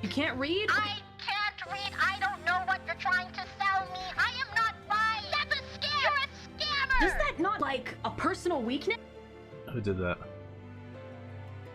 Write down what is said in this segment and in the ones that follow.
You can't read? I can't read. I don't know what you're trying to sell me. I am not buying. That's a scam. You're a scammer. Is that not like a personal weakness? Who did that?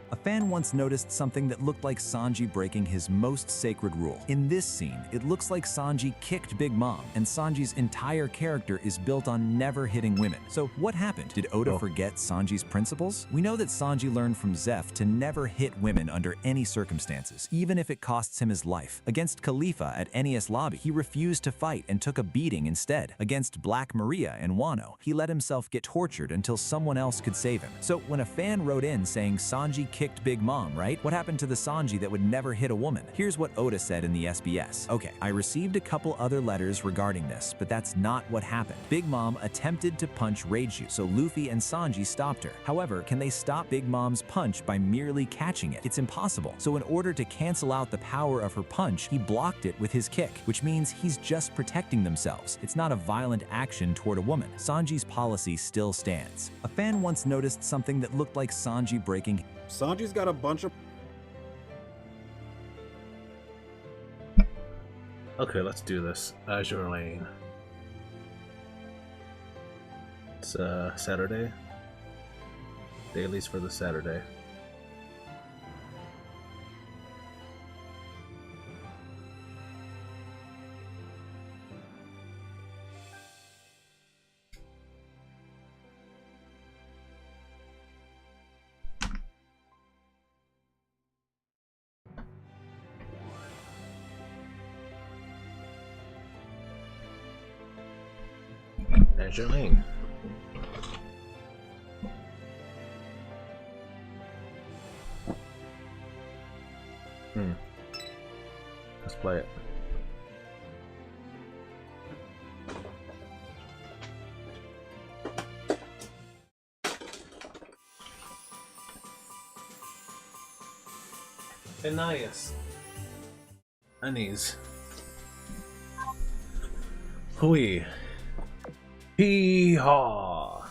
A fan once noticed something that looked like Sanji breaking his most sacred rule. In this scene, it looks like Sanji kicked Big Mom, and Sanji's entire character is built on never hitting women. So what happened? Did Oda forget Sanji's principles? We know that Sanji learned from Zeph to never hit women under any circumstances, even if it costs him his life. Against Khalifa at Enies Lobby, he refused to fight and took a beating instead. Against Black Maria and Wano, he let himself get tortured until someone else could save him. So when a fan wrote in saying Sanji kicked Big Mom, right? What happened to the Sanji that would never hit a woman? Here's what Oda said in the SBS. Okay, I received a couple other letters regarding this, but that's not what happened. Big Mom attempted to punch Reiju, so Luffy and Sanji stopped her. However, can they stop Big Mom's punch by merely catching it? It's impossible. So in order to cancel out the power of her punch, he blocked it with his kick, which means he's just protecting themselves. It's not a violent action toward a woman. Sanji's policy still stands. A fan once noticed something that looked like Sanji breaking. Sanji's got a bunch of... Okay, let's do this. Azure Lane. It's Saturday. Dailies for the Saturday. Azure Lane. Let's play it. Enies. Enies. Hui. Hee-haw!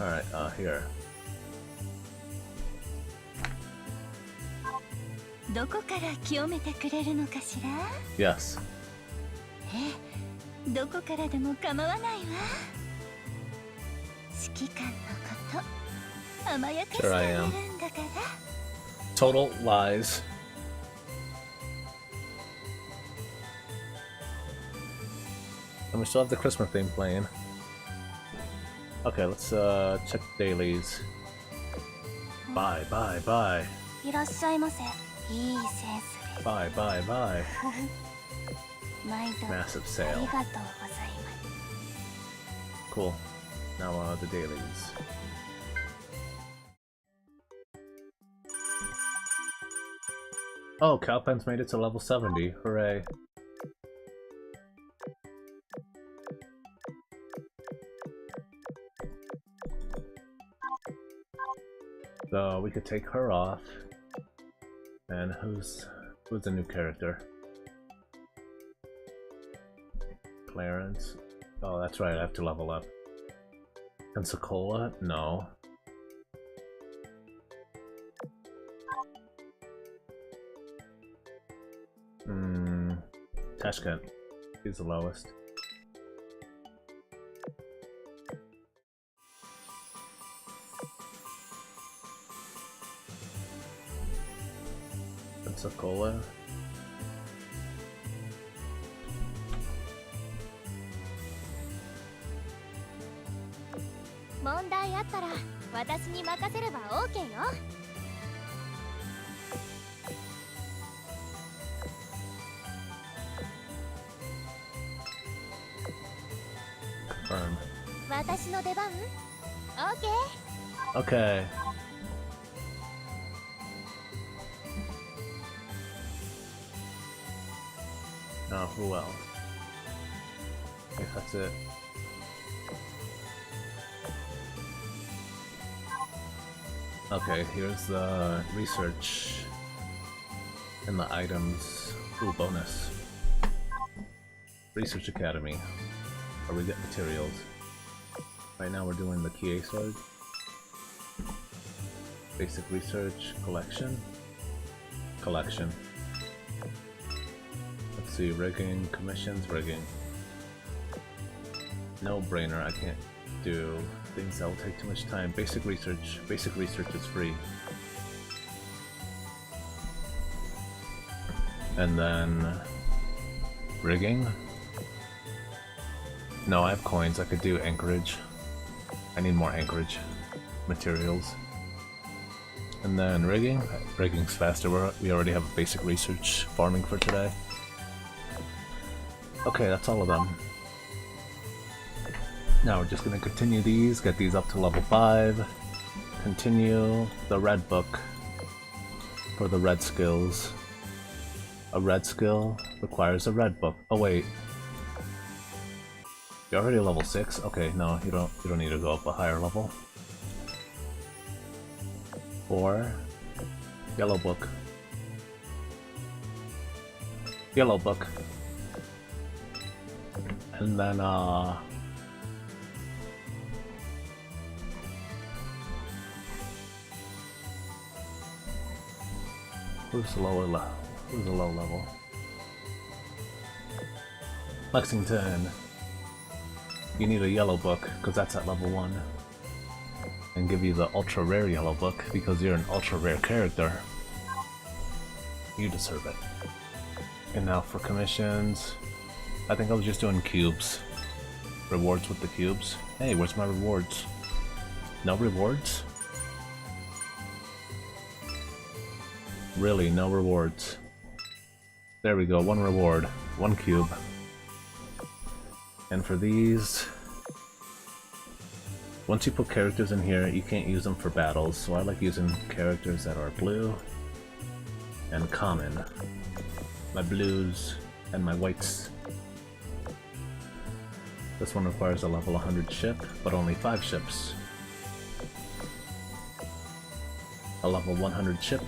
Alright, here. どこから清めてくれるのかしら? Yes. どこからでも構わないわ。指揮官のこと甘やかしてあげるんだから。Total lies. And we still have the Christmas theme playing. Okay, let's check dailies. Bye, bye, bye. いらっしゃいませ。いいセンスで。Bye, bye, bye. 毎度 Massive あ sale. りがとうございます。 Cool. Now the dailies. Oh, Cowpen's made it to level 70. Hooray. So we could take her off. And who's the new character? Clarence. Oh, that's right, I have to level up. Pensacola? No. Tashkent. He's the lowest. Pensacola. Confirm. Okay. Now who else? I think that's it. Okay, here's the research and the items. Ooh, bonus. Research Academy. Where we get materials. Right now we're doing the Kie sword. Basic research, collection. Collection. Let's see, rigging, commissions, rigging. No brainer, I can't do things that will take too much time. Basic research is free. And then rigging. No, I have coins, I could do anchorage. I need more anchorage materials. And then rigging. Rigging's faster, we already have basic research farming for today. Okay, that's all of them. Now we're just gonna continue these, get these up to level 5. Continue the red book for the red skills. A red skill requires a red book. Oh wait. You're already level 6? Okay, no, you don't need to go up a higher level. 4. Yellow book. Yellow book. And then who's the lower level? Who's the low level? Lexington. You need a yellow book, because that's at level 1. And give you the ultra rare yellow book, because you're an ultra rare character. You deserve it. And now for commissions, I think I was just doing cubes. Rewards with the cubes. Hey, where's my rewards? No rewards? Really, no rewards. There we go, 1 reward, 1 cube. And for these, once you put characters in here, you can't use them for battles, so I like using characters that are blue and common. My blues and my whites. This one requires a level 100 ship, but only 5 ships. A level 100 ship,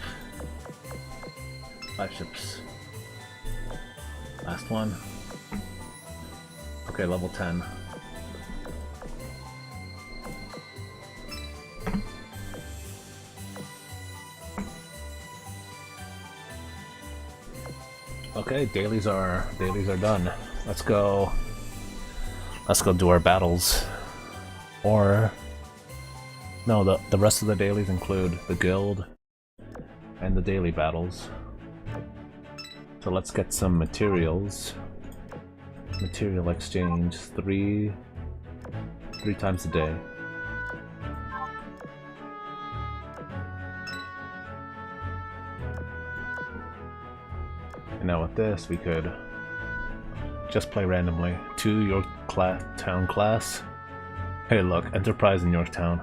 5 ships. Last one. Okay, level 10. Okay, dailies are done. Let's go do our battles. Or no, the rest of the dailies include the guild and the daily battles. So let's get some materials. Material exchange 3 times a day. And now with this, we could just play randomly. 2 Yorktown class. Hey look, Enterprise in Yorktown.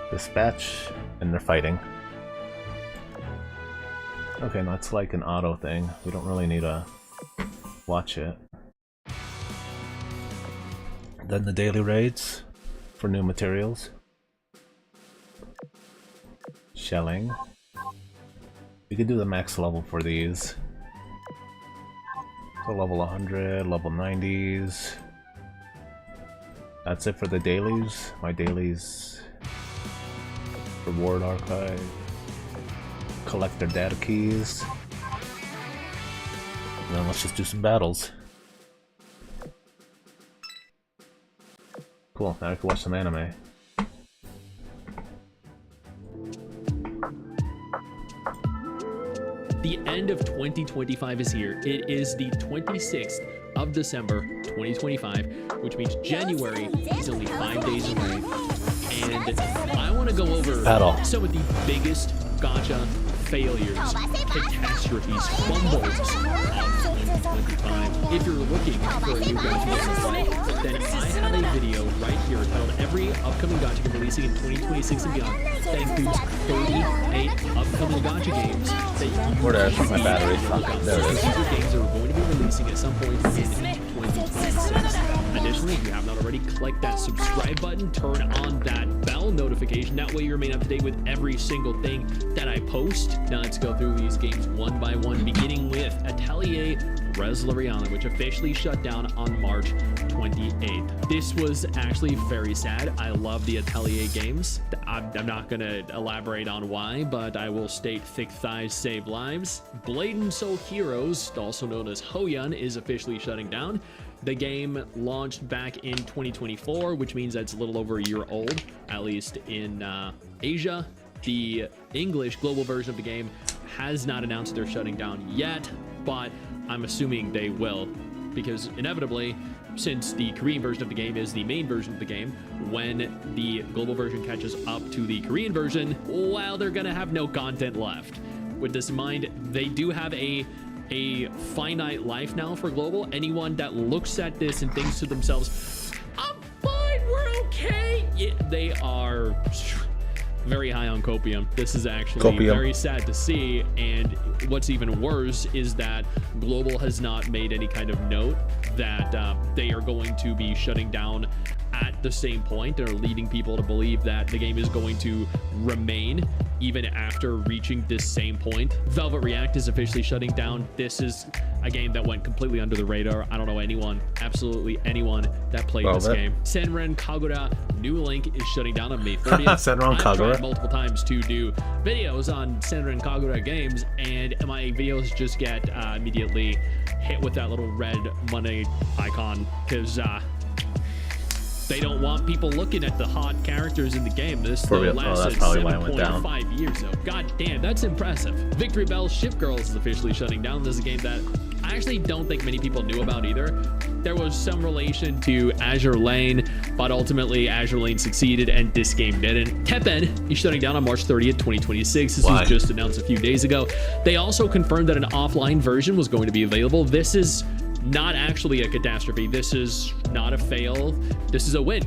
Dispatch, and they're fighting. Okay, no, it's like an auto thing. We don't really need to watch it. Then the daily raids for new materials. Shelling. We could do the max level for these. So level 100, level 90s. That's it for the dailies. My dailies. Reward archive. Collect their data keys. And then let's just do some battles. Cool, now I can watch some anime. The end of 2025 is here. It is the 26th of December 2025, which means January is only 5 days away. And I want to go over some of the biggest gacha failures, catastrophes, fumbles of 2025. If you're looking for a new gacha game, then I have a video right here titled Every Upcoming Gacha Game Releasing in 2026 and Beyond that includes 38 upcoming gacha games that you Where did I put my battery? There it is. These are games that are going to be releasing at some point in 2026. Additionally, if you have not already, click that subscribe button, turn on that bell notification. That way you're made up to date with every single thing that I post. Now let's go through these games one by one, beginning with Atelier Reslariana, which officially shut down on March 28th. This was actually very sad. I love the Atelier games. I'm not gonna elaborate on why, but I will state thick thighs save lives. Blade and Soul Heroes, also known as Hoyun, is officially shutting down. The game launched back in 2024, which means that's a little over a year old, at least in Asia. The English global version of the game has not announced they're shutting down yet, but I'm assuming they will, because inevitably, since the Korean version of the game is the main version of the game, when the global version catches up to the Korean version, well, they're gonna have no content left. With this in mind, they do have a finite life now for global. Anyone that looks at this and thinks to themselves, I'm fine, we're okay, yeah, they are very high on copium. This is actually very sad to see, and what's even worse is that global has not made any kind of note that they are going to be shutting down at the same point, and are leading people to believe that the game is going to remain even after reaching this same point. Velvet React is officially shutting down. This is a game that went completely under the radar. I don't know anyone, absolutely anyone, that played this game. Senran Kagura New Link is shutting down on May 30th. Senran Kagura. I've tried multiple times to do videos on Senran Kagura games, and my videos just get immediately hit with that little red money icon, because they don't want people looking at the hot characters in the game. This lasted 7.5 years, so god damn, that's impressive. Victory Bell Ship Girls is officially shutting down. This is a game that I actually don't think many people knew about either. There was some relation to Azure Lane, but ultimately Azure Lane succeeded and this game didn't. Teppen is shutting down on March 30th, 2026. This was just announced a few days ago. They also confirmed that an offline version was going to be available. This is not actually a catastrophe. This is not a fail. This is a win.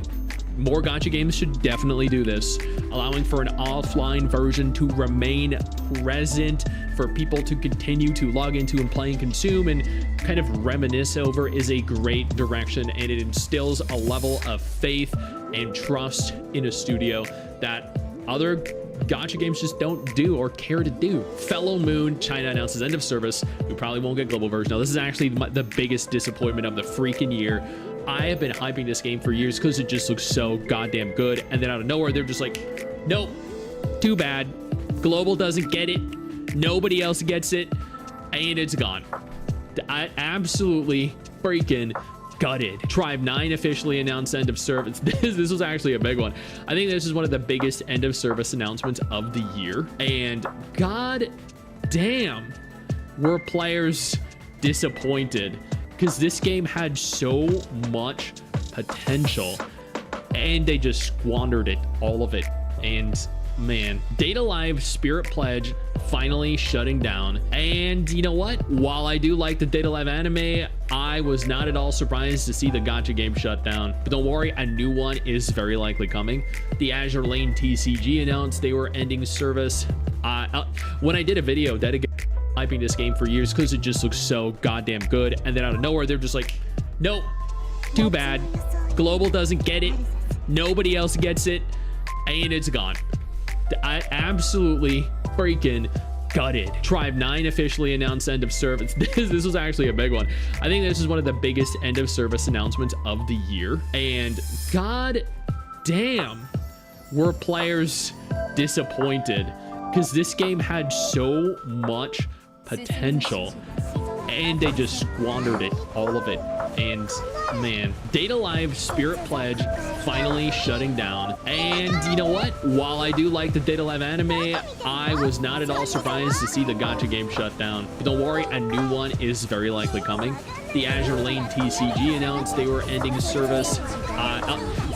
More gacha games should definitely do this, allowing for an offline version to remain present for people to continue to log into and play and consume and kind of reminisce over is a great direction, and it instills a level of faith and trust in a studio that other gacha games just don't do or care to do. Fellow Moon, China announces end of service. We probably won't get global version. Now, this is actually the biggest disappointment of the freaking year. I have been hyping this game for years because it just looks so goddamn good, and then out of nowhere, they're just like, nope, too bad. Global doesn't get it. Nobody else gets it, and it's gone. I absolutely freaking gutted. Tribe 9 officially announced end of service. This was actually a big one. I think this is one of the biggest end of service announcements of the year, and god damn, were players disappointed, because this game had so much potential and they just squandered it, all of it. And man, Data Live Spirit Pledge finally shutting down. And you know what? While I do like the Data Live anime, I was not at all surprised to see the gacha game shut down. But don't worry, a new one is very likely coming. The Azure Lane TCG announced they were ending service. When I did a video dedicated hyping this game for years because it just looks so goddamn good, and then out of nowhere they're just like, nope, too bad. Global doesn't get it. Nobody else gets it, and it's gone. I absolutely freaking gutted. Tribe 9 officially announced end of service. This was actually a big one. I think this is one of the biggest end of service announcements of the year, and god damn, were players disappointed, because this game had so much potential and they just squandered it, all of it. And man, Data Live Spirit Pledge finally shutting down. And you know what? While I do like the Data Live anime, I was not at all surprised to see the gacha game shut down. But don't worry, a new one is very likely coming. The Azure Lane TCG announced they were ending service.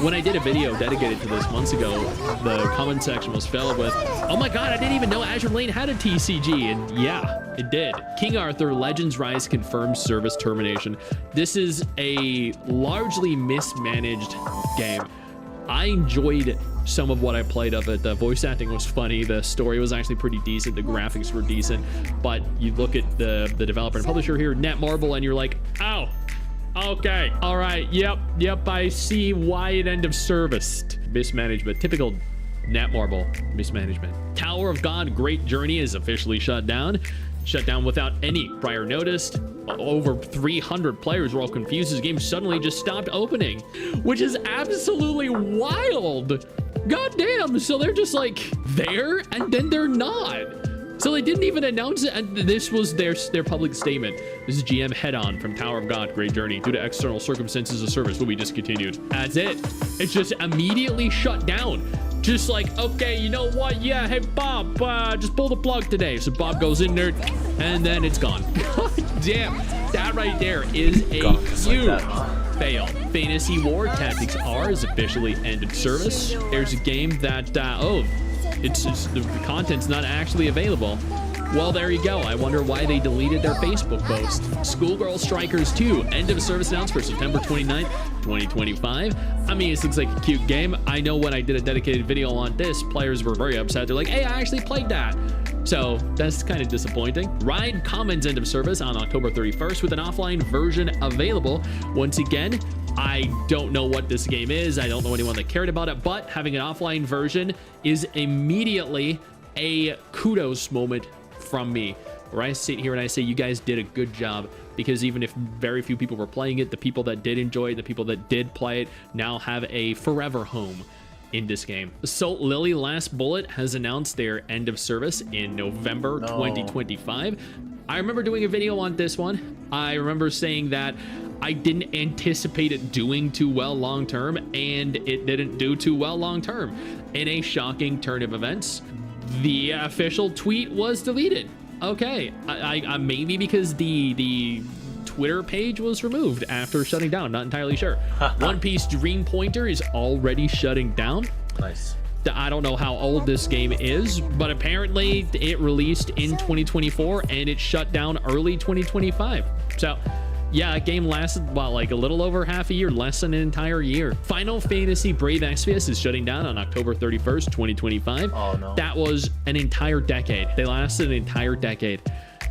When I did a video dedicated to this months ago, the comment section was filled with, oh my god, I didn't even know Azure Lane had a TCG. And yeah, it did. King Arthur Legends Rise confirmed service termination. This is a largely mismanaged game. I enjoyed some of what I played of it. The voice acting was funny. The story was actually pretty decent. The graphics were decent. But you look at the developer and publisher here, Netmarble, and you're like, oh, okay, all right, yep, I see why it end of serviced. Mismanagement, typical Netmarble mismanagement. Tower of God Great Journey is officially shut down. Shut down without any prior notice. over 300 players were all confused. This game suddenly just stopped opening, which is absolutely wild. God damn. So they're just like there and then they're not. So they didn't even announce it, and this was their public statement. This is GM Head-On from Tower of God. Great journey. Due to external circumstances, the service will be discontinued. That's it. It's just immediately shut down. Just like, okay, you know what? Yeah, hey, Bob, just pull the plug today. So Bob goes in there, and then it's gone. God damn. That right there is a huge fail. Fantasy War Tactics R is officially ended service. There's a game that, it's the content's not actually available. Well, there you go. I wonder why they deleted their Facebook post. Schoolgirl Strikers 2, end of service announced for September 29th, 2025. I mean, this looks like a cute game. I know when I did a dedicated video on this, players were very upset. They're like, hey, I actually played that. So that's kind of disappointing. Ride Commons end of service on October 31st with an offline version available. Once again, I don't know what this game is. I don't know anyone that cared about it, but having an offline version is immediately a kudos moment from me, where I sit here and I say, you guys did a good job, because even if very few people were playing it, the people that did enjoy it, the people that did play it now have a forever home in this game. Salt Lily Last Bullet has announced their end of service in November 2025. I remember doing a video on this one. I remember saying that I didn't anticipate it doing too well long term, and it didn't do too well long term. In a shocking turn of events, the official tweet was deleted. Okay, I maybe because the Twitter page was removed after shutting down. Not entirely sure. One Piece Dream Pointer is already shutting down. Nice. I don't know how old this game is, but apparently it released in 2024 and it shut down early 2025. So yeah, a game lasted, well, like a little over half a year, less than an entire year. Final Fantasy Brave Exvius is shutting down on October 31st, 2025. Oh, no. That was an entire decade. They lasted an entire decade.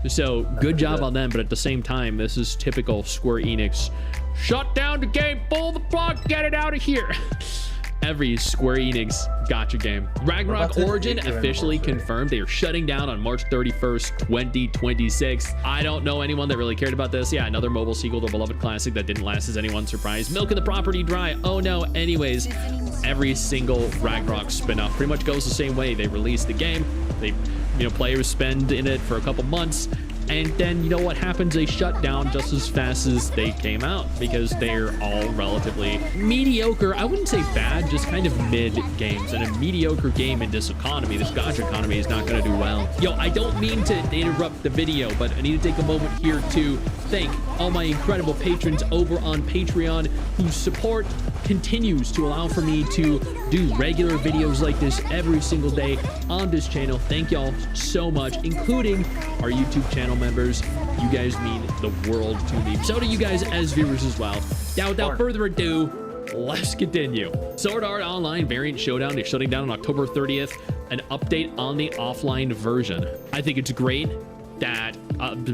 So good job on them, but at the same time, this is typical Square Enix. Shut down the game, pull the plug, get it out of here. Every Square Enix gacha game. Ragnarok Origin officially confirmed they are shutting down on March 31st, 2026. I don't know anyone that really cared about this. Yeah, another mobile sequel to a beloved classic that didn't last as anyone's surprise. Milking the property dry. Oh no. Anyways, every single Ragnarok spin-off pretty much goes the same way. They release the game. They, players spend in it for a couple months. And then, you know what happens? They shut down just as fast as they came out, because they're all relatively mediocre. I wouldn't say bad, just kind of mid games. And a mediocre game in this economy, this gacha economy, is not going to do well. Yo, I don't mean to interrupt the video, but I need to take a moment here to thank all my incredible patrons over on Patreon whose support continues to allow for me to do regular videos like this every single day on this channel. Thank y'all so much, including our YouTube channel members. You guys mean the world to me. So do you guys as viewers as well. Now, without further ado, let's continue. Sword Art Online Variant Showdown is shutting down on October 30th. An update on the offline version. I think it's great that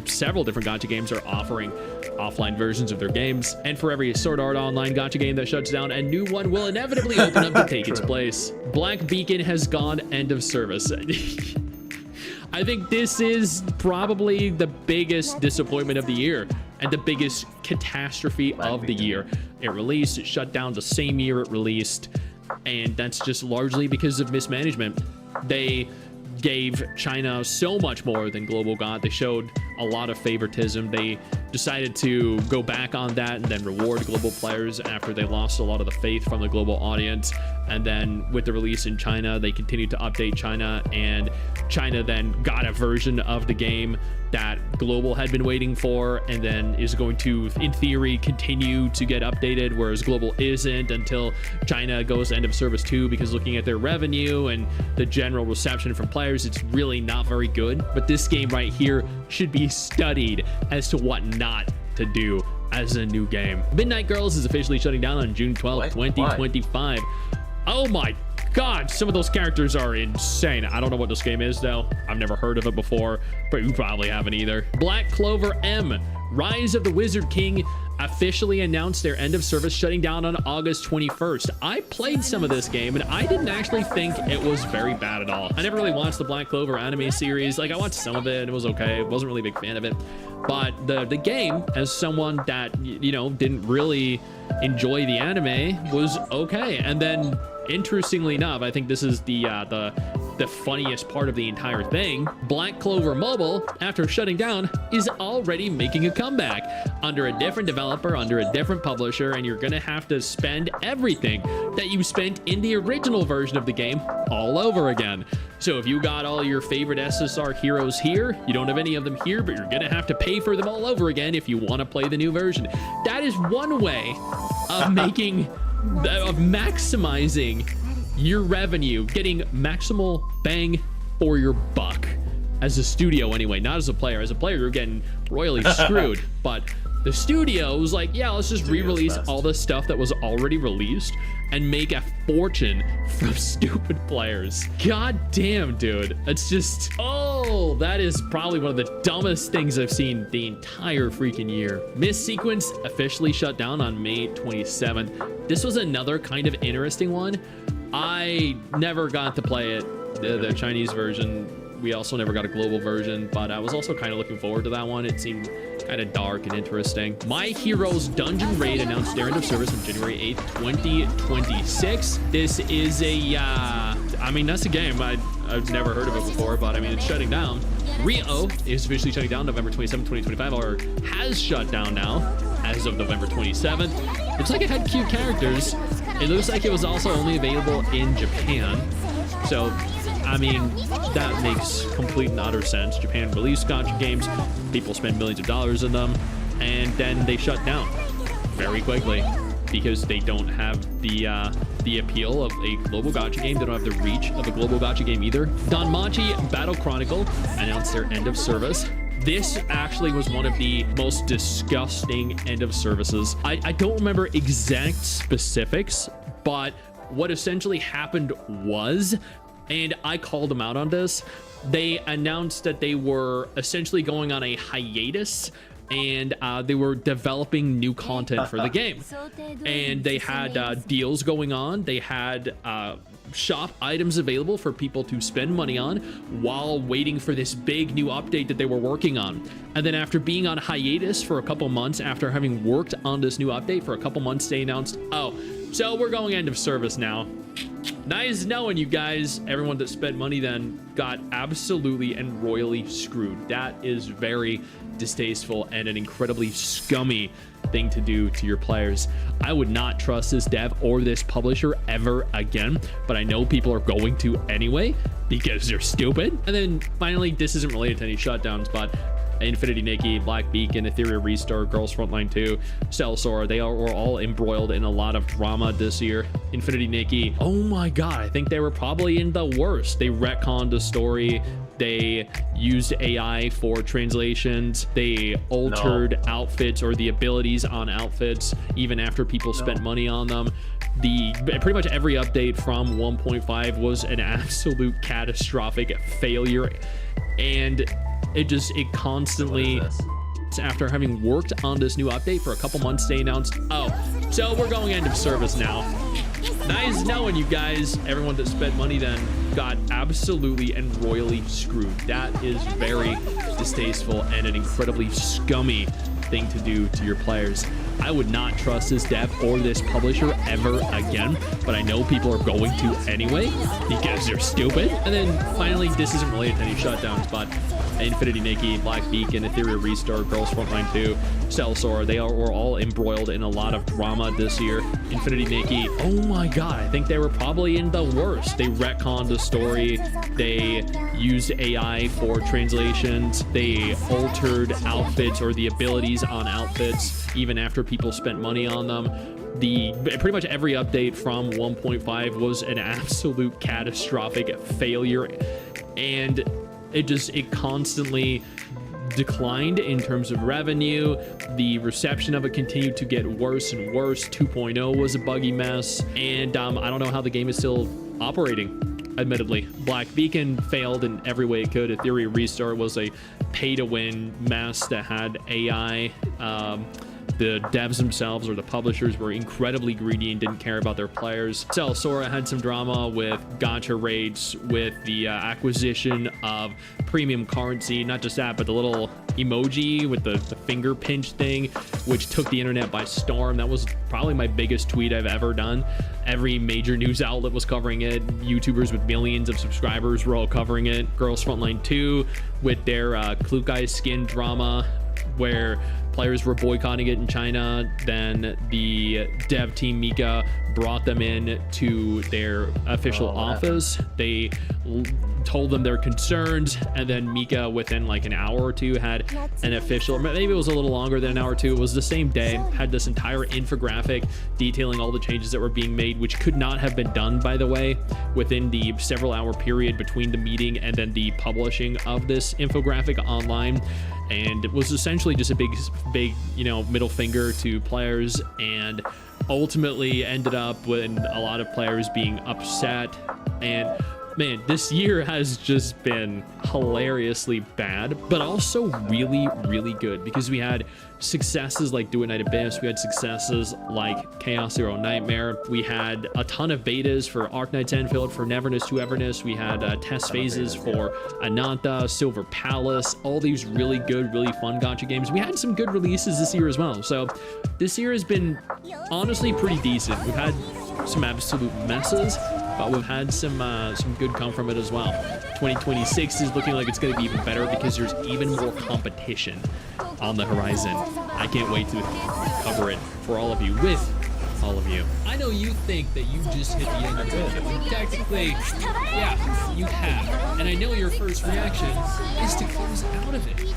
several different gacha games are offering offline versions of their games, and for every Sword Art Online gacha game that shuts down, a new one will inevitably open up to take its place. Black Beacon has gone end of service. I think this is probably the biggest disappointment of the year and the biggest catastrophe of the year. It released, it shut down the same year it released, and that's just largely because of mismanagement. They gave China so much more than Global got. They showed a lot of favoritism. They decided to go back on that and then reward global players after they lost a lot of the faith from the global audience. And then with the release in China, they continued to update China, and China then got a version of the game that Global had been waiting for, and then is going to, in theory, continue to get updated, whereas Global isn't until China goes end of service too, because looking at their revenue and the general reception from players, it's really not very good. But this game right here should be studied as to what not to do as a new game. Midnight Girls is officially shutting down on June 12th, 2025. Oh my God, some of those characters are insane. I don't know what this game is though. I've never heard of it before, but you probably haven't either. Black Clover M, Rise of the Wizard King officially announced their end of service, shutting down on August 21st. I played some of this game and I didn't actually think it was very bad at all. I never really watched the Black Clover anime series. Like, I watched some of it and it was okay. I wasn't really a big fan of it. But the game, as someone that, you know, didn't really enjoy the anime, was okay. And then, interestingly enough, I think this is the funniest part of the entire thing. Black Clover Mobile, after shutting down, is already making a comeback under a different developer, under a different publisher, and you're gonna have to spend everything that you spent in the original version of the game all over again. So if you got all your favorite SSR heroes here, you don't have any of them here, but you're gonna have to pay for them all over again if you want to play the new version. That is one way of maximizing your revenue, getting maximal bang for your buck. As a studio anyway, not as a player. As a player, you're getting royally screwed. But the studio was like, yeah, let's just re-release all the stuff that was already released and make a fortune from stupid players. God damn, dude. It's just, oh, that is probably one of the dumbest things I've seen the entire freaking year. Miss Sequence officially shut down on May 27th. This was another kind of interesting one. I never got to play it, the Chinese version. We also never got a global version, but I was also kind of looking forward to that one. It seemed kind of dark and interesting. My Heroes Dungeon Raid announced their end of service on January 8th, 2026. This is a, I mean, that's a game. I've never heard of it before, but I mean, it's shutting down. Rio is officially shutting down November 27th, 2025, or has shut down now as of November 27th. Looks like it had cute characters. It looks like it was also only available in Japan. So, I mean, that makes complete and utter sense. Japan released gacha games, people spend millions of dollars in them, and then they shut down very quickly because they don't have the appeal of a global gacha game. They don't have the reach of a global gacha game either. Danmachi Battle Chronicle announced their end of service. This actually was one of the most disgusting end of services. I don't remember exact specifics, but what essentially happened was, and I called them out on this, they announced that they were essentially going on a hiatus and they were developing new content for the game. And they had deals going on. They had shop items available for people to spend money on while waiting for this big new update that they were working on. And then after being on hiatus for a couple months, after having worked on this new update for a couple months, they announced, oh, so we're going end of service now. Nice knowing you guys. Everyone that spent money then got absolutely and royally screwed. That is very distasteful and an incredibly scummy thing to do to your players. I would not trust this dev or this publisher ever again, but I know people are going to anyway because they're stupid. And then finally, this isn't related to any shutdowns, but Infinity Nikke, Black Beacon, Ethereal Restore, Girls Frontline 2, Cellsora, they were all embroiled in a lot of drama this year. Infinity Nikke, oh my god, I think they were probably in the worst. They retconned the story. They used AI for translations. They altered outfits or the abilities on outfits even after people spent money on them. Pretty much every update from 1.5 was an absolute catastrophic failure, and it constantly, after having worked on this new update for a couple months, they announced, oh, so we're going end of service now. Nice knowing you guys. Everyone that spent money then got absolutely and royally screwed. That is very distasteful and an incredibly scummy thing to do to your players. I would not trust this dev or this publisher ever again, but I know people are going to anyway because they're stupid. And then finally, this isn't related to any shutdowns, but Infinity Nikke, Black Beacon, Ethereal Restore, Girls Frontline 2, Cellsora, they were all embroiled in a lot of drama this year. Infinity Nikke, oh my god, I think they were probably in the worst. They retconned the story. They used AI for translations. They altered outfits or the abilities on outfits even after people spent money on them. Pretty much every update from 1.5 was an absolute catastrophic failure, and it constantly declined in terms of revenue. The reception of it continued to get worse and worse. 2.0 was a buggy mess, and I don't know how the game is still operating, admittedly. Black Beacon failed in every way it could. Ethereal Restore was a pay-to-win mess that had AI. the devs themselves or the publishers were incredibly greedy and didn't care about their players. Cell Sora had some drama with gacha rates, with the acquisition of premium currency. Not just that, but the little emoji with the finger pinch thing, which took the internet by storm. That was probably my biggest tweet I've ever done. Every major news outlet was covering it. YouTubers with millions of subscribers were all covering it. Girls Frontline 2 with their Klukai skin drama, where players were boycotting it in China. Then the dev team Mika brought them in to their official office. They told them their concerns, and then Mika within like an hour or two had an official, maybe it was a little longer than an hour or two, it was the same day, had this entire infographic detailing all the changes that were being made, which could not have been done, by the way, within the several hour period between the meeting and then the publishing of this infographic online. And it was essentially just a big, you know, middle finger to players, and ultimately ended up with a lot of players being upset. And man, this year has just been hilariously bad, but also really, really good, because we had successes like Do It Night Abyss, we had successes like Chaos Zero Nightmare, we had a ton of betas for Arknight's Enfield, for Neverness to Everness, we had test phases for Ananta, Silver Palace, all these really good, really fun gacha games. We had some good releases this year as well. So this year has been honestly pretty decent. We've had some absolute messes, but we've had some good come from it as well. 2026 is looking like it's going to be even better, because there's even more competition on the horizon. I can't wait to cover it for all of you, with all of you. I know you think that you just hit the end of it. Technically, yeah, you have. And I know your first reaction is to close out of it.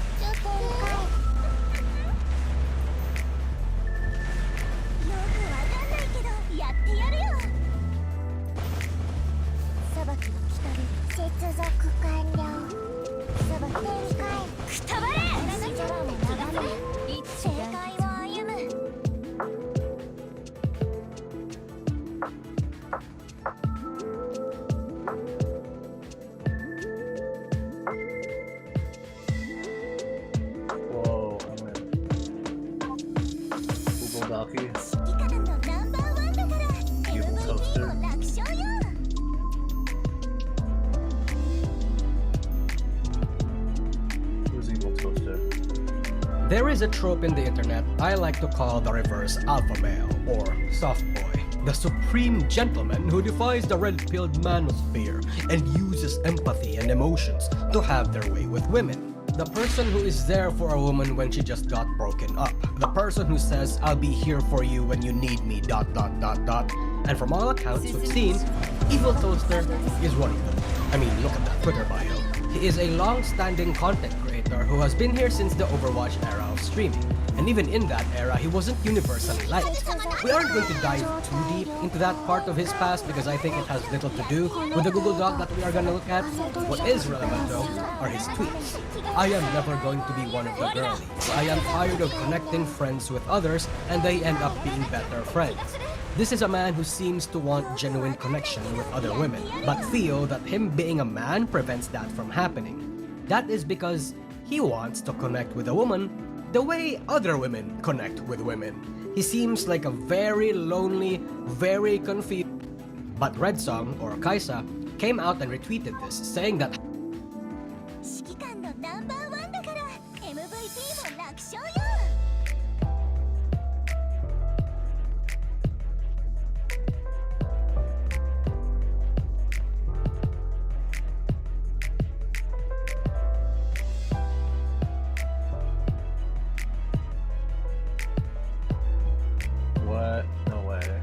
Whoa, Google Evil Toaster. Who's Evil Toaster? There is a trope in the internet I like to call the reverse alpha male, or soft boy. The supreme gentleman who defies the red-pilled manosphere and uses empathy and emotions to have their way with women. The person who is there for a woman when she just got broken up. The person who says, "I'll be here for you when you need me, ... And from all accounts we've seen, Evil Toaster is one of them. I mean, look at that Twitter bio. He is a long-standing content creator who has been here since the Overwatch era of streaming. And even in that era, he wasn't universally liked. We aren't going to dive too deep into that part of his past, because I think it has little to do with the Google Doc that we are going to look at. What is relevant though are his tweets. "I am never going to be one of the girlies. I am tired of connecting friends with others and they end up being better friends." This is a man who seems to want genuine connection with other women, but feel that him being a man prevents that from happening. That is because he wants to connect with a woman the way other women connect with women. He seems like a very lonely, very confused. But Red Song, or Kaisa, came out and retweeted this, saying that What? No way.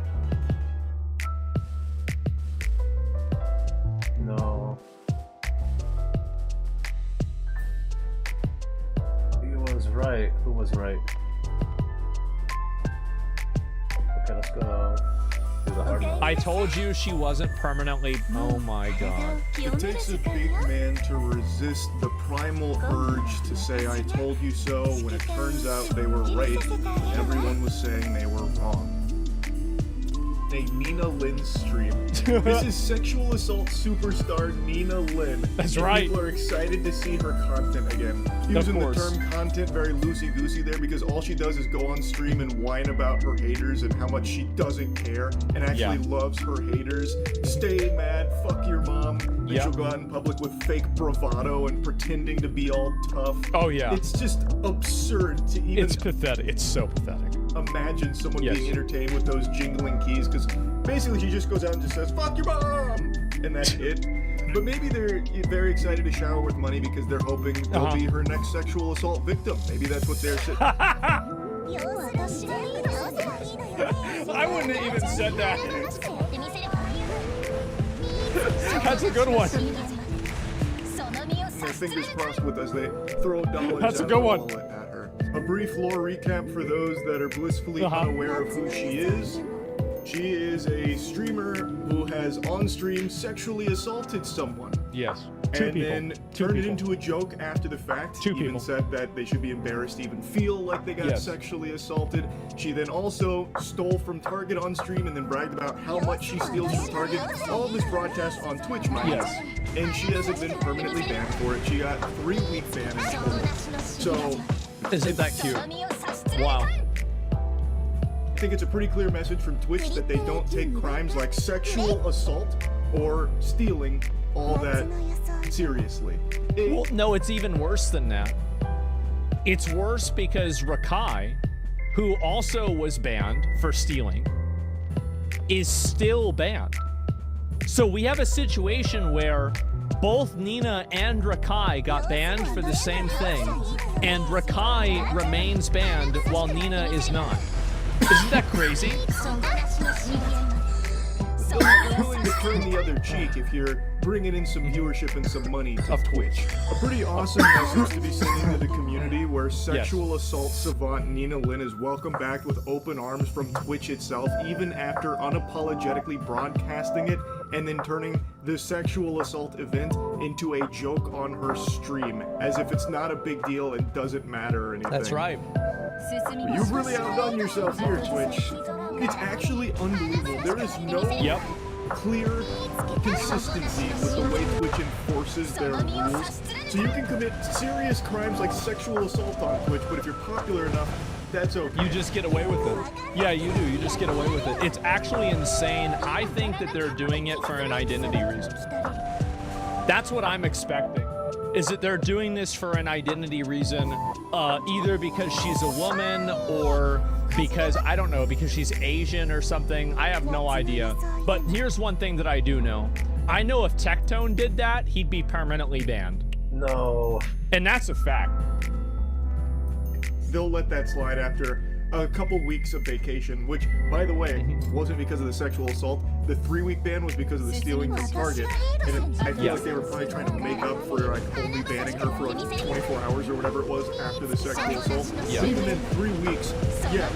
No. He was right. Who was right? Okay, let's go. Do the hard one. I told you she wasn't permanently. Oh my god. It takes a big man to resist the primal urge to say "I told you so" when it turns out they were right and everyone was saying they were wrong. a Nina Lynn stream. This is sexual assault superstar Nina Lynn. That's and right. People are excited to see her content again. Using the term content very loosey-goosey there because all she does is go on stream and whine about her haters and how much she doesn't care and actually loves her haters. Stay mad, fuck your mom. Then she'll go out in public with fake bravado and pretending to be all tough. Oh yeah. It's just absurd to even It's pathetic. It's so pathetic. imagine someone being entertained with those jingling keys because basically she just goes out and just says, fuck your mom! And that's it. But maybe they're very excited to shower with money because they're hoping they'll be her next sexual assault victim. Maybe that's what they're saying. I wouldn't have even said that. That's a good one. Their fingers crossed with as they throw dollars That's a out good of the one. wallet at her. A brief lore recap for those that are blissfully unaware of who she is. She is a streamer who has on stream sexually assaulted someone. Yes. And then turned it into a joke after the fact. Even said that they should be embarrassed to even feel like they got sexually assaulted. She then also stole from Target on stream and then bragged about how much she steals from Target. All of this broadcast on Twitch, mind you. And she hasn't been permanently banned for it. She got 3-week ban in total. So, isn't that cute? Wow. I think it's a pretty clear message from Twitch that they don't take crimes like sexual assault or stealing all that seriously. Well, no, it's even worse than that. It's worse because Rakai, who also was banned for stealing, is still banned. So we have a situation where both Nina and Rakai got banned for the same thing, and Rakai remains banned while Nina is not. Isn't that crazy? They're willing to turn the other cheek if you're bringing in some viewership and some money to Twitch. A pretty awesome message to be sending to the community where sexual assault savant Nina Lynn is welcomed back with open arms from Twitch itself, even after unapologetically broadcasting it and then turning the sexual assault event into a joke on her stream, as if it's not a big deal and doesn't matter or anything. That's right. You've really outdone yourself here, Twitch. It's actually unbelievable. There is no clear consistency with the way Twitch enforces their rules. So you can commit serious crimes like sexual assault on Twitch, but if you're popular enough, that's okay. You just get away with it. Yeah, you do. You just get away with it. It's actually insane. I think that they're doing it for an identity reason. That's what I'm expecting. Is that they're doing this for an identity reason, either because she's a woman or because, I don't know, because she's Asian or something. I have no idea. But here's one thing that I do know. I know if Tectone did that, he'd be permanently banned. No. And that's a fact. They'll let that slide after a couple weeks of vacation, which, by the way, wasn't because of the sexual assault. The 3-week ban was because of the stealing from Target. And I feel like they were probably trying to make up for like only banning her for like 24 hours or whatever it was after the sexual assault. But even in 3 weeks,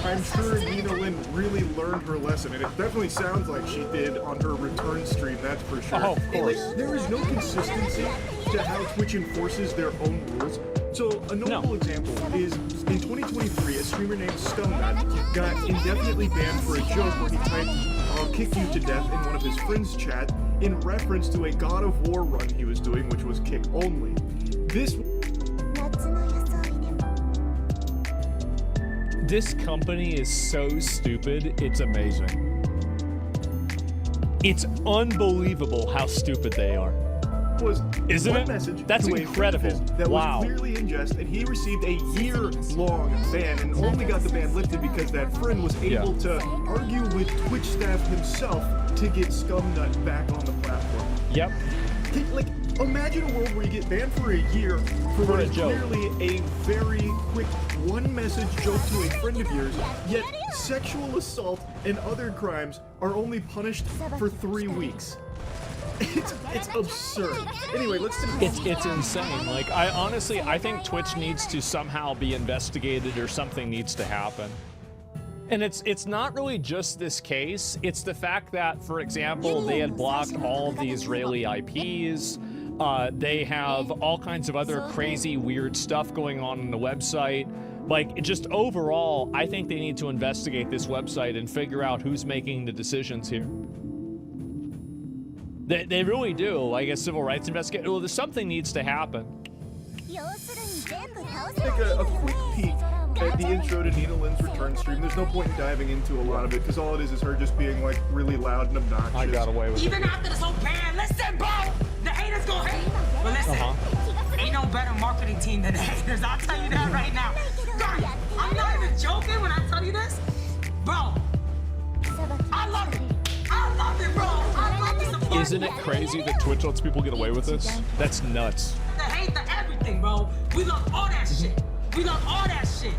I'm sure Nina Lynn really learned her lesson. And it definitely sounds like she did on her return stream, that's for sure. Oh, of course. And, like, there is no consistency to how Twitch enforces their own rules. So, a notable example is, in 2023, a streamer named Stumnut got indefinitely banned for a joke where he typed, "I'll kick you to death" in one of his friends' chat, in reference to a God of War run he was doing, which was kick only. This company is so stupid, it's amazing. It's unbelievable how stupid they are. Was Isn't one it? message That's to incredible. A friend of his that was clearly in jest, and he received a year-long ban and only got the ban lifted because that friend was able to argue with Twitch staff himself to get Scumnut back on the platform. Yep. Like, imagine a world where you get banned for a year for what is clearly a very quick one-message joke to a friend of yours, yet sexual assault and other crimes are only punished for 3 weeks. It's absurd. Anyway, let's it's insane. Like, I think Twitch needs to somehow be investigated or something needs to happen. And it's not really just this case. It's the fact that, for example, they had blocked all of the Israeli IPs. They have all kinds of other crazy, weird stuff going on the website. Like, just overall, I think they need to investigate this website and figure out who's making the decisions here. They really do. Like a civil rights investigation. Well, something needs to happen. Take a quick peek at the intro to Nina Lynn's return stream. There's no point in diving into a lot of it because all it is her just being like really loud and obnoxious. I got away with it. Even after this whole ban, listen, bro, the haters gonna hate. But listen, ain't no better marketing team than the haters. I'll tell you that right now. Guys, I'm not even joking when I tell you this, bro. I love it. I love it, bro. I love the support. Isn't it crazy that Twitch lets people get away with this? That's nuts. The hate, the everything, bro. We love all that shit. We love all that shit.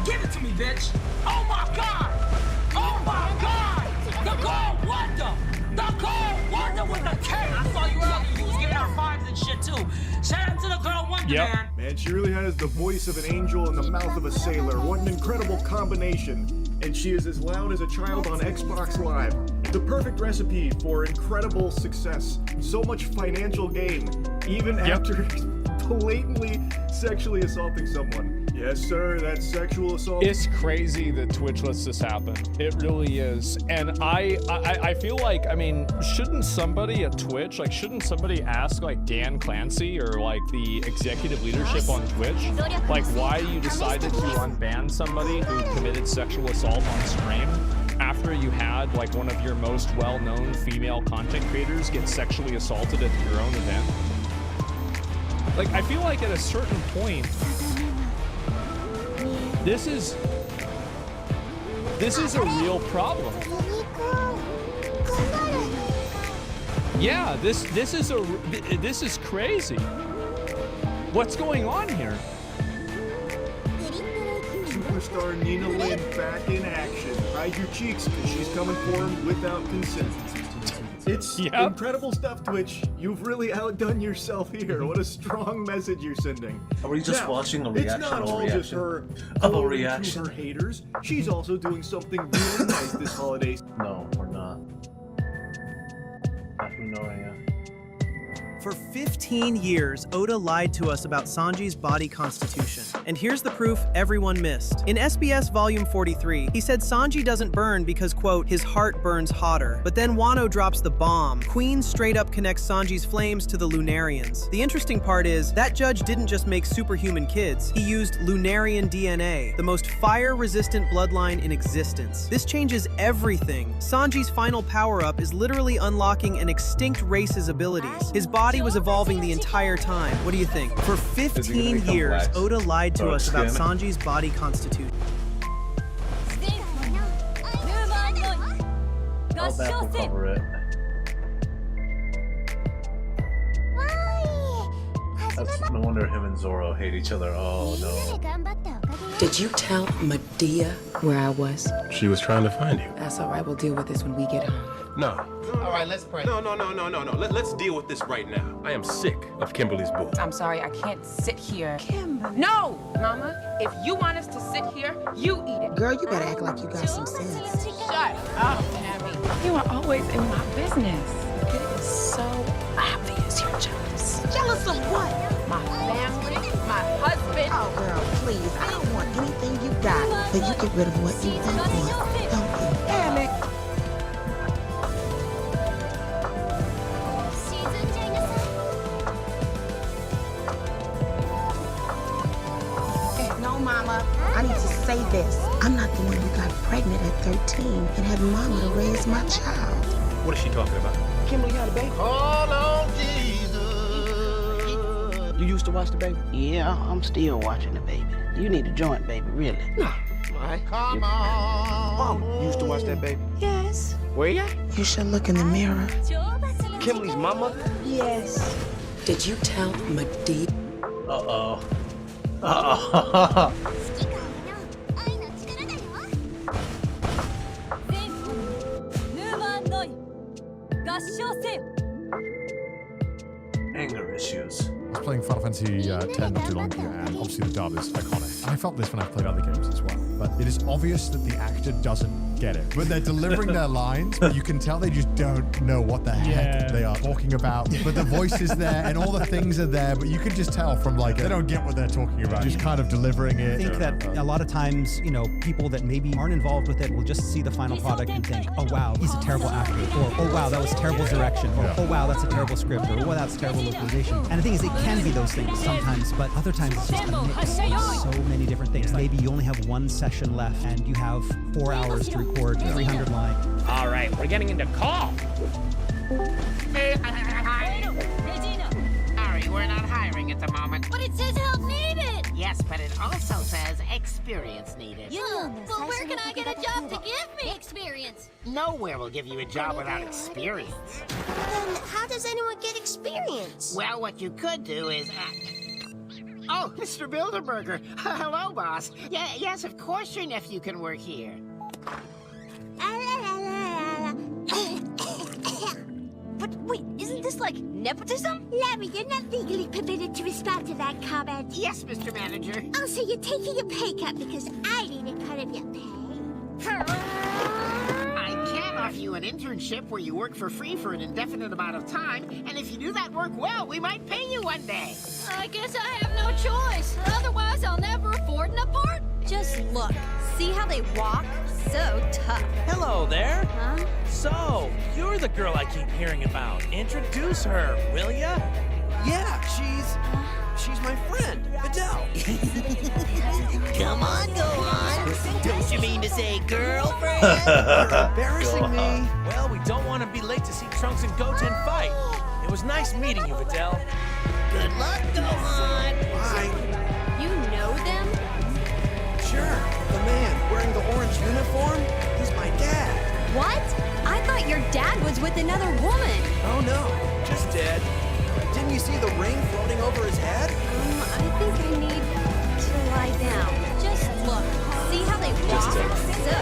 Give it to me, bitch. Oh my God. Oh my God. The Gold Wonder. The Gold Wonder with the K. I saw you earlier. You was giving out fives and shit too. Shout out to the Girl Wonder, man. Man, she really has the voice of an angel and the mouth of a sailor. What an incredible combination. And she is as loud as a child on Xbox Live. The perfect recipe for incredible success. So much financial gain, even after blatantly sexually assaulting someone. Yes, sir, that's sexual assault. It's crazy that Twitch lets this happen. It really is. And I feel like, I mean, shouldn't somebody at Twitch, like, shouldn't somebody ask, like, Dan Clancy or, like, the executive leadership on Twitch, like, why you decided to unban somebody who committed sexual assault on stream after you had, like, one of your most well-known female content creators get sexually assaulted at your own event? Like, I feel like at a certain point, this is a real problem. Yeah, this is crazy. What's going on here? Superstar Nina Lynn back in action. Hide your cheeks, because she's coming for him without consent. It's incredible stuff, Twitch. You've really outdone yourself here. What a strong message you're sending. Are we just watching a reaction? It's not all just her to her haters. She's also doing something really nice this holiday. No, we're not. No, For 15 years, Oda lied to us about Sanji's body constitution. And here's the proof everyone missed. In SBS Volume 43, he said Sanji doesn't burn because, quote, his heart burns hotter. But then Wano drops the bomb. Queen straight up connects Sanji's flames to the Lunarians. The interesting part is, that judge didn't just make superhuman kids. He used Lunarian DNA, the most fire-resistant bloodline in existence. This changes everything. Sanji's final power-up is literally unlocking an extinct race's abilities. His body was evolving the entire time. What do you think? For 15 years, Oda lied to us about Sanji's body constitution. I'll back will cover it. That's no wonder him and Zoro hate each other. Oh no. Did you tell Medea where I was? She was trying to find you. That's all right. We'll deal with this when we get home. No. All right, let's pray. No. Let's deal with this right now. I am sick of Kimberly's boo. I'm sorry, I can't sit here. Kimberly. No! Mama, if you want us to sit here, you eat it. Girl, you better act like you got some sense. Shut up, Abby. You are always in my business. It is so obvious you're jealous. Jealous of what? My family, my husband. Oh, girl, please. I don't want anything you got. But you get rid of what you don't want, don't you? Damn it. No, Mama. I need to say this. I'm not the one who got pregnant at 13 and had Mama to raise my child. What is she talking about? Kimberly had a baby. Call on Jesus. You used to watch the baby? Yeah, I'm still watching the baby. You need a joint, baby, really. No. All right. Come on. Mom, you used to watch that baby? Yes. Where you at? You should look in the mirror. Kimberly's my mother? Yes. Did you tell Medea? Uh-oh. Anger issues. I was playing Final Fantasy X not too long ago, and obviously the dub is iconic. And I felt this when I played other games as well. But it is obvious that the actor doesn't get it. But they're delivering their lines, but you can tell they just don't know what the heck they are talking about. But the voice is there and all the things are there, but you can just tell from like, they don't get what they're talking about. Just kind of delivering it. I think that a lot of times, you know, people that maybe aren't involved with it will just see the final product and think, oh wow, he's a terrible actor, or oh wow, that was terrible direction, or oh wow, that's a terrible script, or oh wow, that's terrible localization. And the thing is, it can be those things sometimes, but other times it's just a mix of so many different things. Maybe you only have one session left and you have 4 hours to record 300 lines. All right, we're getting into call. Sorry, we're not hiring at the moment. But it says help needed. Yes, but it also says experience needed. Well, where can I get a job to give me experience? Nowhere will give you a job without experience. Then how does anyone get experience? Well, what you could do is... Oh, Mr. Bilderberger. Hello, boss. Yes, of course your nephew can work here. But wait, isn't this like nepotism? Larry, you're not legally permitted to respond to that comment. Yes, Mr. Manager. Also, you're taking a pay cut because I needed part of your pay. I can offer you an internship where you work for free for an indefinite amount of time, and if you do that work well, we might pay you one day. I guess I have no choice. Otherwise, I'll never afford an apartment. Just look. See how they walk? So tough. Hello there. Huh? So, you're the girl I keep hearing about. Introduce her, will ya? Yeah, she's my friend, Adele. Come on, go on. Don't you mean to say girlfriend? You're embarrassing me. Well, we don't want to be late to see Trunks and Goten fight. It was nice meeting you, Videl. Good luck, Gohan. Bye. You know them? Sure, the man wearing the orange uniform, he's my dad. What? I thought your dad was with another woman. Oh no, just dead. Didn't you see the ring floating over his head? I think I need to lie down. Just look. See how they walk? So.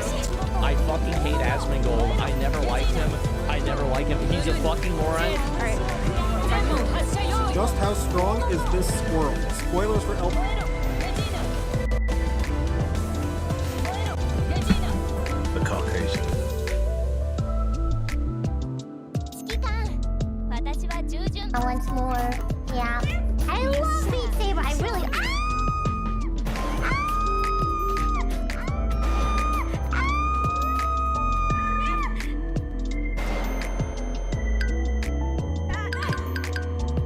I fucking hate Asmongold. I never liked him. I never like him. He's a fucking moron. Just how strong is this squirrel? Spoilers for El... The Caucasian. Once more. Yeah. I love Beat Saber. I really...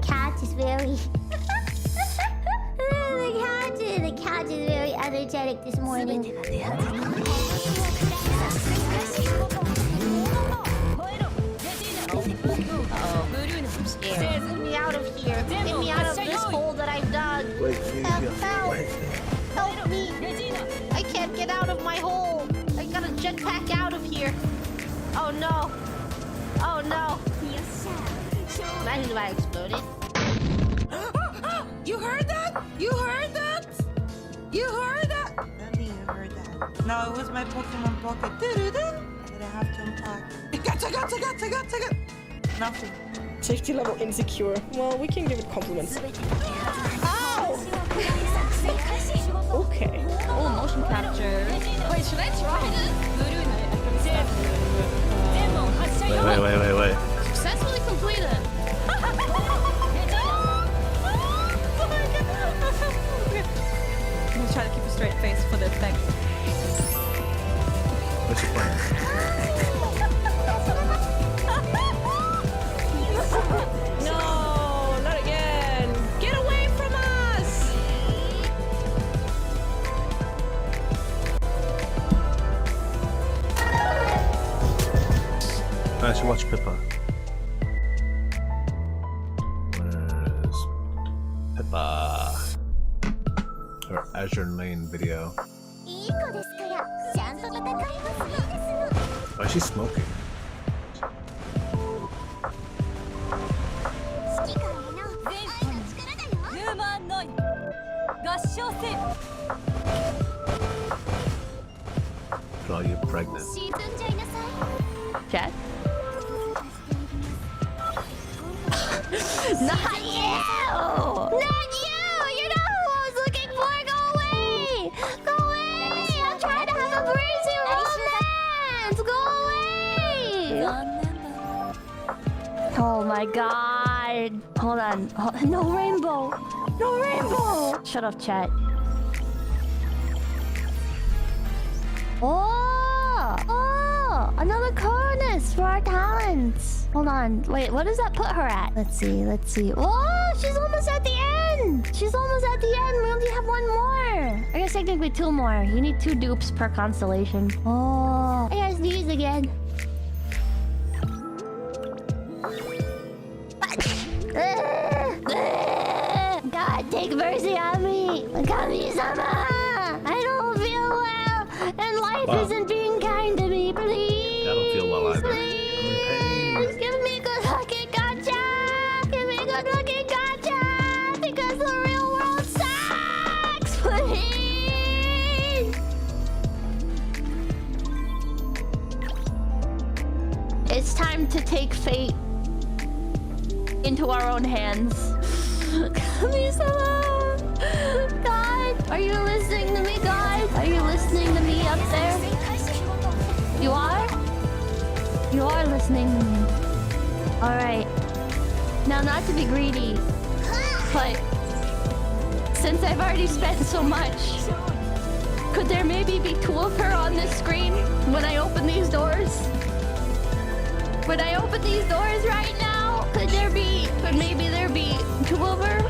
Cat is very... the cat is very energetic this morning. I'm scared. Get me out of here. Get me out of this hole that I've dug. Help. Help me. I can't get out of my hole. I gotta jetpack out of here. Oh no. Oh no. Imagine if I exploded. You heard that? You heard that? You heard that? Only you heard that. No, it was my Pokemon Pocket. Did I have to unpack? Gacha. Nothing. Safety level insecure. Well, we can give it compliments. Ow! Okay. Oh, motion capture. Wait, should I try this? Wait. Successfully completed. I'm gonna try to keep a straight face for the effect. What's your plan? No, not again. Get away from us! I should watch Pippa. Where's Pippa? Her Azure Lane video. Oh, she's smoking. Draw you pregnant. Jet? Not you! Not you! You know who I was looking for! Go away! Go away! I'm trying to have a breezy romance! Oh my god. Hold on. No rainbow. No rainbow. Shut up, chat. Oh! Oh! Another cornice for our talents. Hold on. Wait, what does that put her at? Let's see. Let's see. Oh! She's almost at the end! She's almost at the end. We only have one more. I guess technically two more. You need 2 dupes per constellation. Oh. I gotta sneeze again. God, take mercy on me. Kami-sama! I don't feel well, and life isn't being kind to me. Please. I don't feel well either. Please give me good luck at Gacha. Give me good luck at Gacha, because the real world sucks. Please. It's time to take fate into our own hands. Kami-sama! God, are you listening to me, God? Are you listening to me up there? You are? You are listening to me. Alright. Now, not to be greedy, but since I've already spent so much, could there maybe be 2 of her on this screen when I open these doors? When I open these doors right now, could maybe there be 2 of her?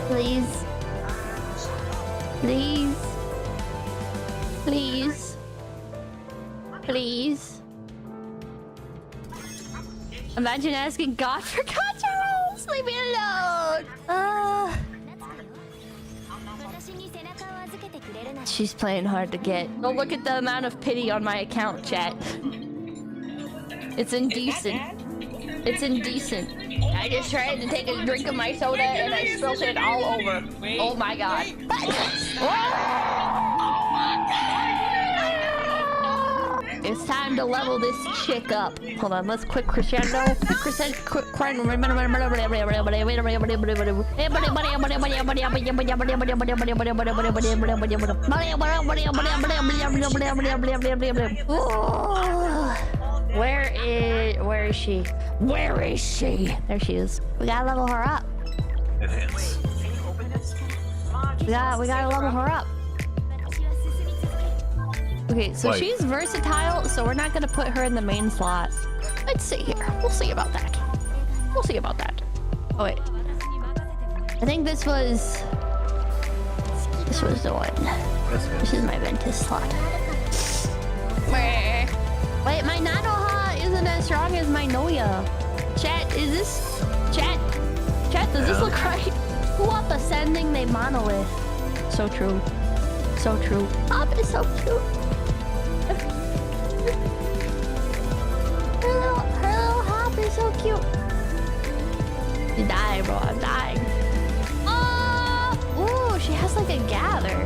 Please. Please. Please. Please. Imagine asking God for Gacha rolls! Leave me alone! She's playing hard to get. Don't look at the amount of pity on my account, chat. It's indecent. It's indecent. I just tried to take a drink of my soda and I spilled it all over. Oh my god. It's time to level this chick up. Hold on, let's quick crescendo. Where is she? Where is she? There she is. We gotta level her up. Enhance. We gotta level her up. Okay, so she's versatile, so we're not gonna put her in the main slot. Let's see here. We'll see about that. We'll see about that. Oh wait. I think this was the one. This is my Ventus slot. Wait, my Nanoha isn't as strong as my Noya. Chat, is this... Chat, does this look right? Who up ascending they monolith? So true. So true. Hop is so cute. Her little hop is so cute. You die, bro. I'm dying. Oh! Ooh, she has like a gather.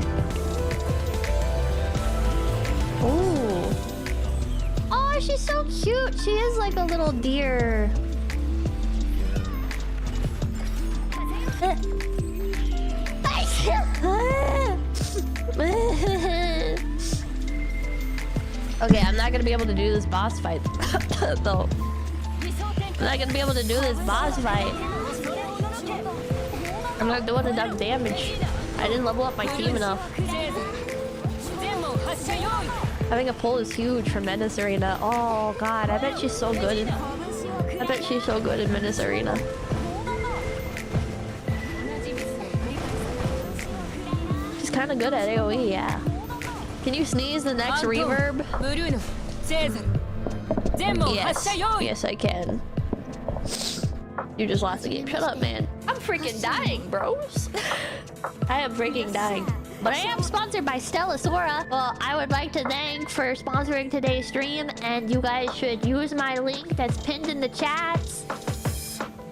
Ooh. Oh, she's so cute. She is like a little deer. Okay, I'm not gonna be able to do this boss fight though. I'm not gonna be able to do this boss fight. I'm not doing enough damage. I didn't level up my team enough. Having a pull is huge for Menace Arena. Oh god, I bet she's so good. I bet she's so good in Menace Arena. She's kind of good at AoE, yeah. Can you sneeze the next reverb? Yes, I can. You just lost the game. Shut up, man. I'm freaking dying, bros. I am freaking dying. But I am sponsored by Stellasora. Well, I would like to thank for sponsoring today's stream, and you guys should use my link that's pinned in the chats.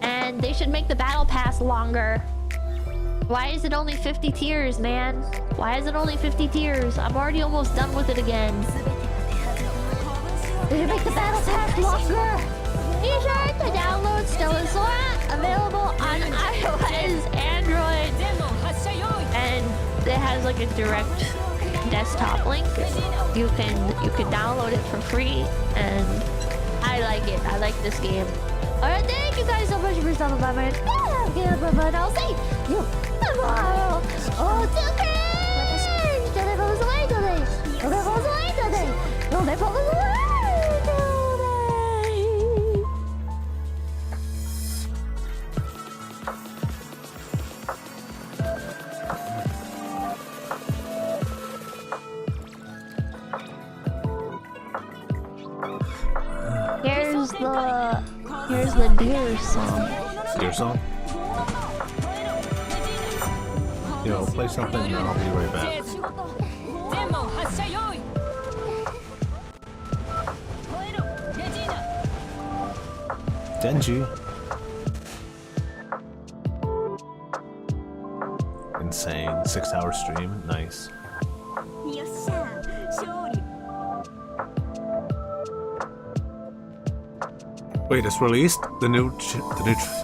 And they should make the battle pass longer. Why is it only 50 tiers, man? Why is it only 50 tiers? I'm already almost done with it again. They should make the battle pass longer. Be sure to download Stellasora, available on iOS, Android, and it has like a direct desktop link. You can download it for free, and I like it. I like this game. Alright, thank you guys so much for stopping by. I'll see you tomorrow. Oh, Here's the deer song. Deer song? Yo, play something and I'll be right back. Denji. Insane. 6-hour stream. Nice. Wait, it's released? The new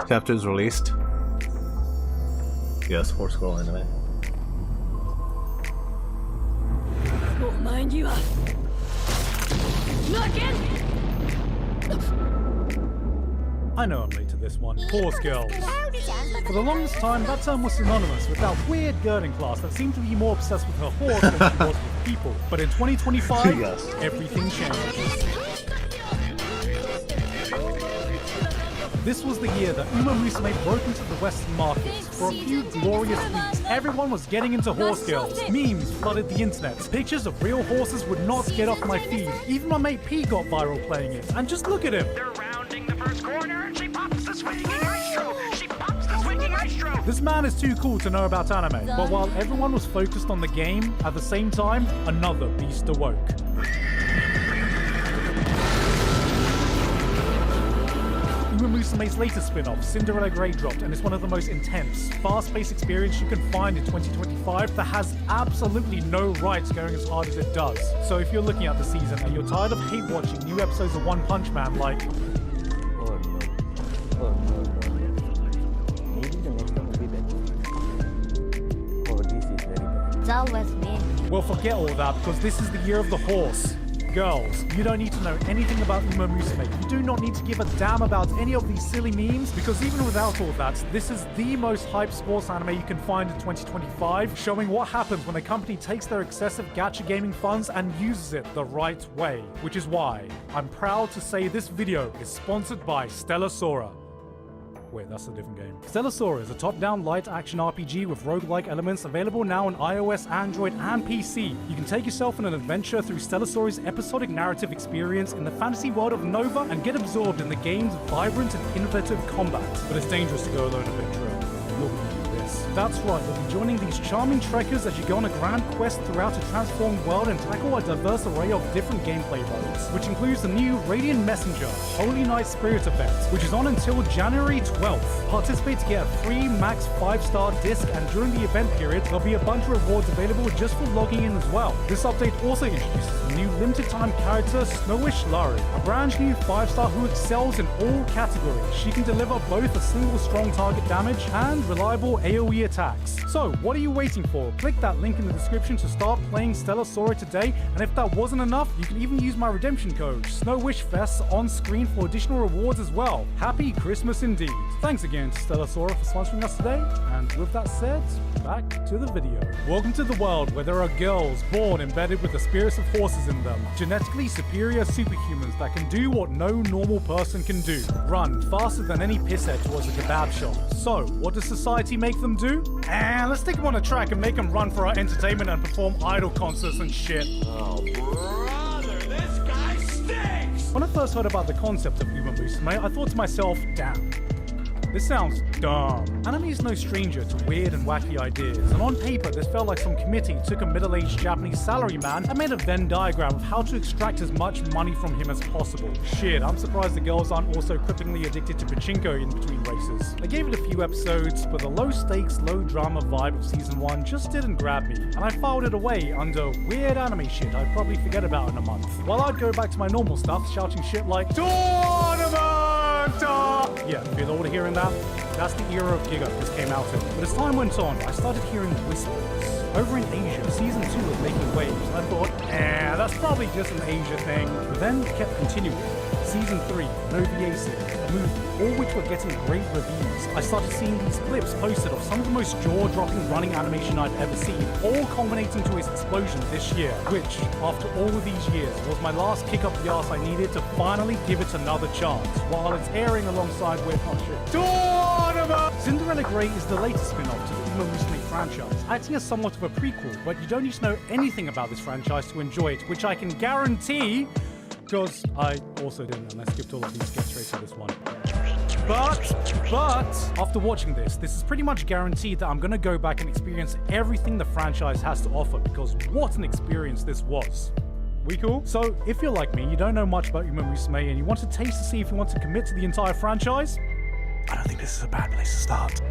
chapter is released? Yes, 4-scroll anime. I know I'm late to this one. Horse girls. For the longest time, that term was synonymous with that weird girding class that seemed to be more obsessed with her horse than she was with people. But in 2025, everything changed. This was the year that Uma Musume broke into the Western markets. For a few glorious weeks, everyone was getting into horse girls. Memes flooded the internet. Pictures of real horses would not get off my feed. Even my mate P got viral playing it. And just look at him. They're rounding the first corner and she pops the swinging ice stroke. She pops the swinging ice stroke. This man is too cool to know about anime. But while everyone was focused on the game, at the same time, another beast awoke. Uma Musume's latest spin-off, Cinderella Grey, dropped, and it's one of the most intense, fast-paced experience you can find in 2025 that has absolutely no rights going as hard as it does. So if you're looking at the season and you're tired of hate-watching new episodes of One Punch Man like... Maybe the next one will be better. Oh, this is very bad. It's always me. Well, forget all that, because this is the year of the horse. Girls, you don't need to know anything about Uma Musume. You do not need to give a damn about any of these silly memes, because even without all that, this is the most hyped sports anime you can find in 2025, showing what happens when a company takes their excessive gacha gaming funds and uses it the right way. Which is why I'm proud to say this video is sponsored by Stellar Sora. Wait, that's a different game. Stellar Sora is a top-down light action RPG with roguelike elements available now on iOS, Android, and PC. You can take yourself on an adventure through Stellar Sora's episodic narrative experience in the fantasy world of Nova and get absorbed in the game's vibrant and innovative combat. But it's dangerous to go alone adventurer. You'll be doing this. That's right, you'll be joining these charming trekkers as you go on a grand quest throughout a transformed world and tackle a diverse array of different gameplay modes, which includes the new Radiant Messenger Holy Night Spirit event, which is on until January 12th. Participate to get a free max 5-star disc, and during the event period, there'll be a bunch of rewards available just for logging in as well. This update also introduces a new limited time character, Snowish Larry, a brand new 5-star who excels in all categories. She can deliver both a single strong target damage and reliable AoE attacks. So, what are you waiting for? Click that link in the description to start playing Stellar Sora today, and if that wasn't enough, you can even use my redemption code, SnowWishFest, on screen for additional rewards as well. Happy Christmas indeed. Thanks again to Stellar Sora for sponsoring us today, and with that said, back to the video. Welcome to the world where there are girls born embedded with the spirits of horses in them, genetically superior superhumans that can do what no normal person can do, run faster than any pisshead towards a kebab shop. So, what does society make them do? And let's take them on a track and make them run for our entertainment and perform idol concerts and shit. Oh, brother, this guy stinks! When I first heard about the concept of Uma Musume, I thought to myself, damn, this sounds dumb. Anime is no stranger to weird and wacky ideas, and on paper this felt like some committee took a middle-aged Japanese salaryman and made a Venn diagram of how to extract as much money from him as possible. Shit, I'm surprised the girls aren't also cripplingly addicted to pachinko in between races. I gave it a few episodes, but the low-stakes, low-drama vibe of season 1 just didn't grab me, and I filed it away under weird anime shit I'd probably forget about in a month. While I'd go back to my normal stuff, shouting shit like, TOURNAMENT! Yeah, feel old hearing that? That's the era of Giga this came out in. But as time went on, I started hearing whispers. Over in Asia, season 2 was making waves. I thought, that's probably just an Asia thing. But then it kept continuing. Season 3, an OVA series, a movie, all which were getting great reviews. I started seeing these clips posted of some of the most jaw-dropping running animation I've ever seen, all culminating to its explosion this year, which, after all of these years, was my last kick up the arse I needed to finally give it another chance, while it's airing alongside with Cinderella Grey is the latest spin-off to the Uma Musume franchise, acting as somewhat of a prequel, but you don't need to know anything about this franchise to enjoy it, which I can guarantee, because I also didn't, and I skipped all of these, get straight to this one. But, after watching this is pretty much guaranteed that I'm gonna go back and experience everything the franchise has to offer, because what an experience this was. We cool? So, if you're like me, you don't know much about Uma Musume, and you want to taste to see if you want to commit to the entire franchise, I don't think this is a bad place to start.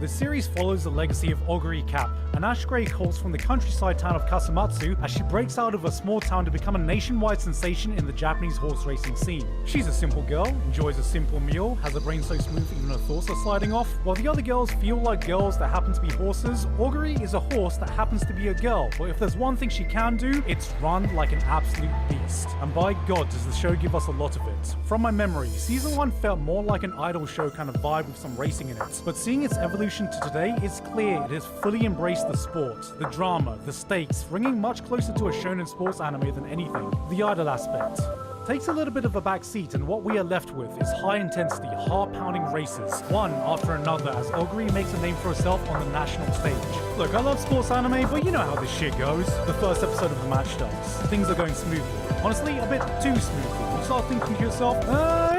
The series follows the legacy of Oguri Cap, an ash grey colt from the countryside town of Kasumatsu, as she breaks out of a small town to become a nationwide sensation in the Japanese horse racing scene. She's a simple girl, enjoys a simple meal, has a brain so smooth even her thoughts are sliding off. While the other girls feel like girls that happen to be horses, Oguri is a horse that happens to be a girl. But if there's one thing she can do, it's run like an absolute beast. And by God, does the show give us a lot of it. From my memory, season 1 felt more like an idol show kind of vibe with some racing in it. But seeing its evolution to today, it's clear it has fully embraced the sport, the drama, the stakes, ringing much closer to a shonen sports anime than anything. The idol aspect takes a little bit of a back seat, and what we are left with is high-intensity, heart-pounding races, one after another, as Oguri makes a name for herself on the national stage. Look, I love sports anime, but you know how this shit goes. The first episode of the match starts. Things are going smoothly. Honestly, a bit too smoothly. You start thinking to yourself,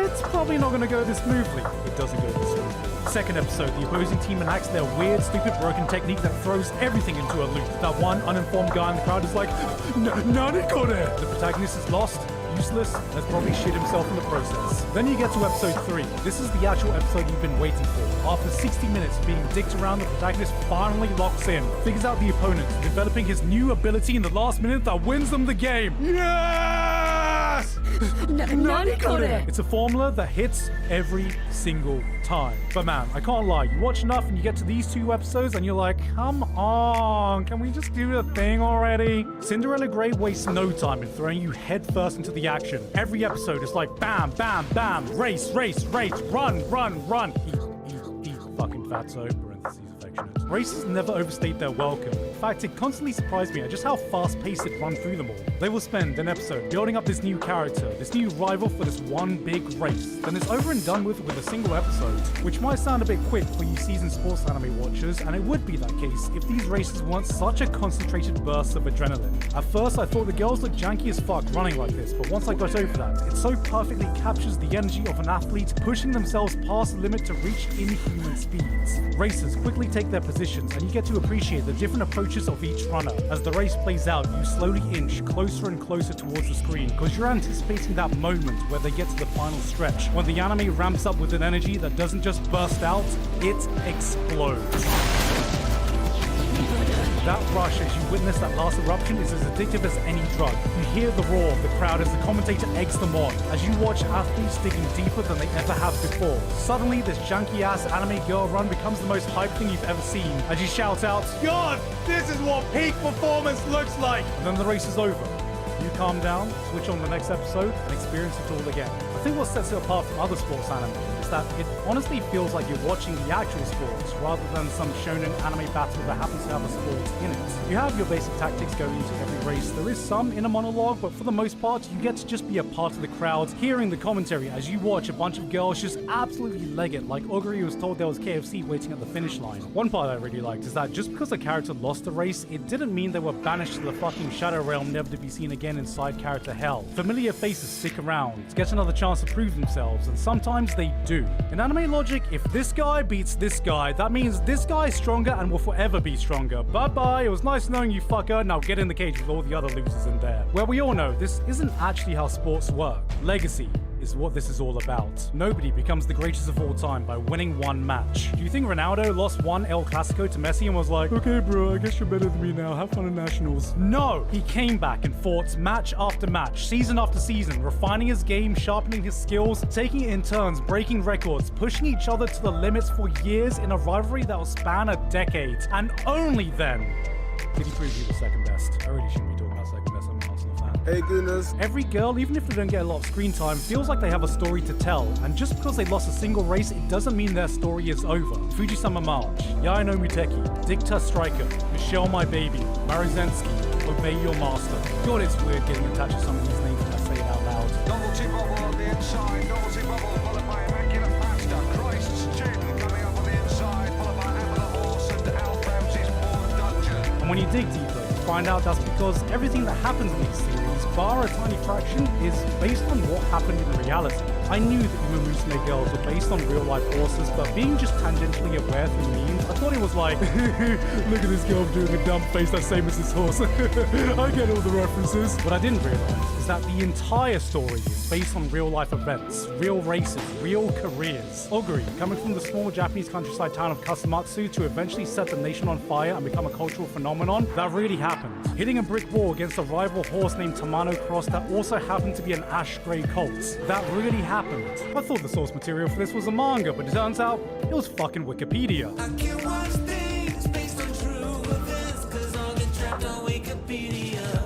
it's probably not going to go this smoothly. It doesn't go this smoothly. Second episode, the opposing team enacts their weird, stupid, broken technique that throws everything into a loop. That one uninformed guy in the crowd is like, nikke! The protagonist is lost, useless, and has probably shit himself in the process. Then you get to episode 3. This is the actual episode you've been waiting for. After 60 minutes of being dicked around, the protagonist finally locks in, figures out the opponent, developing his new ability in the last minute that wins them the game. Yes! Nikke! It's a formula that hits every single time. But man, I can't lie, you watch enough and you get to these 2 episodes and you're like, come on, can we just do the thing already? Cinderella Grey wastes no time in throwing you headfirst into the action. Every episode is like bam, bam, bam, race, race, race, run, run, run. Eat, fucking fatso, parentheses affectionate. Races never overstate their welcome. In fact, it constantly surprised me at just how fast-paced it run through them all. They will spend an episode building up this new character, this new rival for this one big race. Then it's over and done with a single episode, which might sound a bit quick for you seasoned sports anime watchers, and it would be that case if these races weren't such a concentrated burst of adrenaline. At first, I thought the girls looked janky as fuck running like this, but once I got over that, it so perfectly captures the energy of an athlete pushing themselves past the limit to reach inhuman speeds. Racers quickly take their positions, and you get to appreciate the different approaches of each runner. As the race plays out, you slowly inch closer and closer towards the screen, because you're anticipating that moment where they get to the final stretch, when the anime ramps up with an energy that doesn't just burst out, it explodes. That rush as you witness that last eruption is as addictive as any drug. You hear the roar of the crowd as the commentator eggs them on, as you watch athletes digging deeper than they ever have before. Suddenly, this janky-ass anime girl run becomes the most hype thing you've ever seen, as you shout out, God, this is what peak performance looks like! And then the race is over. You calm down, switch on the next episode, and experience it all again. I think what sets it apart from other sports anime is that it honestly feels like you're watching the actual sports rather than some shonen anime battle that happens to have a sport in it. You have your basic tactics going into every race. There is some inner monologue, but for the most part, you get to just be a part of the crowd, hearing the commentary as you watch a bunch of girls just absolutely leg it, like Oguri was told there was KFC waiting at the finish line. One part I really liked is that just because a character lost the race, it didn't mean they were banished to the fucking Shadow Realm, never to be seen again inside character hell. Familiar faces stick around, get another chance to prove themselves, and sometimes they do. In anime logic, if this guy beats this guy, that means this guy is stronger and will forever be stronger. Bye-bye, it was nice knowing you, fucker, now get in the cage with all the other losers in there. Well, we all know this isn't actually how sports work. Legacy is what this is all about. Nobody becomes the greatest of all time by winning one match. Do you think Ronaldo lost one El Clasico to Messi and was like, okay bro, I guess you're better than me now, have fun in nationals? No! He came back and fought match after match, season after season, refining his game, sharpening his skills, taking it in turns, breaking records, pushing each other to the limits for years in a rivalry that will span a decade. And only then did he prove he was second best. I really shouldn't be talking about second best, I'm an Arsenal fan. Hey goodness. Every girl, even if they don't get a lot of screen time, feels like they have a story to tell. And just because they lost a single race, it doesn't mean their story is over. Fujisama March, Yaino Muteki, Dicta Striker, Michelle My Baby, Maruzensky, Obey Your Master. God, it's weird getting attached to some of these names when I say it out loud. Novelty bubble on the inside, novelty bubble followed by immaculate pasta. Christ's student coming up on the inside, followed by Amber the Horse and Alf Ramsey's Porn Dungeon. And when you dig deeper, you find out that's because everything that happens in these series, bar a tiny fraction, is based on what happened in reality. I knew that Uma Musume girls were based on real life horses, but being just tangentially aware through memes, I thought it was like, look at this girl doing a dumb face, that's same as this horse. I get all the references. What I didn't realize is that the entire story is based on real life events, real races, real careers. Oguri, coming from the small Japanese countryside town of Kasumatsu to eventually set the nation on fire and become a cultural phenomenon, that really happened. Hitting a brick wall against a rival horse named Tamano Cross that also happened to be an ash grey colt. That really happened. I thought the source material for this was a manga, but it turns out it was fucking Wikipedia.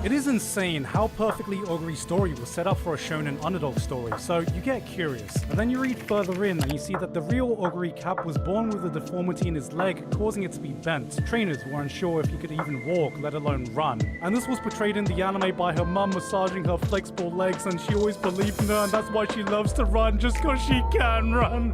It is insane how perfectly Oguri's story was set up for a shonen underdog story, so you get curious. And then you read further in and you see that the real Oguri Cap was born with a deformity in his leg, causing it to be bent. Trainers were unsure if he could even walk, let alone run. And this was portrayed in the anime by her mum massaging her flexible legs, and she always believed in her, and that's why she loves to run, just cause she can run.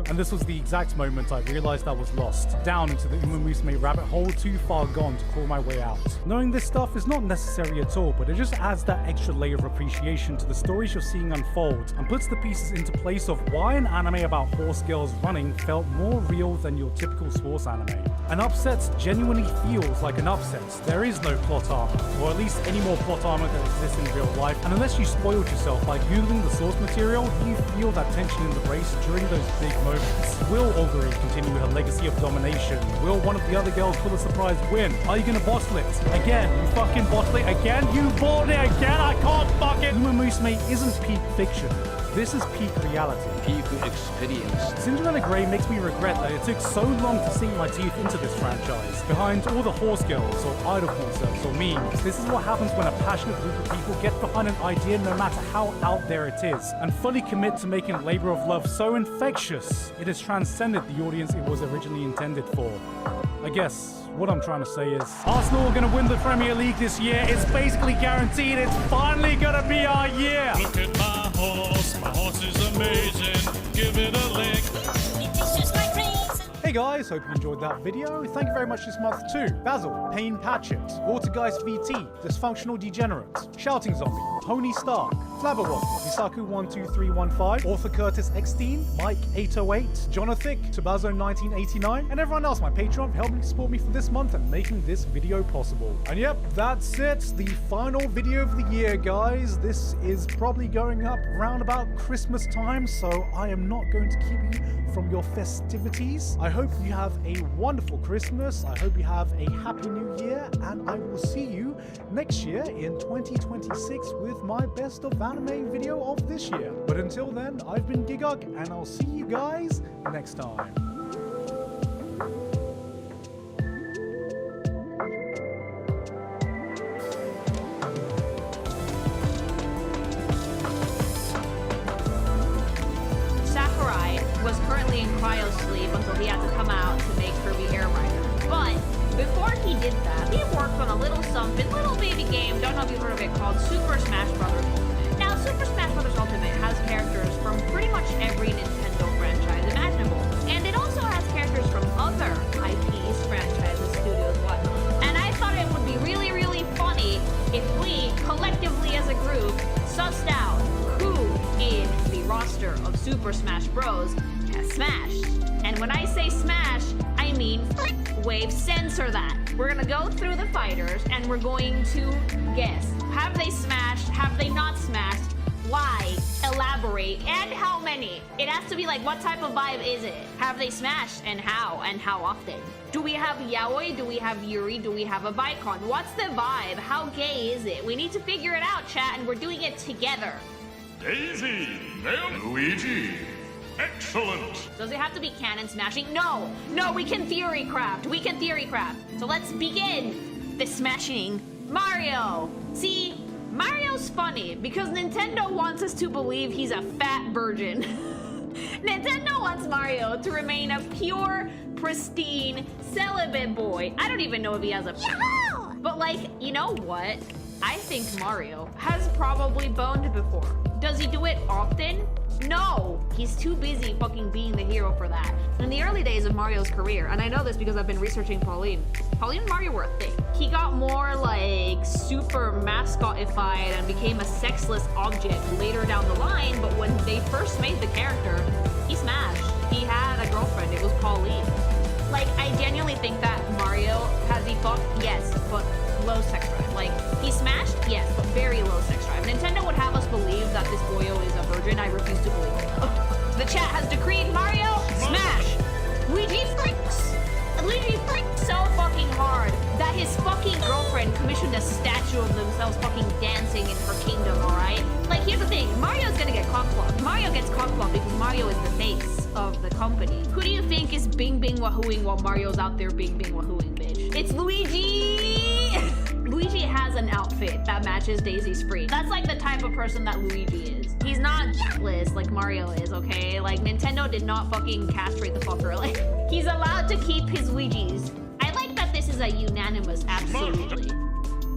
And this was the exact moment I realized I was lost, down into the Uma Musume rabbit hole, too far gone to crawl my way out. Knowing this stuff is not necessary at all, but it just adds that extra layer of appreciation to the stories you're seeing unfold, and puts the pieces into place of why an anime about horse girls running felt more real than your typical sports anime. An upset genuinely feels like an upset. There is no plot armor, or at least any more plot armor that exists in real life, and unless you spoiled yourself by googling the source material, you feel that tension in the race during those big moments. Will Oguri continue her legacy of domination? Will one of the other girls pull a surprise win? Are you gonna bottle it? Again, you fucking bottle it again? You bought it again? I can't fuck it! Uma Musume isn't peak fiction. This is peak reality. Peak experience. Cinderella Grey makes me regret that it took so long to sink my teeth into this franchise. Behind all the horse girls, or idol concepts, or memes, this is what happens when a passionate group of people get behind an idea no matter how out there it is, and fully commit to making Labor of Love so infectious, it has transcended the audience it was originally intended for. I guess what I'm trying to say is, Arsenal are going to win the Premier League this year. It's basically guaranteed. It's finally going to be our year. Look at my horse. My horse is amazing. Give it a lick. Hey guys, hope you enjoyed that video. Thank you very much this month to Basil, Payne Patchett, Watergeist VT, Dysfunctional Degenerate, Shouting Zombie, Honey Stark, Flabberwaffle, Misaku12315, Author Curtis Eckstein, Mike808, Jonathan, Tabazo1989, and everyone else, my Patreon, for helping support me for this month and making this video possible. And yep, that's it. The final video of the year, guys. This is probably going up around about Christmas time, so I am not going to keep you from your festivities. I hope you have a wonderful Christmas. I hope you have a happy new year, and I will see you next year in 2026 with my best of anime video of this year. But until then, I've been Gigug, and I'll see you guys next time. Was currently in cryo sleep until he had to come out to make Kirby Air Rider. But before he did that, he worked on a little something, little baby game, don't know if you've heard of it, called Super Smash Bros. Ultimate. Now, Super Smash Bros. Ultimate has characters from pretty much every Nintendo franchise imaginable. And it also has characters from other IPs, franchises, studios, whatnot. And I thought it would be really, really funny if we, collectively as a group, sussed out who in the roster of Super Smash Bros. Has smashed. And when I say smash, I mean wave, censor that. We're gonna go through the fighters and we're going to guess. Have they smashed? Have they not smashed? Why? Elaborate. And how many? It has to be like, what type of vibe is it? Have they smashed and how often? Do we have yaoi? Do we have yuri? Do we have a bicon? What's the vibe? How gay is it? We need to figure it out, chat, and we're doing it together. Daisy, nailed Luigi. Excellent. Does it have to be canon smashing? No, we can theory craft. So let's begin the smashing. Mario. See, Mario's funny because Nintendo wants us to believe he's a fat virgin. Nintendo wants Mario to remain a pure, pristine, celibate boy. I don't even know if he has a... But like, you know what? I think Mario has probably boned before. Does he do it often? No, he's too busy fucking being the hero for that. In the early days of Mario's career, and I know this because I've been researching Pauline and Mario were a thing. He got more like super mascotified and became a sexless object later down the line, but when they first made the character, he smashed. He had a girlfriend, it was Pauline. Like, I genuinely think that Mario, has he fucked? Yes, but low sex drive. Like, he smashed? Yes, but very low sex drive. Nintendo would have us believe that this boyo is a virgin. I refuse to believe it. The chat has decreed Mario smash. Luigi freaks. Luigi freaks so fucking hard that his fucking girlfriend commissioned a statue of themselves fucking dancing in her kingdom, alright? Like, here's the thing. Mario's gonna get cockblocked. Mario gets cockblocked because Mario is the face of the company. Who do you think is bing bing wahooing while Mario's out there bing bing wahooing, bitch? It's Luigi! Luigi has an outfit that matches Daisy's freak. That's like the type of person that Luigi is. He's not jealous like Mario is, okay? Like, Nintendo did not fucking castrate the fucker. Like, he's allowed to keep his Luigis. I like that this is a unanimous absolutely.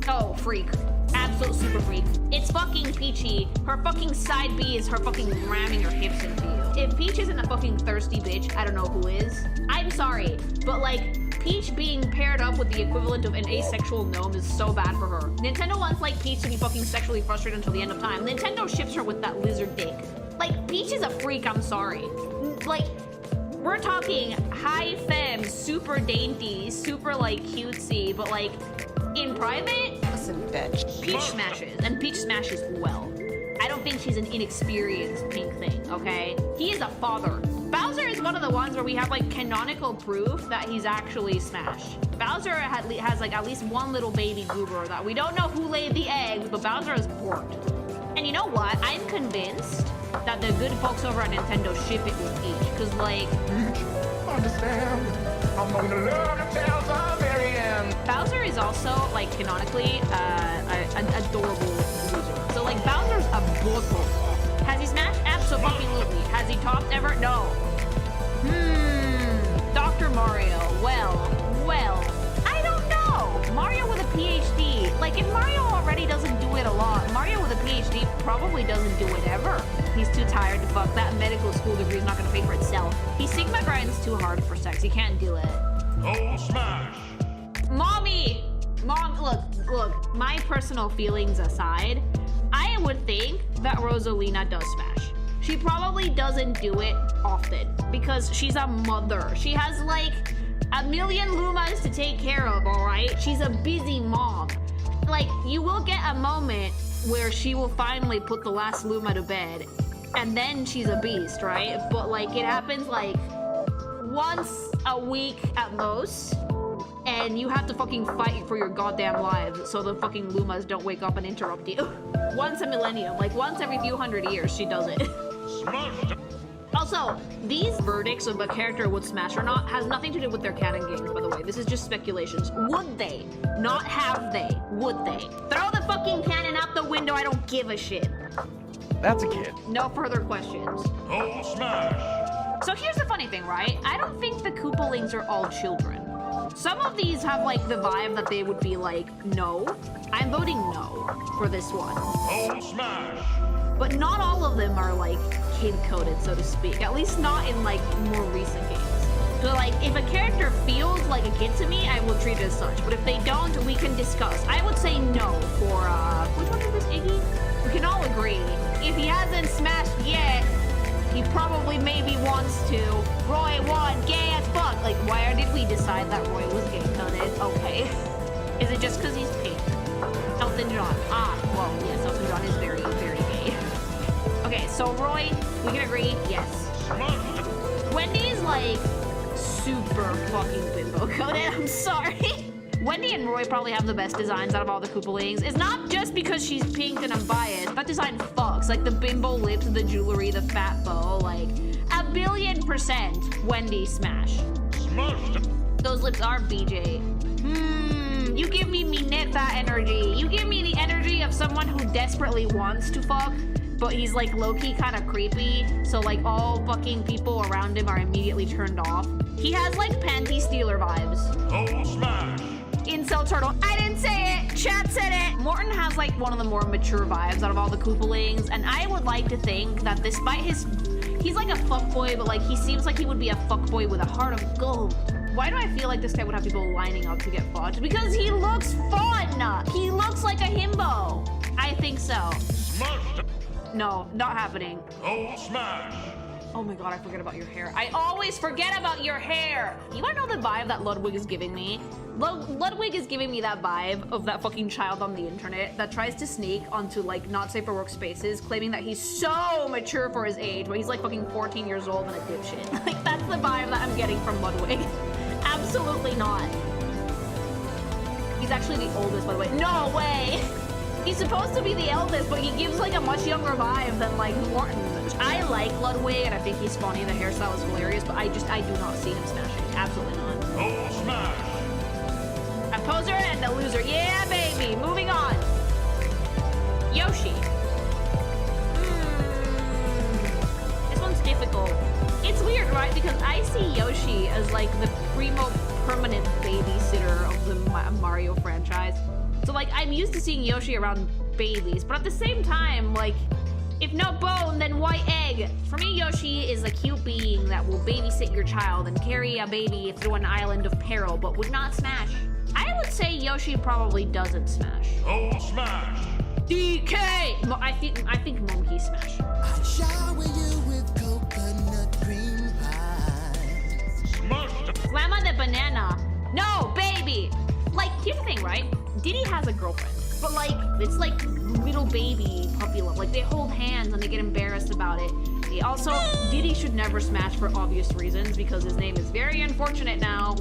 Oh, freak. Absolute super freak. It's fucking Peachy. Her fucking side B is her fucking ramming her hips into you. If Peach isn't a fucking thirsty bitch, I don't know who is. I'm sorry, but like, Peach being paired up with the equivalent of an asexual gnome is so bad for her. Nintendo wants like Peach to be fucking sexually frustrated until the end of time. Nintendo ships her with that lizard dick. Like, Peach is a freak, I'm sorry. Like, we're talking high femme, super dainty, super like cutesy, but like in private, listen, bitch. Peach smashes, and Peach smashes well. I don't think she's an inexperienced pink thing, okay? He is a father. Bowser is one of the ones where we have like canonical proof that he's actually smashed. Bowser has like at least one little baby goober that we don't know who laid the eggs, but Bowser is porked. And you know what? I'm convinced that the good folks over at Nintendo ship it with Peach, because like... Understand? I'm gonna love the tales of very end. Bowser is also, like, canonically, an adorable loser. So, like, Bowser's a bulletproof. Has he smashed? Absolutely. Has he topped ever? No. Dr. Mario. Well, I don't know. Mario with a PhD. Like, if Mario already doesn't do it a lot, Mario with a PhD probably doesn't do it ever. He's too tired to fuck. That medical school degree is not gonna pay for itself. He Sigma grinds too hard for sex. He can't do it. Oh, smash! Mommy! Mom, look, my personal feelings aside, I would think that Rosalina does smash. She probably doesn't do it often because she's a mother. She has like a million Lumas to take care of, all right? She's a busy mom. Like, you will get a moment where she will finally put the last Luma to bed and then she's a beast, right? But like, it happens like once a week at most, and you have to fucking fight for your goddamn lives so the fucking Lumas don't wake up and interrupt you. Once a millennium, like once every few hundred years, she does it. Also, these verdicts of a character would smash or not has nothing to do with their canon games, by the way. This is just speculations. Would they? Not have they. Would they? Throw the fucking canon out the window, I don't give a shit. That's a kid. No further questions. Oh, smash! So here's the funny thing, right? I don't think the Koopalings are all children. Some of these have like the vibe that they would be like, no. I'm voting no for this one. Oh, smash! But not all of them are like kid-coded, so to speak. At least not in like more recent games. So like, if a character feels like a kid to me, I will treat it as such. But if they don't, we can discuss. I would say no for, which one is this, Iggy? We can all agree. If he hasn't smashed yet, he probably maybe wants to. Roy won, gay as fuck. Like, why did we decide that Roy was gay-coded? Okay. Is it just because he's pink? Elton John. Ah, well, yes, Elton John is very, very gay. Okay, so Roy, we can agree, yes. Wendy's like super fucking bimbo coded. I'm sorry. Wendy and Roy probably have the best designs out of all the Koopalings. It's not just because she's pink and I'm biased. That design fucks. Like the bimbo lips, the jewelry, the fat bow. Like 1,000,000,000% Wendy smash. Those lips are BJ. You give me Mineta energy. You give me the energy of someone who desperately wants to fuck, but he's like low-key kind of creepy. So like all fucking people around him are immediately turned off. He has like panty stealer vibes. Oh, smash! Incel turtle. I didn't say it. Chat said it. Morton has like one of the more mature vibes out of all the Koopalings, and I would like to think that despite he's like a fuckboy, but like he seems like he would be a fuckboy with a heart of gold. Why do I feel like this guy would have people lining up to get fucked? Because he looks fun. He looks like a himbo. I think so. Smash! No, not happening. Oh, smash! Oh my god, I forget about your hair. I always forget about your hair. You wanna know the vibe that Ludwig is giving me? Ludwig is giving me that vibe of that fucking child on the internet that tries to sneak onto like not safe for work spaces, claiming that he's so mature for his age, but he's like fucking 14 years old and a dipshit. Like that's the vibe that I'm getting from Ludwig. Absolutely not. He's actually the oldest, by the way. No way! He's supposed to be the eldest, but he gives like a much younger vibe than like Morton. I like Ludwig and I think he's funny. The hairstyle is hilarious, but I do not see him smashing. Absolutely not. Oh, smash! A poser and a loser. Yeah, baby. Moving on. Yoshi. This one's difficult. It's weird, right? Because I see Yoshi as like the primo permanent babysitter of the Mario franchise. So like I'm used to seeing Yoshi around babies, but at the same time, like if no bone, then why egg? For me, Yoshi is a cute being that will babysit your child and carry a baby through an island of peril, but would not smash. I would say Yoshi probably doesn't smash. Oh, smash! DK! I think Monkey smash. I shower you with coconut cream pie. Smashed! Slamma the banana. No, baby! Like, here's the thing, right? Diddy has a girlfriend, but like, it's like little baby puppy love. Like, they hold hands and they get embarrassed about it. They also, Diddy should never smash for obvious reasons because his name is very unfortunate now.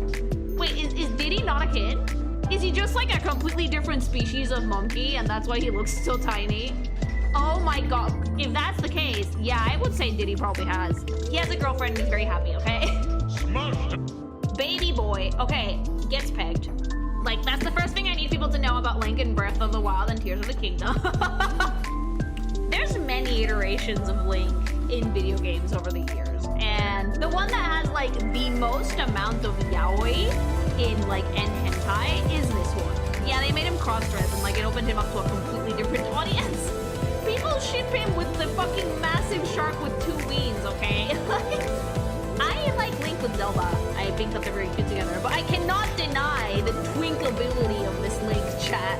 Wait, is Diddy not a kid? Is he just like a completely different species of monkey and that's why he looks so tiny? Oh my god, if that's the case, yeah, I would say Diddy probably has. He has a girlfriend and he's very happy, okay? Smashed! Baby boy, okay, gets pegged. Like, that's the first thing I need people to know about Link in Breath of the Wild and Tears of the Kingdom. There's many iterations of Link in video games over the years, and the one that has like the most amount of yaoi in like hentai is this one. Yeah, they made him cross-dress and like it opened him up to a completely different audience. People ship him with the fucking massive shark with 2 wings, okay? I like Link with Zelda. I think that they're very cute together, but I cannot deny the twinkability of this Link chat.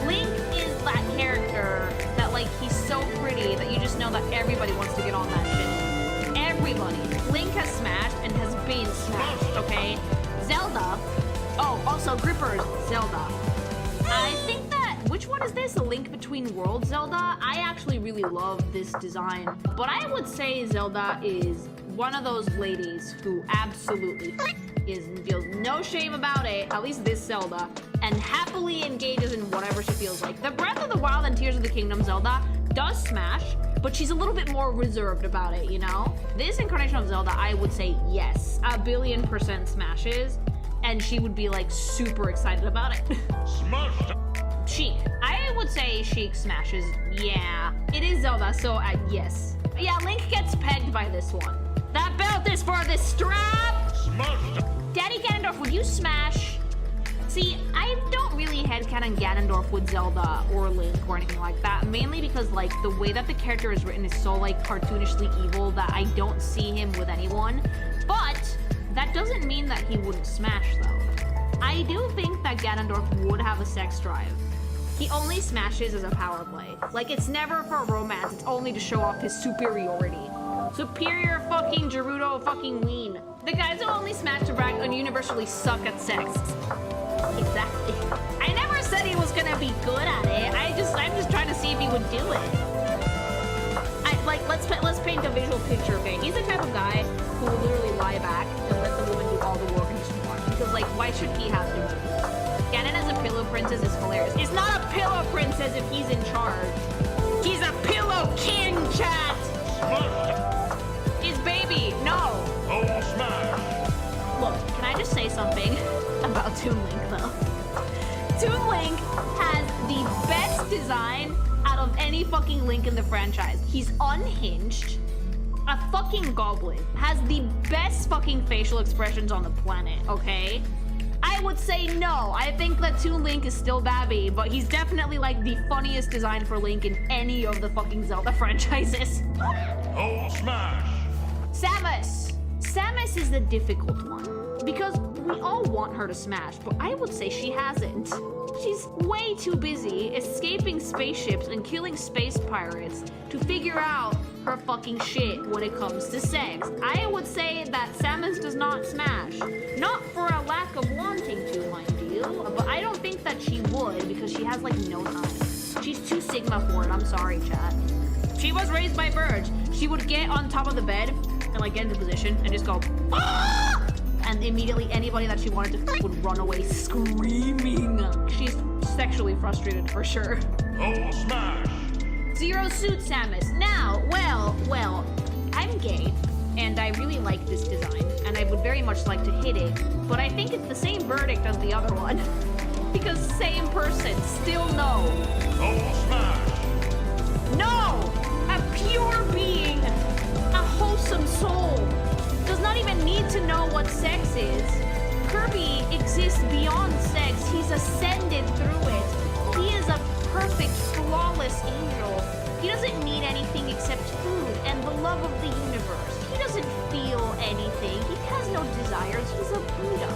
Link is that character that like he's so pretty that you just know that everybody wants to get on that shit. Everybody. Link has smashed and has been smashed, okay? Zelda. Oh, also Grippers, Zelda. I think that, which one is this? A Link Between Worlds Zelda? I actually really love this design, but I would say Zelda is one of those ladies who absolutely feels no shame about it, at least this Zelda, and happily engages in whatever she feels like. The Breath of the Wild and Tears of the Kingdom Zelda does smash, but she's a little bit more reserved about it, you know? This incarnation of Zelda, I would say yes, 1,000,000,000% smashes, and she would be like super excited about it. Smashed! Sheik. I would say Sheik smashes, yeah. It is Zelda, so yes. Yeah, Link gets pegged by this one. That belt is for the strap! Smashed! Daddy Ganondorf, would you smash? See, I don't really headcanon Ganondorf with Zelda or Link or anything like that, mainly because like the way that the character is written is so like cartoonishly evil that I don't see him with anyone. But that doesn't mean that he wouldn't smash though. I do think that Ganondorf would have a sex drive. He only smashes as a power play. Like, it's never for romance, it's only to show off his superiority. Superior fucking Gerudo fucking Ween. The guys who only smash to brag and universally suck at sex. Exactly. I never said he was gonna be good at it. I'm just trying to see if he would do it. let's paint a visual picture, okay? He's the type of guy who will literally lie back and let the woman do all the work and just watch. Because, like, why should he have to? Ganon as a pillow princess is hilarious. It's not a pillow princess if he's in charge. He's a pillow king, chat! His baby, no! Oh, smash! Look, can I just say something about Toon Link, though? Toon Link has the best design out of any fucking Link in the franchise. He's unhinged, a fucking goblin, has the best fucking facial expressions on the planet, okay? I would say no. I think that Toon Link is still Babby, but he's definitely like the funniest design for Link in any of the fucking Zelda franchises. Oh, smash! Samus! Samus is the difficult one, because we all want her to smash, but I would say she hasn't. She's way too busy escaping spaceships and killing space pirates to figure out her fucking shit when it comes to sex. I would say that Samus does not smash. Not for a lack of wanting to, mind you, but I don't think that she would because she has like no time. She's too Sigma for it, I'm sorry, chat. She was raised by birds. She would get on top of the bed and like get into position and just go, ah! And immediately anybody that she wanted to would run away screaming. She's sexually frustrated for sure. Oh, smash! Zero Suit Samus. Now, well, I'm gay, and I really like this design, and I would very much like to hit it, but I think it's the same verdict as the other one. Because same person, still no. Oh, smash! No! A pure being, a wholesome soul, does not even need to know what sex is. Kirby exists beyond sex. He's ascended through it. He is a perfect, flawless angel. He doesn't need anything except food and the love of the universe. He doesn't feel anything. He has no desires. He's a Buddha.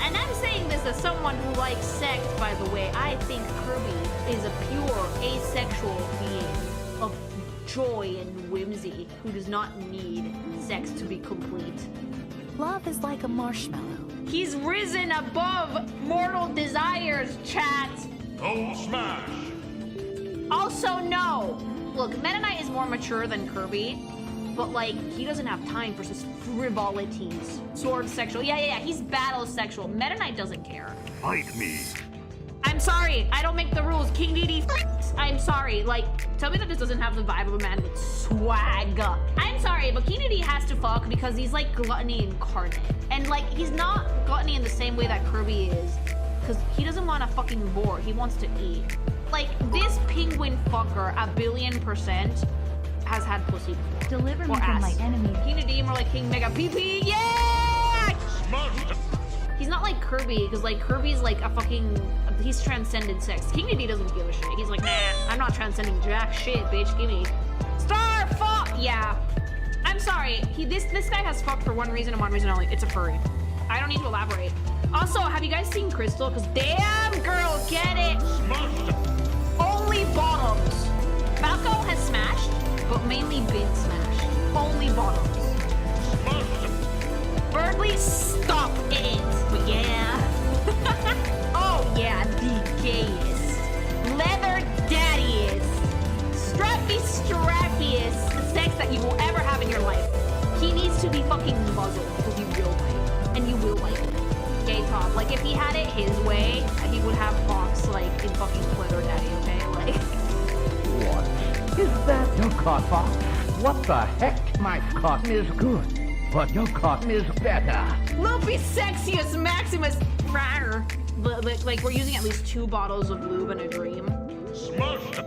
And I'm saying this as someone who likes sex, by the way. I think Kirby is a pure, asexual being of joy and whimsy who does not need sex to be complete. Love is like a marshmallow. He's risen above mortal desires, chat. Oh, smash! Also, no. Look, Meta Knight is more mature than Kirby, but like, he doesn't have time for such frivolities. Sword sexual. Yeah, he's battle sexual. Meta Knight doesn't care. Fight me. I'm sorry, I don't make the rules. King Dedede, I'm sorry. Like, tell me that this doesn't have the vibe of a man with swag. I'm sorry, but King Dedede has to fuck because he's like gluttony incarnate. And like, he's not gluttony in the same way that Kirby is, because he doesn't want a fucking boar. He wants to eat. Like, this penguin fucker, 1,000,000,000%, has had pussy before. Deliver me from my enemies. King Dedede more like King Mega PP. Yeah! He's not like Kirby, because like Kirby's like a fucking, he's transcended sex. King Dedede doesn't give a shit. He's like, nah, I'm not transcending jack shit, bitch. Give me star fuck. Yeah, I'm sorry. This guy has fucked for one reason and one reason only. It's a furry. I don't need to elaborate. Also, have you guys seen Crystal? Because damn, girl, get it. Only bottoms. Falco has smashed, but mainly been smashed. Only bottoms. Birdly, stop it. But yeah. Oh yeah, the gayest. Leather daddiest. Strappiest sex that you will ever have in your life. He needs to be fucking muzzled because you will like. And you will like it. Gay top. Like if he had it his way, he would have Fox like in fucking Leather Daddy, okay? Like What? Is that your cotton? What the heck? My cotton is good, but your cotton is better. Lumpy Sexiest Maximus. Like we're using at least 2 bottles of lube in a dream. Smashed!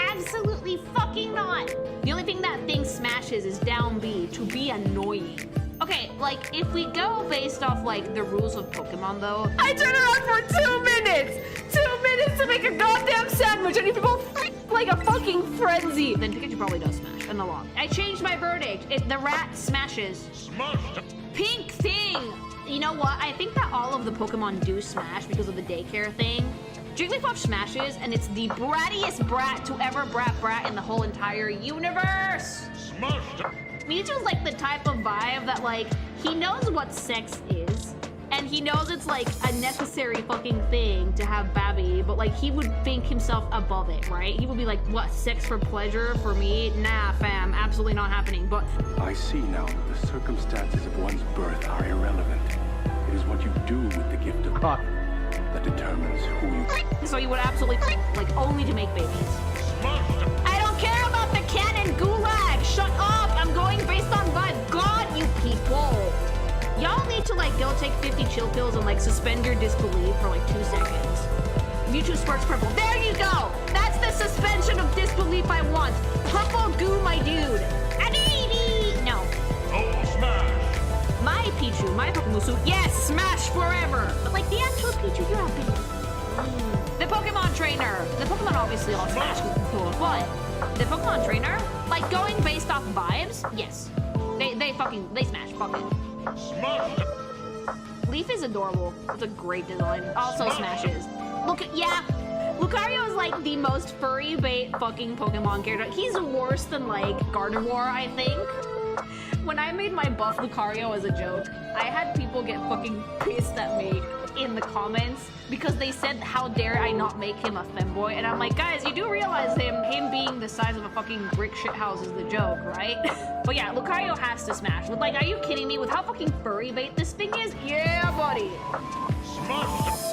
Absolutely fucking not. The only thing that thing smashes is down B to be annoying. Okay, like if we go based off like the rules of Pokemon though, I turn around for 2 minutes! 2 minutes to make a goddamn sandwich and you people like a fucking frenzy. Then Pikachu probably does smash in the long. I changed my verdict. The rat smashes. Smashed! Pink thing! You know what? I think that all of the Pokemon do smash because of the daycare thing. Jigglypuff smashes, and it's the brattiest brat to ever brat in the whole entire universe! Smashed! Mewtwo's like the type of vibe that like, he knows what sex is, And he knows it's like a necessary fucking thing to have Babby, but like he would think himself above it, right? He would be like, what, sex for pleasure for me? Nah, fam, absolutely not happening. But I see now that the circumstances of one's birth are irrelevant. It is what you do with the gift of cock that determines who you... So he would absolutely, like, only to make babies. I don't care about the canon gulag! Shut up! I'm going based on vibe. God, you people! Y'all need to, like, go take 50 chill pills and, like, suspend your disbelief for, like, 2 seconds. Mewtwo sparks purple. There you go! That's the suspension of disbelief I want. Purple goo, my dude. No. Oh, smash! My Pichu, my Musu, yes, smash forever! But, like, the actual Pichu, you're happy. The Pokemon trainer. The Pokemon obviously all smash, but the Pokemon trainer, like, going based off vibes, yes. They smash, fuck it. Leaf is adorable. It's a great design. Also smashes. Look, yeah. Lucario is like the most furry bait fucking Pokemon character. He's worse than like Gardevoir, I think. When I made my buff Lucario as a joke, I had people get fucking pissed at me in the comments because they said, how dare I not make him a femboy? And I'm like, guys, you do realize him being the size of a fucking brick shithouse is the joke, right? But yeah, Lucario has to smash. But like, are you kidding me with how fucking furry bait this thing is? Yeah, buddy.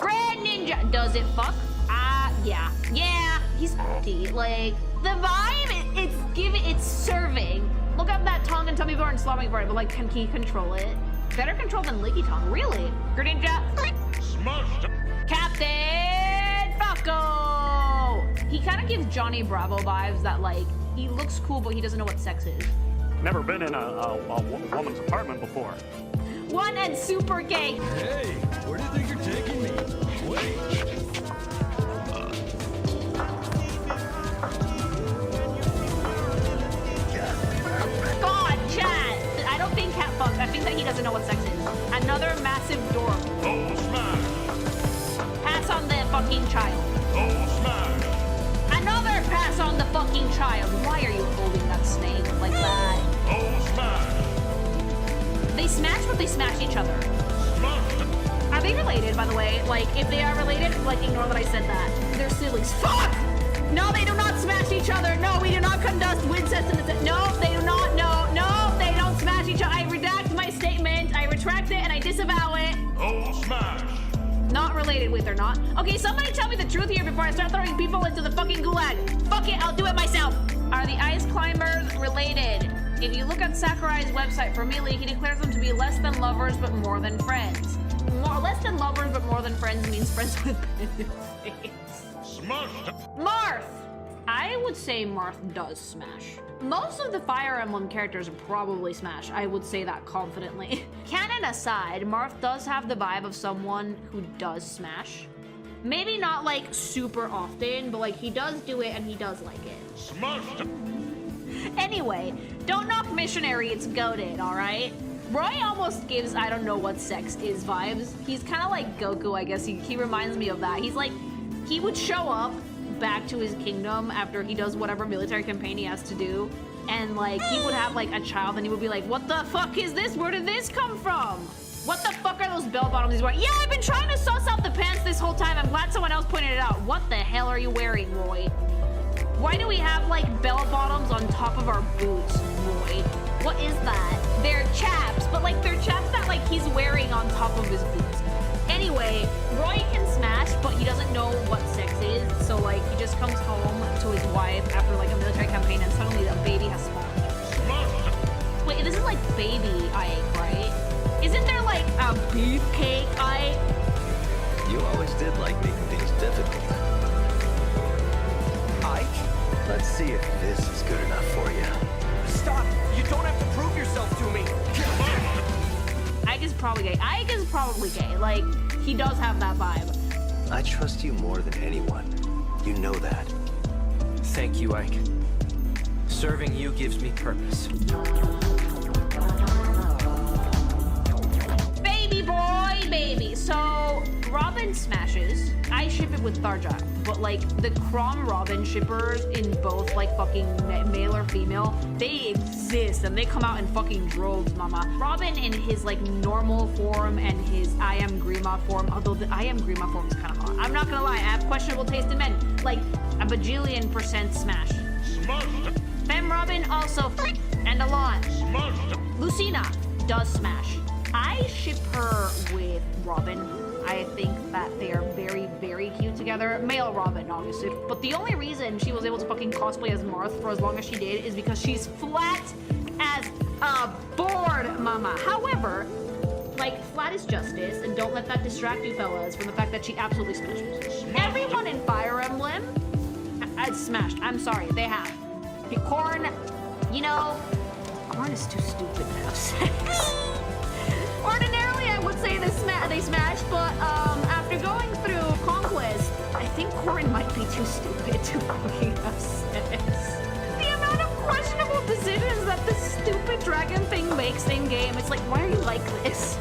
Red Ninja, does it fuck? Yeah. Yeah, he's empty. Like, the vibe, it's serving. Look up that tongue and tell me if I'm slamming for it, but like, can he control it? Better control than Licky Tongue, really? Greninja. Smashed. Captain Falco! He kind of gives Johnny Bravo vibes that like, he looks cool, but he doesn't know what sex is. Never been in a woman's apartment before. One and super gay. Hey, where do you think you're taking me? Wait. God, Chad! I don't think cat fucks. I think that he doesn't know what sex is. Another massive door. Oh, smash! Pass on the fucking child. Oh, smash! Another pass on the fucking child. Why are you holding that snake like that? Oh, smash! They smash, but they smash each other. Smash! Are they related, by the way? Like, if they are related, like, ignore that I said that. They're siblings. Fuck! No, they do not smash each other. No, we do not conduct Winsets in the... No, they do not. No, they don't smash each other. I redact my statement. I retract it, and I disavow it. Oh, smash! Not related with or not. Okay, somebody tell me the truth here before I start throwing people into the fucking gulag. Fuck it, I'll do it myself. Are the ice climbers related? If you look at Sakurai's website for Melee, he declares them to be less than lovers but more than friends. Less than lovers but more than friends means friends with benefits. Smashed! Marth! I would say Marth does smash. Most of the Fire Emblem characters probably smash. I would say that confidently. Canon aside, Marth does have the vibe of someone who does smash. Maybe not like super often, but like he does do it and he does like it. Smashed! Anyway, don't knock Missionary, it's goated, alright? Roy almost gives I don't know what sex is vibes. He's kind of like Goku, I guess. He reminds me of that. He's like, he would show up back to his kingdom after he does whatever military campaign he has to do, and like he would have like a child and he would be like, what the fuck is this? Where did this come from? What the fuck are those bell bottoms he's wearing? Yeah, I've been trying to suss out the pants this whole time. I'm glad someone else pointed it out. What the hell are you wearing, Roy? Why do we have like bell bottoms on top of our boots, Roy? What is that? They're chaps, but like they're chaps that like he's wearing on top of his boots. Anyway, Roy can smash, but he doesn't know what sex is, so like he just comes home to his wife after like a military campaign and suddenly the baby has spawned. Wait, this is like baby Ike, right? Isn't there like a beefcake Ike? You always did like making things difficult. Ike, let's see if this is good enough for you. Stop! You don't have to prove yourself to me! Ike is probably gay. Ike is probably gay. Like, he does have that vibe. I trust you more than anyone. You know that. Thank you, Ike. Serving you gives me purpose. Baby boy, baby. So, Robin smashes. I ship it with Tharja, but like the Crom Robin shippers in both like fucking male or female, they exist and they come out in fucking droves, mama. Robin in his like normal form and his I am Grima form, although the I am Grima form is kind of hot. I'm not gonna lie, I have questionable taste in men. Like a bajillion% smash. Smashed. Fem Robin also and a lot. Smashed. Lucina does smash. I ship her with Robin. I think that they are very, very cute together. Male Robin, obviously. But the only reason she was able to fucking cosplay as Marth for as long as she did is because she's flat as a board, mama. However, like, flat is justice, and don't let that distract you fellas from the fact that she absolutely smashes. Everyone in Fire Emblem has smashed. I'm sorry, they have. Corn, you know, Corn is too stupid to have sex. Ordinarily, I would say they smashed, but after going through Conquest, I think Corrin might be too stupid to fucking have sex. The amount of questionable decisions that this stupid dragon thing makes in-game, it's like, why are you like this?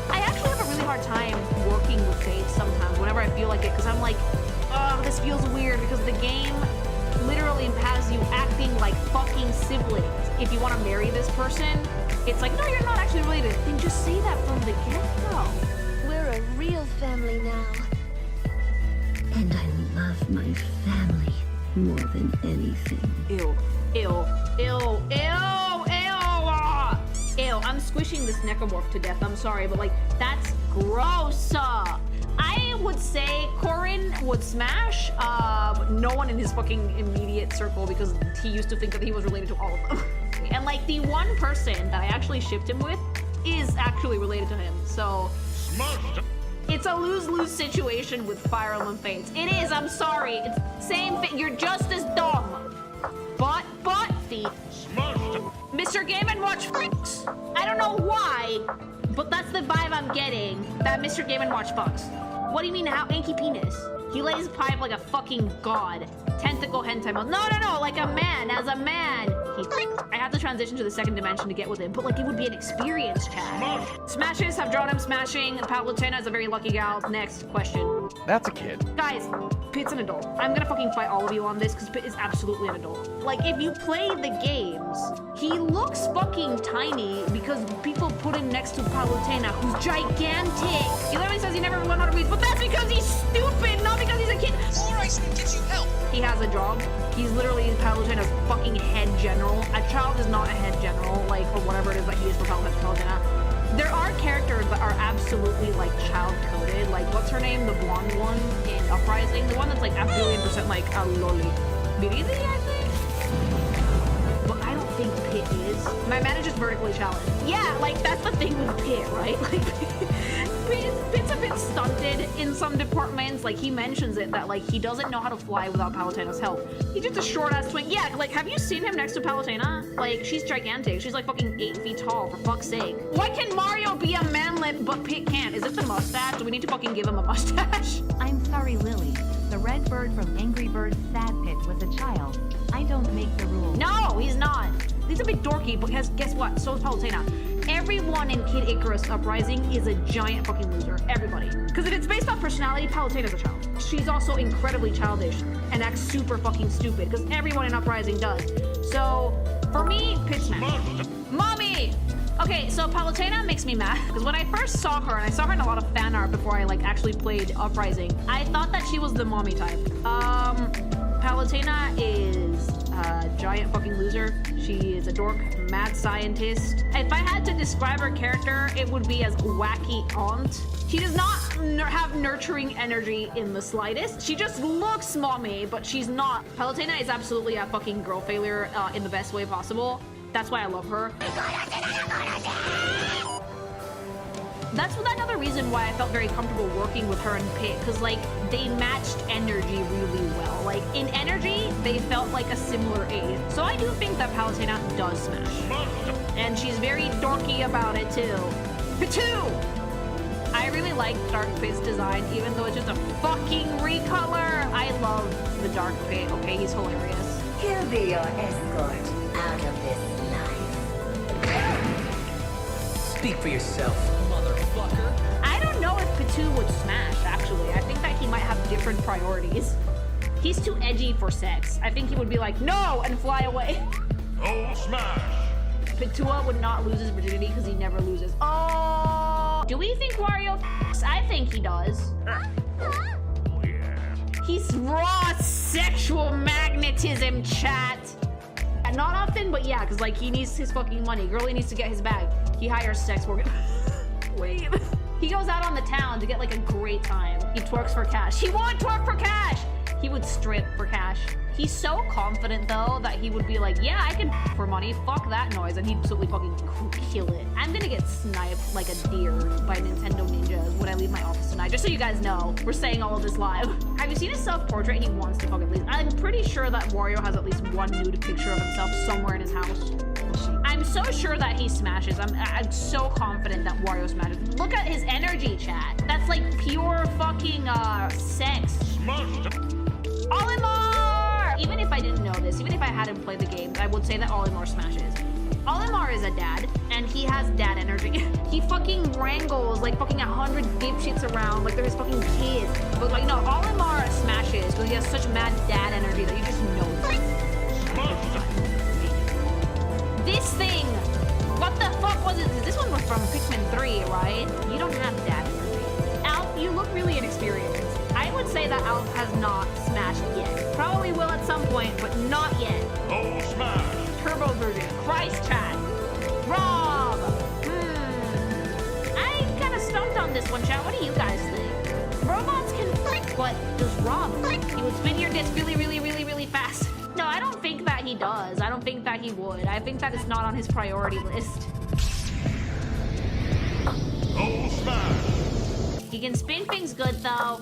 I actually have a really hard time working with Faith sometimes, whenever I feel like it, because I'm like, oh, this feels weird, because the game literally has you acting like fucking siblings. If you want to marry this person, it's like, no, you're not actually related. Then just say that from the get-go. We're a real family now. And I love my family more than anything. Ew, ew, ew, ew, ew, ew. I'm squishing this necromorph to death. I'm sorry, but like, that's gross. I would say Corrin would smash. No one in his fucking immediate circle, because he used to think that he was related to all of them. And like the one person that I actually shipped him with is actually related to him. So it's a lose-lose situation with Fire Emblem Fates. It is, I'm sorry. It's same thing. You're just as dumb. But feet. Mr. Game & Watch freaks. I don't know why, but that's the vibe I'm getting, that Mr. Game & Watch fucks. What do you mean, how inky penis? He lays pipe like a fucking god. Tentacle hentai mode. No, like a man, as a man. I have to transition to the second dimension to get with him, but like it would be an experience, chat. Smashes have drawn him smashing. Palutena is a very lucky gal. Next question. That's a kid. Guys, Pit's an adult. I'm gonna fucking fight all of you on this because Pit is absolutely an adult. Like, if you play the games, he looks fucking tiny because people put him next to Palutena, who's gigantic. He literally says he never learned how to read, but that's because he's stupid, not because he's a kid. Or I should get you help. He has a job. He's literally Palutena's fucking head general. A child is not a head general, like, for whatever it is that he is for Palutena. There are characters that are absolutely, like, child-coded. Like, what's her name? The blonde one in Uprising? The one that's, like, a billion% like a loli. Virizi, I think? But I don't think Pit is. My manager's vertically challenged. Yeah, like, that's the thing with Pit, right? Like, Pit's a bit stunted in some departments. Like, he mentions it, that, like, he doesn't know how to fly without Palutena's help. He's just a short-ass twink. Yeah, like, have you seen him next to Palutena? Like, she's gigantic. She's, like, fucking 8 feet tall, for fuck's sake. Why can Mario be a manlet, but Pit can't? Is it the mustache? Do we need to fucking give him a mustache? I'm sorry, Lily. The red bird from Angry Birds Sad Pit was a child. I don't make the rules. No, he's not. He's a bit dorky, but guess what? So is Palutena. Everyone in Kid Icarus Uprising is a giant fucking loser. Everybody. Because if it's based off personality, Palutena's a child. She's also incredibly childish and acts super fucking stupid, because everyone in Uprising does. So, for me, Pit smash. Mommy! Okay, so Palutena makes me mad, because when I first saw her, and I saw her in a lot of fan art before I, like, actually played Uprising, I thought that she was the mommy type. Palutena is a giant fucking loser. She is a dork, mad scientist. If I had to describe her character, it would be as wacky aunt. She does not have nurturing energy in the slightest. She just looks mommy, but she's not. Palutena is absolutely a fucking girl failure in the best way possible. That's why I love her. That's another reason why I felt very comfortable working with her and Pit, because like they matched energy really well. Like in energy, they felt like a similar age. So I do think that Palutena does smash. And she's very dorky about it too. Pitu! I really like Dark Pit's design, even though it's just a fucking recolor. I love the Dark Pit, okay? He's hilarious. He'll be your escort out of this life. Speak for yourself, motherfucker. I don't know if Pitu would smash, actually. might have different priorities. He's too edgy for sex. I think he would be like, no, and fly away. Oh, smash! Petua would not lose his virginity because he never loses. Oh! Do we think Wario f***s? I think he does. Oh, yeah. He's raw sexual magnetism, chat. And not often, but yeah, because like he needs his fucking money. Girlie needs to get his bag. He hires sex workers. Wait. He goes out on the town to get like a great time. He twerks for cash. He won't twerk for cash! He would strip for cash. He's so confident though that he would be like, yeah, I can for money, fuck that noise, and he'd absolutely fucking kill it. I'm gonna get sniped like a deer by Nintendo ninjas when I leave my office tonight, just so you guys know. We're saying all of this live. Have you seen his self-portrait? He wants to fucking leave. I'm pretty sure that Wario has at least one nude picture of himself somewhere in his house. I'm so sure that he smashes. I'm so confident that Wario smashes. Look at his energy, chat. That's like pure fucking sex. Smashed! Olimar! Even if I didn't know this, even if I hadn't played the games, I would say that Olimar smashes. Olimar is a dad, and he has dad energy. He fucking wrangles like fucking 100 dipshits around like they're his fucking kids. But like, no, Olimar smashes because he has such mad dad energy that you just know. This thing! What the fuck was it? This one was from Pikmin 3, right? You don't have dad energy. Alf, you look really inexperienced. I would say that Alf has not smashed yet. Probably will at some point, but not yet. Oh, smash! Turbo version. Christ, chat. Rob! I kind of stumped on this one, chat. What do you guys think? Robots can flick, but does Rob flick? He would spin your disc really, really, really, really fast. No, I don't think that he does. I don't think that he would. I think that it's not on his priority list. Oh, smash! He can spin things good, though.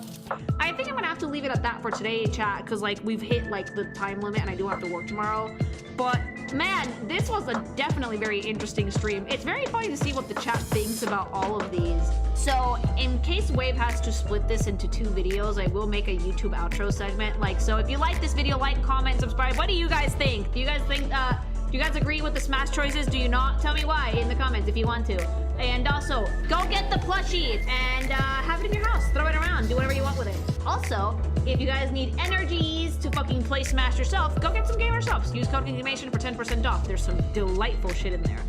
I think I'm gonna have to leave it at that for today, chat, because like we've hit like the time limit and I do have to work tomorrow. But man, this was a definitely very interesting stream. It's very funny to see what the chat thinks about all of these. So in case Wave has to split this into 2 videos, I will make a YouTube outro segment. Like, so if you like this video, like, comment, subscribe. What do you guys think? Do you guys think, do you guys agree with the smash choices? Do you not? Tell me why in the comments if you want to. And also, go get the plushie and have it in your house. Throw it around. Do whatever you want with it. Also, if you guys need energies to fucking play Smash yourself, go get some gamer shops. Use code Animation for 10% off. There's some delightful shit in there.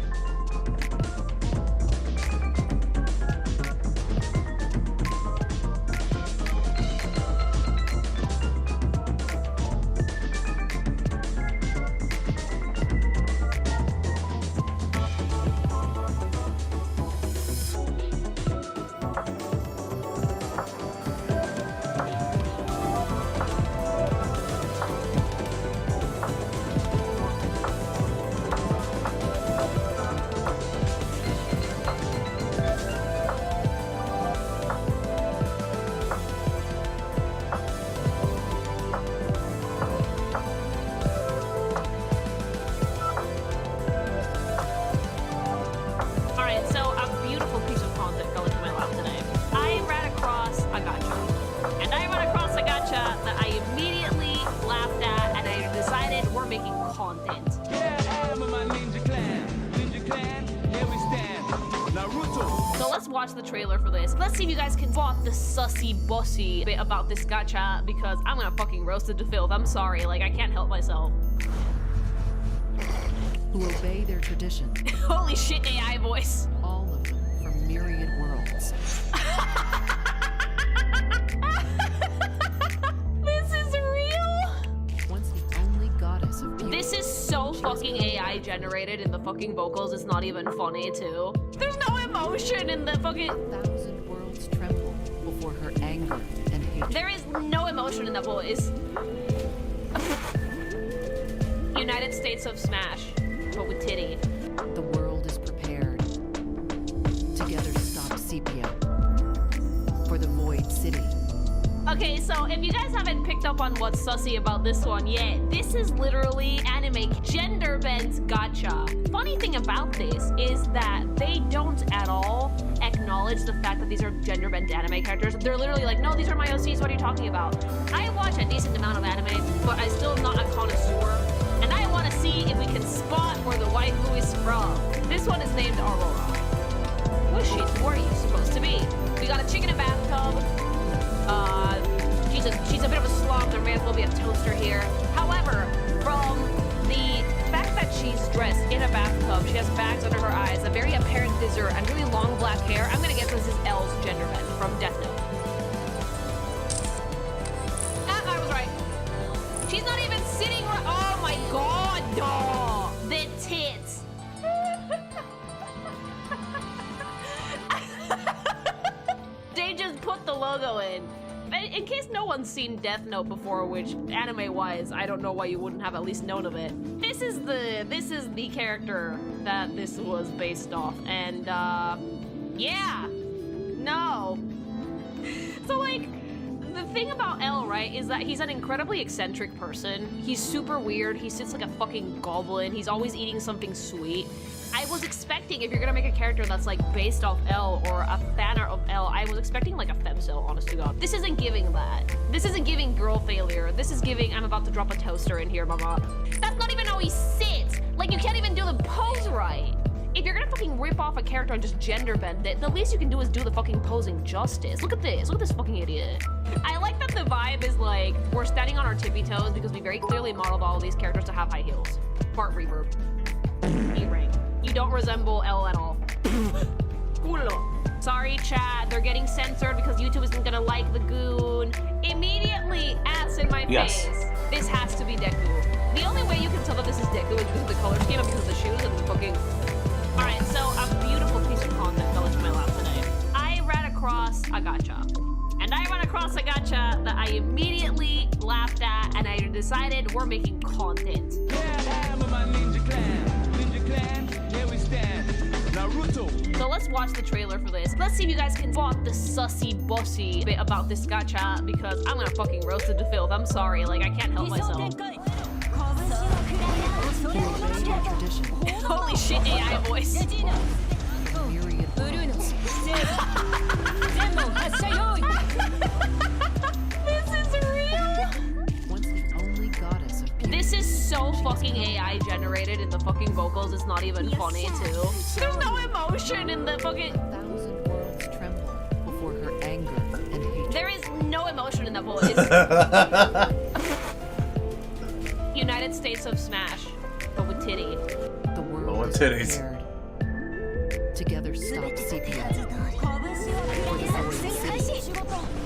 The trailer for this. Let's see if you guys can spot the sussy bossy bit about this gacha, because I'm gonna fucking roast it to filth. I'm sorry, like I can't help myself. Who obey their tradition. Holy shit, AI voice. All of them from myriad worlds. This is real? Once the only goddess of beauty. This is so fucking AI generated in the fucking vocals. It's not even funny too. There's no emotion in the fucking... 1,000 worlds tremble before her anger and hatred. There is no emotion in that voice. United States of Smash, but with titty. The world is prepared. Together stop sepia. For the Void City. Okay, so if you guys haven't picked up on what's sussy about this one yet, this is literally anime gender bends gacha. Funny thing about this is that they don't at all acknowledge the fact that these are gender bent anime characters. They're literally like, no, these are my OCs, what are you talking about? I watch a decent amount of anime, but I'm still not a connoisseur, and I want to see if we can spot where the waifu is from. This one is named Aurora. What shit were you supposed to be? We got a chicken in a bathtub, she's a bit of a slob. There may as well be a toaster here. However, from the fact that she's dressed in a bathtub, she has bags under her eyes, a very apparent dessert, and really long black hair, I'm gonna guess this is Elle's gender bend from Death Note. Ah, I was right. She's not even sitting right. Oh my god, no! The tits. They just put the logo in. In case no one's seen Death Note before, which anime-wise, I don't know why you wouldn't have at least known of it. This is the character that this was based off, and yeah, no. So like, the thing about L, right, is that he's an incredibly eccentric person. He's super weird. He sits like a fucking goblin. He's always eating something sweet. I was expecting, if you're gonna make a character that's like based off L or a fanart of L, I was expecting like a femcel, honest to God. This isn't giving that. This isn't giving girl failure. This is giving, I'm about to drop a toaster in here, mama. That's not even how he sits. Like, you can't even do the pose right. If you're gonna fucking rip off a character and just gender bend it, the least you can do is do the fucking posing justice. Look at this fucking idiot. I like that the vibe is like, we're standing on our tippy toes because we very clearly modeled all of these characters to have high heels. Fart reverb. E-ring. You don't resemble L at all. Culo. Sorry, chat. They're getting censored because YouTube isn't gonna like the goon. Immediately, ass in my face. This has to be Deku. The only way you can tell that this is Deku is because of the color scheme and because of the shoes and the fucking... Alright, so a beautiful piece of content fell into my lap today. I ran across a gacha. And I ran across a gacha that I immediately laughed at, and I decided we're making content. So let's watch the trailer for this. Let's see if you guys can spot the sussy bossy bit about this gacha, because I'm gonna fucking roast it to filth. I'm sorry, like, I can't help myself. Holy shit, AI voice. This is real. This is so fucking AI generated in the fucking vocals. It's not even funny too. There's no emotion in the fucking... 1,000 worlds tremble before her anger and hatred. There is no emotion in that voice. United States of Smash, but with titty. The world with is titties. prepared. Together stop sepia.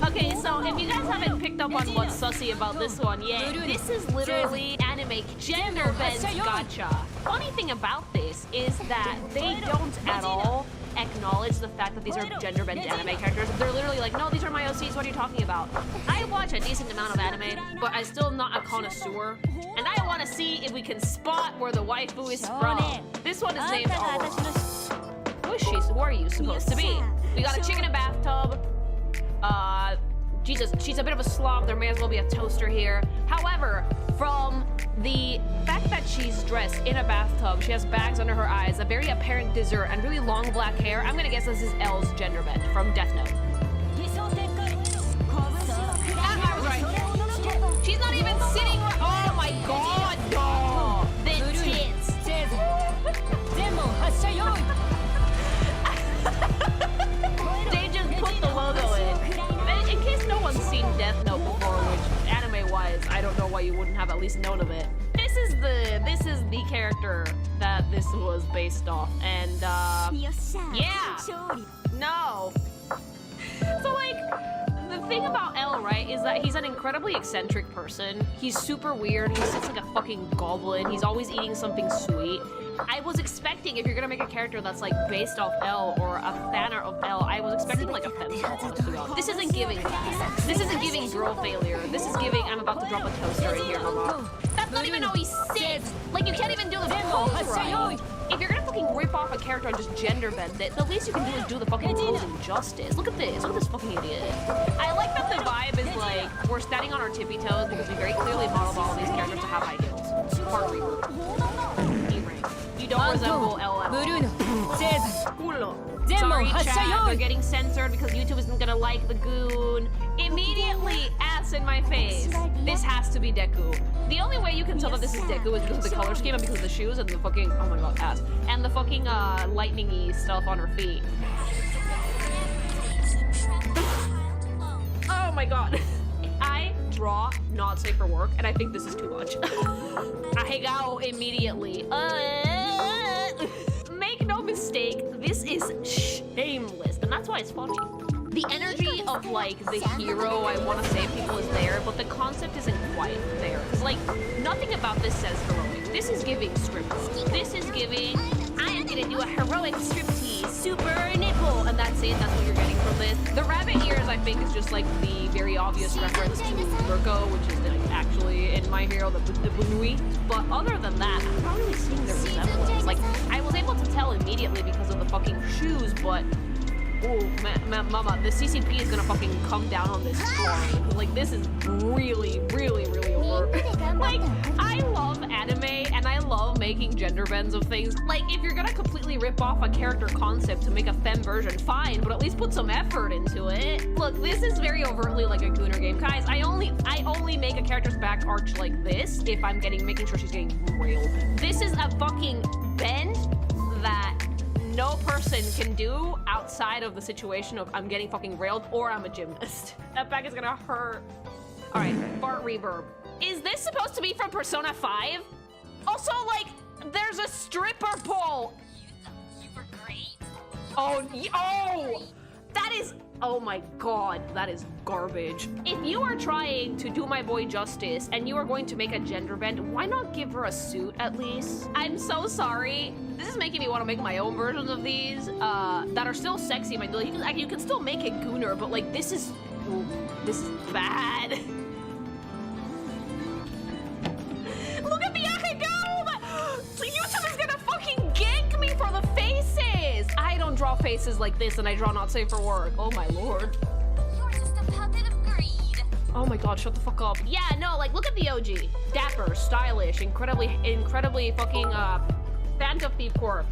Okay, so if you guys haven't picked up on what's sussy about this one yet, this is literally anime gender bend gacha. Funny thing about this is that they don't at all acknowledge the fact that these are gender bent anime characters. They're literally like, no, these are my OCs, what are you talking about? I watch a decent amount of anime, but I'm still not a connoisseur. And I want to see if we can spot where the waifu is from. This one is named Aurora. Who is she? Who are you supposed to be? We got a chick in a bathtub. Jesus, she's a bit of a slob. There may as well be a toaster here. However, from the fact that she's dressed in a bathtub, she has bags under her eyes, a very apparent dessert, and really long black hair, I'm gonna guess this is L's gender bend from Death Note. I was right. She's not even sitting right. Oh my god, no! The tits. They just put the logo in. In case no one's seen Death Note before, which anime-wise, I don't know why you wouldn't have at least known of it. This is the character that this was based off, and yeah, no. So like, the thing about L, right, is that he's an incredibly eccentric person. He's super weird. He sits like a fucking goblin. He's always eating something sweet. I was expecting, if you're gonna make a character that's like based off L or a fanart of L, I was expecting like a femcel, honest to God. This isn't giving that. This isn't giving girl failure. This is giving, I'm about to drop a toaster in here, mama. That's not even how he sits. Like, you can't even do the pose right. If you're gonna fucking rip off a character and just gender bend it, the least you can do is do the fucking posing justice. Look at this fucking idiot. I like that the vibe is like, we're standing on our tippy toes because we very clearly modeled all of these characters to have high heels. Fart reverb. E-ring. You don't resemble L at all. Culo. Sorry, chat. They're getting censored because YouTube isn't gonna like the goon. Immediately, ass in my face. This has to be Deku. The only way you can tell that this is Deku is because of the color scheme and because of the shoes and the fucking, oh my god, ass. And the fucking lightning-y stuff on her feet. Oh my god. I draw not safe for work, and I think this is too much. I go immediately. Make no mistake, this is shameless, and that's why it's funny. The energy of like the hero I want to save people is there, but the concept isn't quite there. Because like nothing about this says heroic. This is giving striptease. This is giving, I am gonna do a heroic striptease, super nipple, and that's it. That's what you're getting from this. The rabbit ears, I think, is just like the very obvious reference to Mirko, which is like actually in My Hero the Bunui. But other than that, I'm not really seeing the resemblance. Like I was able to tell immediately because of the fucking shoes, but. Oh, mama, the CCP is gonna fucking come down on this story. Like, this is really, really, really over. Like, I love anime, and I love making gender bends of things. Like, if you're gonna completely rip off a character concept to make a femme version, fine, but at least put some effort into it. Look, this is very overtly like a Gooner game. Guys, I only make a character's back arch like this if I'm making sure she's getting railed. This is a fucking bend that no person can do outside of the situation of I'm getting fucking railed or I'm a gymnast. That back is gonna hurt. All right, fart reverb. Is this supposed to be from Persona 5? Also, like, there's a stripper pole. You were great. Oh, that is, oh my god, that is garbage. If you are trying to do my boy justice and you are going to make a gender bend, why not give her a suit at least? I'm so sorry. This is making me want to make my own versions of these that are still sexy. You can still make it Gooner, but like this is bad. Look at the Akagome! So YouTube is gonna fucking gank me for the faces! I don't draw faces like this and I draw not safe for work. Oh my lord. You're just a puppet of greed. Oh my god, shut the fuck up. Yeah, no, like look at the OG. Dapper, stylish, incredibly fucking Phantom Thief Corp.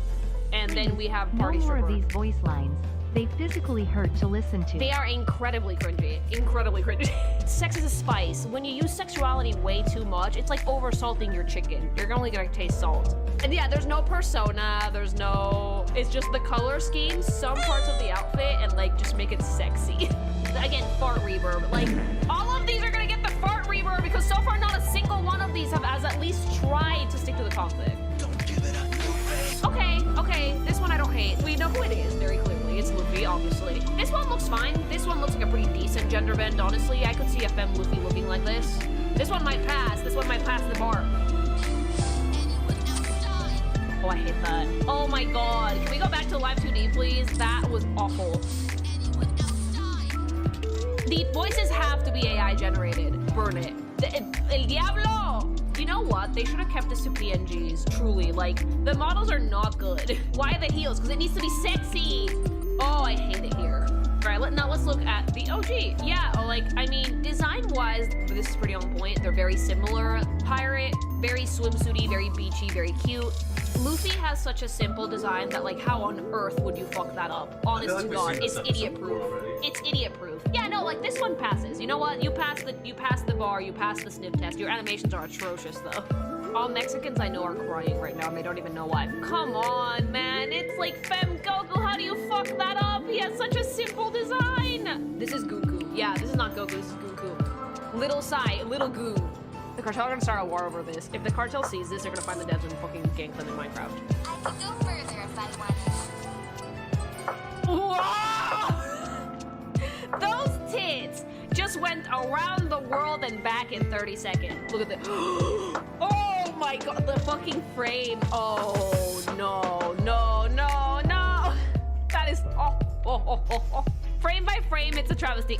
And then we have Party No more Stripper. of these voice lines. They physically hurt to listen to. They are incredibly cringy. Incredibly cringy. Sex is a spice. When you use sexuality way too much, it's like over-salting your chicken. You're only gonna taste salt. And yeah, there's no persona, there's no... It's just the color scheme, some parts of the outfit, and like, just make it sexy. Again, fart reverb. Like, all of these are gonna get the fart reverb because so far not a single one of these has at least tried to stick to the concept. Okay, this one I don't hate. We know who it is, very clearly. It's Luffy, obviously. This one looks fine. This one looks like a pretty decent gender bend, honestly. I could see a femme Luffy looking like this. This one might pass. This one might pass the bar. Oh, I hate that. Oh my god. Can we go back to Live 2D, please? That was awful. The voices have to be AI generated. Burn it. El Diablo! You know what? They should have kept this to PNGs, truly. Like, the models are not good. Why the heels? Because it needs to be sexy. Oh, I hate it here. All right, now let's look at the OG. Yeah, like, I mean, design-wise, this is pretty on point. They're very similar. Pirate, very swimsuity, very beachy, very cute. Luffy has such a simple design that, like, how on earth would you fuck that up? Honest to God, it's idiot-proof. It's idiot-proof. Yeah, no, like, this one passes. You know what? You pass the bar, you pass the sniff test. Your animations are atrocious, though. All Mexicans I know are crying right now, and they don't even know why. Come on, man. It's like Femme Goku. How do you fuck that up? He has such a simple design. This is Goku. Yeah, this is not Goku. This is Goku. Little Sai, little Goo. The cartel are gonna start a war over this. If the cartel sees this, they're gonna find the devs and fucking gank them in Minecraft. I could go further if I wanted. Whoa! Those tits just went around the world and back in 30 seconds. Look at this. Oh my god, the fucking frame. Oh no, no, no, no. That is frame by frame, it's a travesty.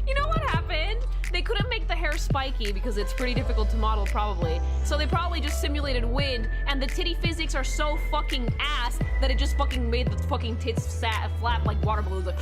You know what happened? They couldn't make the hair spiky because it's pretty difficult to model probably. So they probably just simulated wind, and the titty physics are so fucking ass that it just fucking made the fucking tits flap like water balloons. Like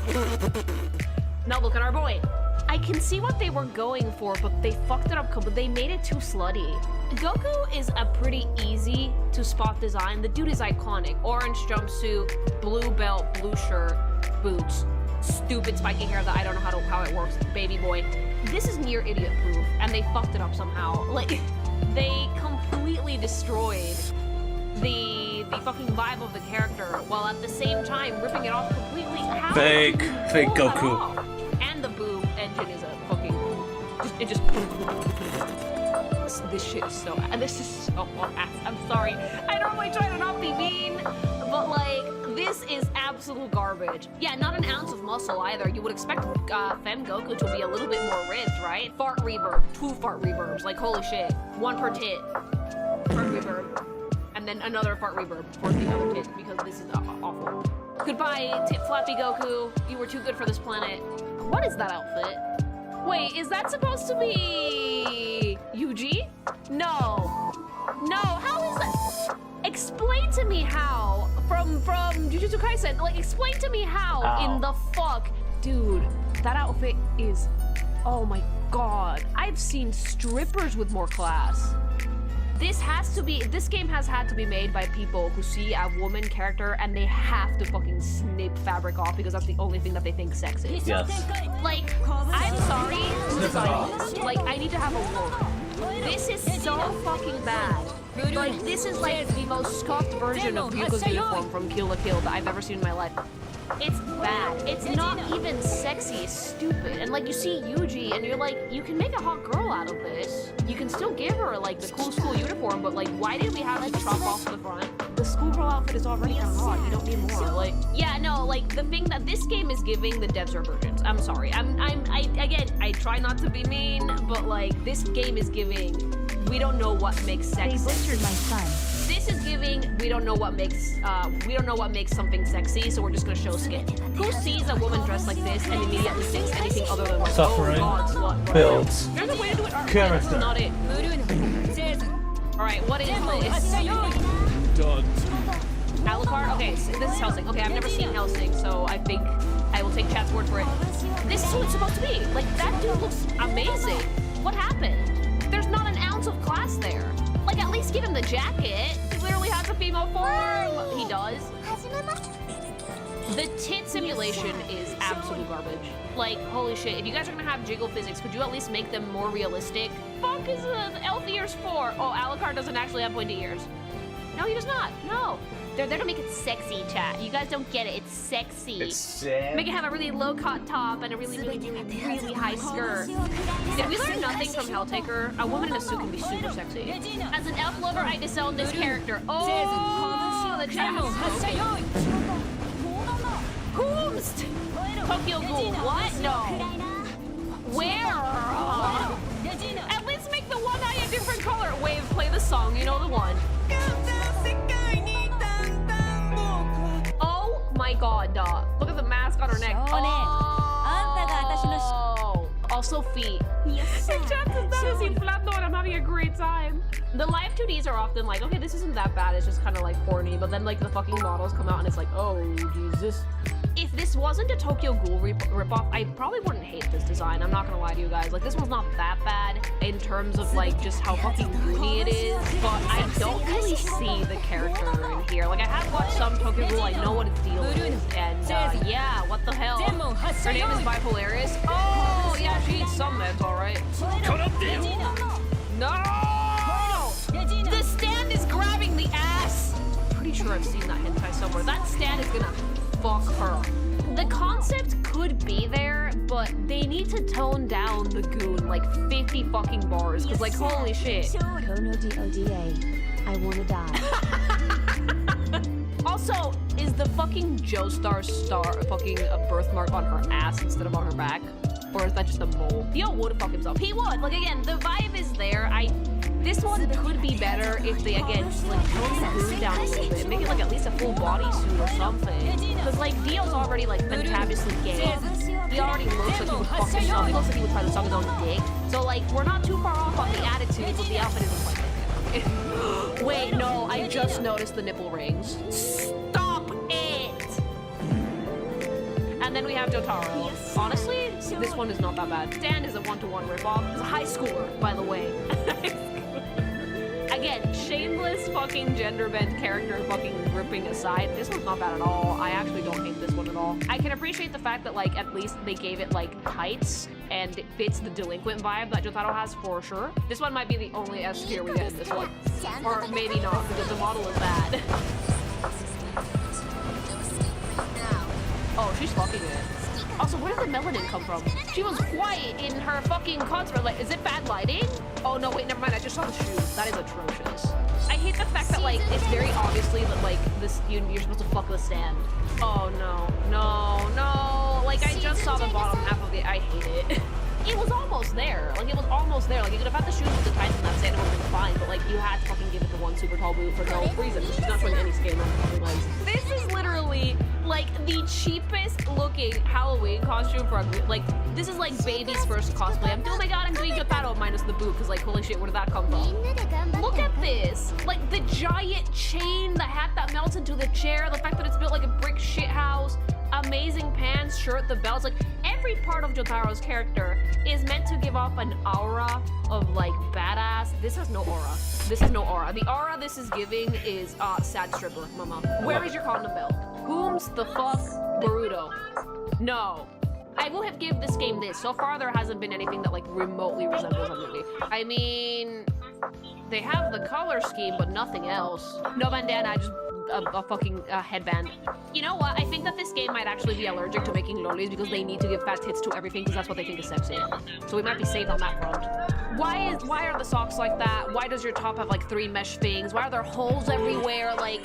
now look at our boy. I can see what they were going for, but they fucked it up. They made it too slutty. Goku is a pretty easy to spot design. The dude is iconic. Orange jumpsuit, blue belt, blue shirt, boots, stupid spiky hair that I don't know how it works. Baby boy. This is near idiot proof, and they fucked it up somehow. Like, they completely destroyed the fucking vibe of the character, while at the same time ripping it off completely. How Fake Goku. And the boo engine is a It just. This shit is so. This is so ass. I'm sorry. I normally try to not be mean, but like this is absolute garbage. Yeah, not an ounce of muscle either. You would expect Fem Goku to be a little bit more ripped, right? Fart reverb, 2 fart reverbs. Like holy shit, 1 per tit. Fart reverb, and then another fart reverb for the other tit because this is awful. Goodbye, tit flappy Goku. You were too good for this planet. What is that outfit? Wait, is that supposed to be Yuji? No. No, how is that? Explain to me how. From Jujutsu Kaisen, like explain to me how in the fuck. Dude, that outfit is, oh my god. I've seen strippers with more class. This game has had to be made by people who see a woman character and they have to fucking snip fabric off because that's the only thing that they think sexy. Yes. Like, I'm sorry, like, I need to have a word. This is so fucking bad. Like, this is like the most scuffed version of Ryuko's uniform from Kill la Kill that I've ever seen in my life. It's bad. It's not even sexy. It's stupid. And like you see Yuji and you're like, you can make a hot girl out of this. You can still give her like the cool school uniform, but like why did we have to chop off the front? The schoolgirl outfit is already kind of hot. You don't need more. Like, yeah, no, like the thing that this game is giving, the devs are virgins. I'm sorry. I try not to be mean, but like this game is giving, we don't know what makes sexy. They butchered my son. This is giving, we don't know what makes something sexy, so we're just gonna show skin. Who sees a woman dressed like this and immediately thinks anything other than like, Suffering oh god, slut, right? builds There's a way to do it. character. That's not it. Alright, what is this? Done. Alucard? Okay, so this is Hellsing. Okay, I've never seen Hellsing, so I think I will take chat's word for it. This is what it's supposed to be. Like, that dude looks amazing. What happened? There's not an ounce of class there. Like, at least give him the jacket. He literally has a female form. He does. The tit simulation is absolute garbage. Like, holy shit. If you guys are gonna have jiggle physics, could you at least make them more realistic? Fuck is the elf ears for? Oh, Alucard doesn't actually have pointy ears. No, he does not. No. They're there to make it sexy, chat. You guys don't get it. It's sexy. It's sad. Make it have a really low-cut top and a really high skirt. Did we learn nothing from Helltaker? A woman in a suit can be super sexy. As an elf lover, I disown this character. Oh, the chat is smoking. Who's Tokyo Ghoul? What? No. Where? At least make the one eye a different color. Wave, play the song. You know the one. Oh my god, look at the mask on her neck. Oh. Also feet. Yes. And I'm having a great time. The live 2Ds are often like, okay, this isn't that bad. It's just kind of like corny. But then like the fucking models come out and it's like, oh, Jesus. If this wasn't a Tokyo Ghoul ripoff, I probably wouldn't hate this design. I'm not gonna lie to you guys. Like, this one's not that bad in terms of like just how fucking goony it is. But I don't really see the character in here. Like, I have watched some Tokyo Ghoul. I know what its deal is. And yeah, what the hell? Her name is Bipolaris. Oh, yeah, she eats some meds, alright. No! The stand is grabbing the ass! Pretty sure I've seen that hentai somewhere. That stand is gonna fuck her. The concept could be there, but they need to tone down the goon like 50 fucking bars, because like, holy shit. I wanna die. Also, is the fucking Joestar star fucking a birthmark on her ass instead of on her back? Or is that just a mole? Theo would fuck himself. He would. Like, again, the vibe is there. This one could be better if they, again, just like tone the goon down a little bit. Make it like at least a full bodysuit or something. Because like Dio's already like fantabulously gay. He already looks like he would fuck himself. He looks like he would try to suck his own dick. So like, we're not too far off on the attitude, but the outfit isn't quite there. Wait, no, I just noticed the nipple rings. Stop it! And then we have Jotaro. Honestly, this one is not that bad. Stan is a one-to-one ripoff. He's a high schooler, by the way. Again, shameless fucking gender-bent character fucking ripping aside. This one's not bad at all. I actually don't hate this one at all. I can appreciate the fact that like at least they gave it like tights and it fits the delinquent vibe that Jotaro has for sure. This one might be the only S tier we get in this one. Or maybe not, because the model is bad. Oh, she's fucking it. Also, where did the melanin come from? She was white in her fucking concert. Like, is it bad lighting? Oh no, wait, never mind. I just saw the shoes. That is atrocious. I hate the fact that like it's very obviously that like this you're supposed to fuck the stand. Oh no, no, no! Like I just saw the bottom half of it. I hate it. It was almost there. Like it was almost there. Like you could have had the shoes with the tights and that stand, it would have been fine. But like you had to fucking give it the one super tall boot for no reason. She's not showing any skin on her fucking legs. This is literally like the cheapest looking Halloween costume for a like. This is like baby's first cosplay. Oh my god, I'm doing Jotaro minus the boot because like holy shit, where did that come from? Look at this. Like the giant chain, the hat that melts into the chair, the fact that it's built like a brick shit house. Amazing pants, shirt, the belts, like every part of Jotaro's character is meant to give off an aura of like badass. This has no aura. This has no aura. The aura this is giving is sad stripper, mama. Where is your condom belt? Whom's the fuck Boruto? No. I will have given this game this. So far there hasn't been anything that like remotely resembles a movie. I mean, they have the color scheme, but nothing else. No bandana, just a fucking headband. You know what? I think that this game might actually be allergic to making lolis because they need to give fat tits to everything because that's what they think is sexy. So we might be safe on that front. Why are the socks like that? Why does your top have like 3 mesh things? Why are there holes everywhere? Like,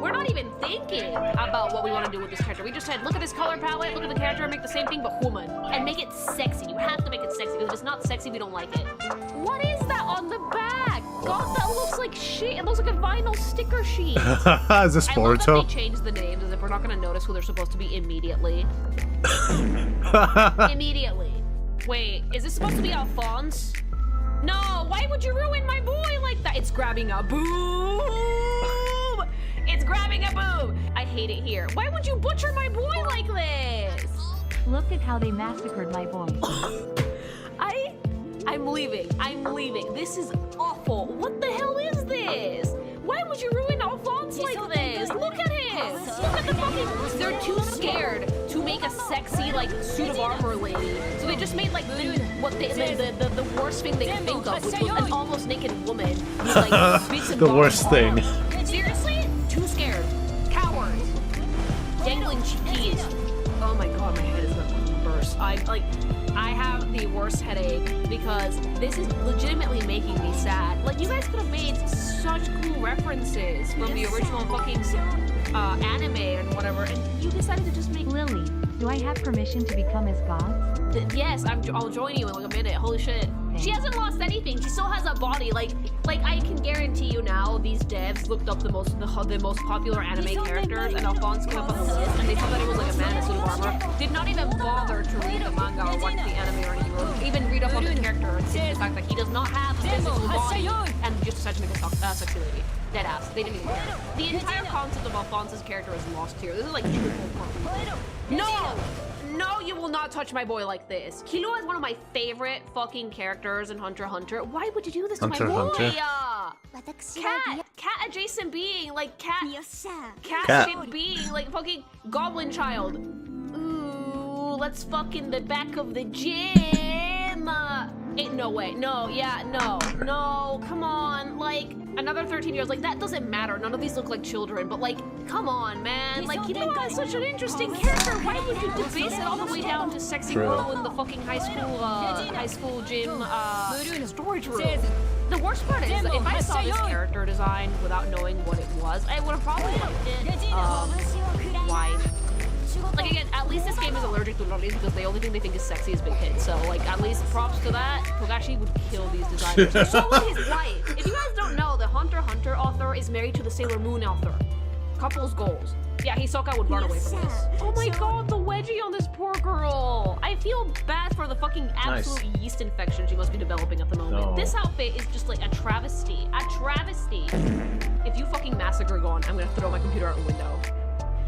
we're not even thinking about what we want to do with this character. We just said, look at this color palette, look at the character, and make the same thing but woman. And make it sexy. You have to make it sexy because if it's not sexy, we don't like it. What is that on the back? God, that looks like shit. It looks like a vinyl sticker sheet. Is this I love Boruto? that they changed the names as if we're not going to notice who they're supposed to be immediately. Immediately. Wait, is this supposed to be Alphonse? No, why would you ruin my boy like that? It's grabbing a boob. It's grabbing a boob. I hate it here. Why would you butcher my boy like this? Look at how they massacred my boy. I'm leaving. I'm leaving. This is awful. What the hell is this? Why would you ruin Alphonse like this? Look at him. Look at the fucking... They're too scared to make a sexy, like, suit of armor lady. So they just made, like, the worst thing they can think of, which was an almost naked woman with, like, bits and The bobs worst of thing. armor. Seriously? Too scared. Cowards. Dangling keys. Oh my god, my head is going to burst. I have the worst headache because this is legitimately making me sad. Like, you guys could have made such cool references from the original fucking anime and whatever, and you decided to just make... Lily, do I have permission to become his god? Yes, I'll join you in like a minute. Holy shit. She hasn't lost anything. She still has a body. Like I can guarantee you now, these devs looked up the most popular anime characters, and Alphonse came up on the list, and they thought that it was like a man in a suit of armor. Did not even bother to read the manga or watch the anime or anything, or even read up on the character and see the fact that he does not have a physical body, and just decided to make a sexy lady. Dead ass. They didn't even care. The entire concept of Alphonse's character is lost here. This is like No! No, you will not touch my boy like this. Killua is one of my favorite fucking characters in Hunter x Hunter. Why would you do this to my boy? Cat adjacent being, like cat shit being, like fucking goblin child. Ooh, let's fuck in the back of the gym. Ain't no way. No, yeah, no, come on. Like, another 13 years, like, that doesn't matter. None of these look like children, but like, come on, man. Like, Killua is such an interesting character. Why would you debase it all the way down to sexy girl in the fucking high school gym, storage room? The worst part is that if I saw this character design without knowing what it was, I would have probably liked it. Why? Like, again, at least this game is allergic to lolis because the only thing they think is sexy is big tits. So, like, at least props to that. Togashi would kill these designers. So would his wife. If you guys don't know, the Hunter x Hunter author is married to the Sailor Moon author. Couple's goals. Yeah, Hisoka would run away from this. Oh my god, the wedgie on this poor girl. I feel bad for the fucking absolute yeast infection she must be developing at the moment. No. This outfit is just like a travesty. A travesty. If you fucking massacre Gon, I'm gonna throw my computer out the window.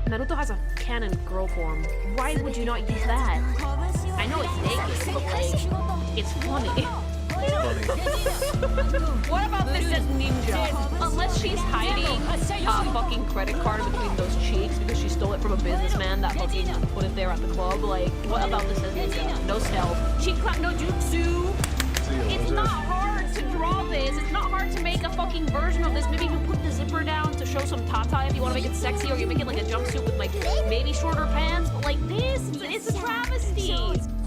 Naruto has a canon girl form. Why would you not use that? I know it's naked, but like, it's funny. What about this as ninja? Unless she's hiding a fucking credit card between those cheeks because she stole it from a businessman that fucking put it there at the club. Like, what about this as ninja? No stealth. Cheek clap no jutsu. It's not hard to draw this. this. It's not hard to make a fucking version of this. Maybe you put the zipper down to show some tata if you want to make it sexy, or you make it like a jumpsuit with like maybe shorter pants. But like this, it's a travesty.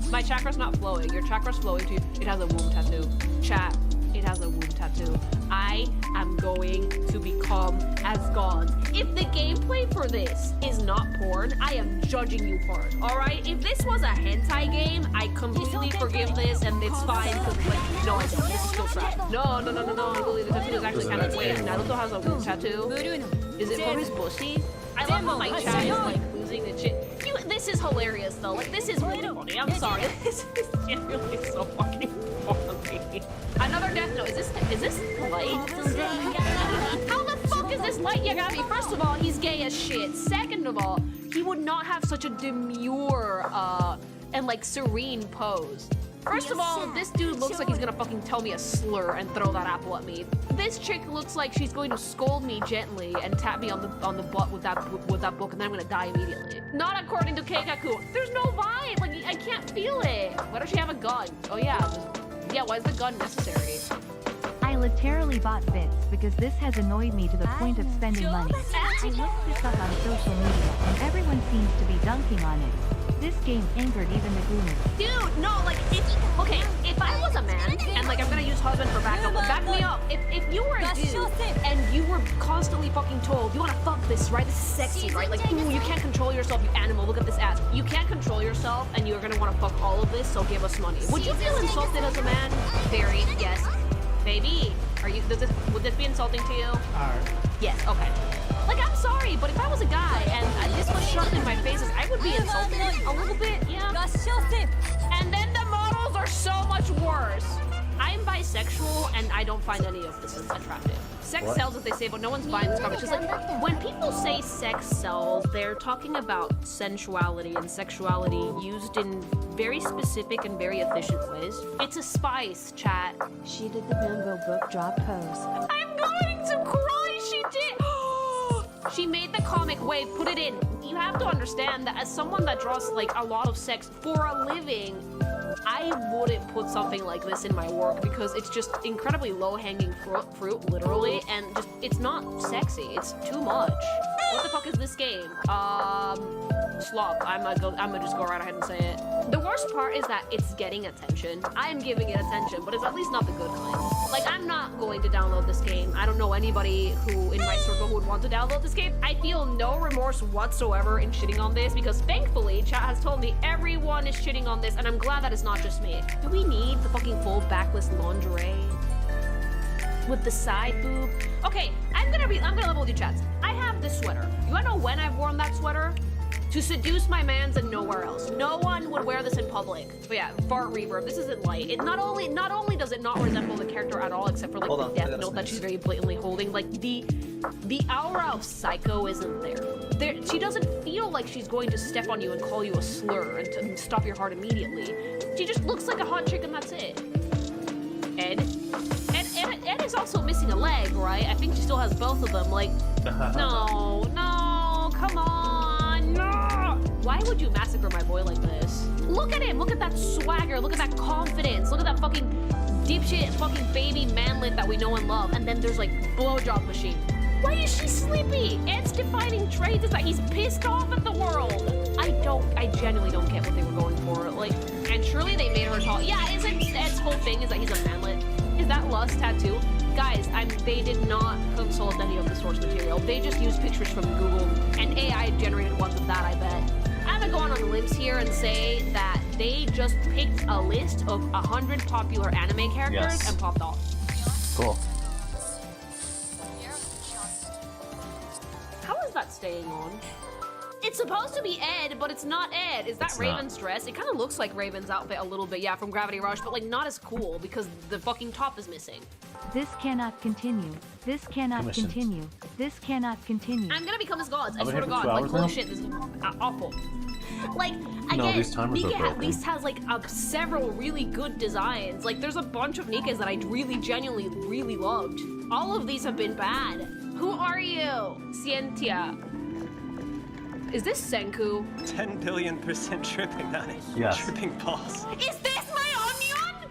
My chakra's not flowing. Your chakra's flowing too. It has a womb tattoo. Chat. It has a womb tattoo. I am going to become as gods. If the gameplay for this is not porn, I am judging you for it. All right? If this was a hentai game, I completely forgive this and it's fine. Cause like, no, I don't. This is still trash. No. Literally, the tattoo is actually kind of weird. Naruto has a womb tattoo. Is it for his pussy? I love how my chat is like losing the shit. This is hilarious though. Like this is really funny. I'm sorry. This is genuinely so fucking funny. Another death note. Is this light? How the fuck is this light, Yagami? First of all, he's gay as shit. Second of all, he would not have such a demure and like serene pose. First of all, this dude looks like he's gonna fucking tell me a slur and throw that apple at me. This chick looks like she's going to scold me gently and tap me on the butt with that book, and then I'm gonna die immediately. Not according to Keikaku. There's no vibe. Like I can't feel it. Why does she have a gun? Oh yeah, why is the gun necessary? I literally bought bits because this has annoyed me to the point of spending money. I looked this up on social media and everyone seems to be dunking on it. This game angered even the groomers. Dude, no, like, if I was a man, and like, I'm gonna use husband for backup, but back me up. If you were a dude, and you were constantly fucking told, you wanna fuck this, right? This is sexy, right? Like, ooh, you can't control yourself, you animal, look at this ass. You can't control yourself, and you're gonna wanna fuck all of this, so give us money. Would you feel insulted as a man? Very, yes. Baby, would this be insulting to you? Yes, okay. Like, I'm sorry, but if I was a guy and this was shoved in my faces, I would be insulted a little bit, yeah. And then the models are so much worse. I'm bisexual, and I don't find any of this attractive. Sex sells, as they say, but no one's buying this garbage. Because, like, when people say sex sells, they're talking about sensuality and sexuality used in very specific and very efficient ways. It's a spice, chat. She did the bamboo book drop pose. I'm going to cry, she did! She made the comic wave, put it in. You have to understand that as someone that draws like a lot of sex for a living, I wouldn't put something like this in my work because it's just incredibly low-hanging fruit, literally, and just it's not sexy. It's too much. What the fuck is this game? Slop. I'm gonna just go right ahead and say it. The worst part is that it's getting attention. I am giving it attention, but it's at least not the good kind. Like, I'm not going to download this game. I don't know anybody who in my circle who would want to download this game. I feel no remorse whatsoever in shitting on this because thankfully chat has told me everyone is shitting on this, and I'm glad that it's not just me. Do we need the fucking full backless lingerie with the side boob? Okay, I'm gonna level with you, chats. I have this sweater. You wanna know when I've worn that sweater? To seduce my mans and nowhere else. No one would wear this in public. But yeah, fart reverb. This isn't light. It not only does it not resemble the character at all, except for like the death note that she's very blatantly holding. Like the aura of psycho isn't there. She doesn't feel like she's going to step on you and call you a slur and to stop your heart immediately. She just looks like a hot chick and that's it. Ed is also missing a leg, right? I think she still has both of them. Like, no, come on, no! Why would you massacre my boy like this? Look at him, look at that swagger, look at that confidence, look at that fucking dipshit fucking baby manlet that we know and love, and then there's like blowjob machine. Why is she sleepy? Ed's defining trait is that he's pissed off at the world. I genuinely don't get what they were going for. Like, and surely they made her tall. Yeah, isn't Ed's whole thing is that he's a manlet? Is that lust tattoo? Guys, they did not consult any of the source material. They just used pictures from Google, and AI generated ones of that, I bet. I'm gonna go on limbs here and say that they just picked a list of 100 popular anime characters and popped off. Cool. How is that staying on? It's supposed to be Ed, but it's not Ed. Is that it's Raven's dress? It kind of looks like Raven's outfit a little bit, yeah, from Gravity Rush, but like not as cool because the fucking top is missing. This cannot continue. This cannot continue. This cannot continue. I'm gonna become his gods. I swear to God. Like, holy shit, this is awful. Like, again, Nikke at least has like several really good designs. Like, there's a bunch of Nikkes that I really, genuinely, really loved. All of these have been bad. Who are you? Scientia. Is this Senku? 10 billion% tripping on it. Yes. Tripping balls. Is this my onion?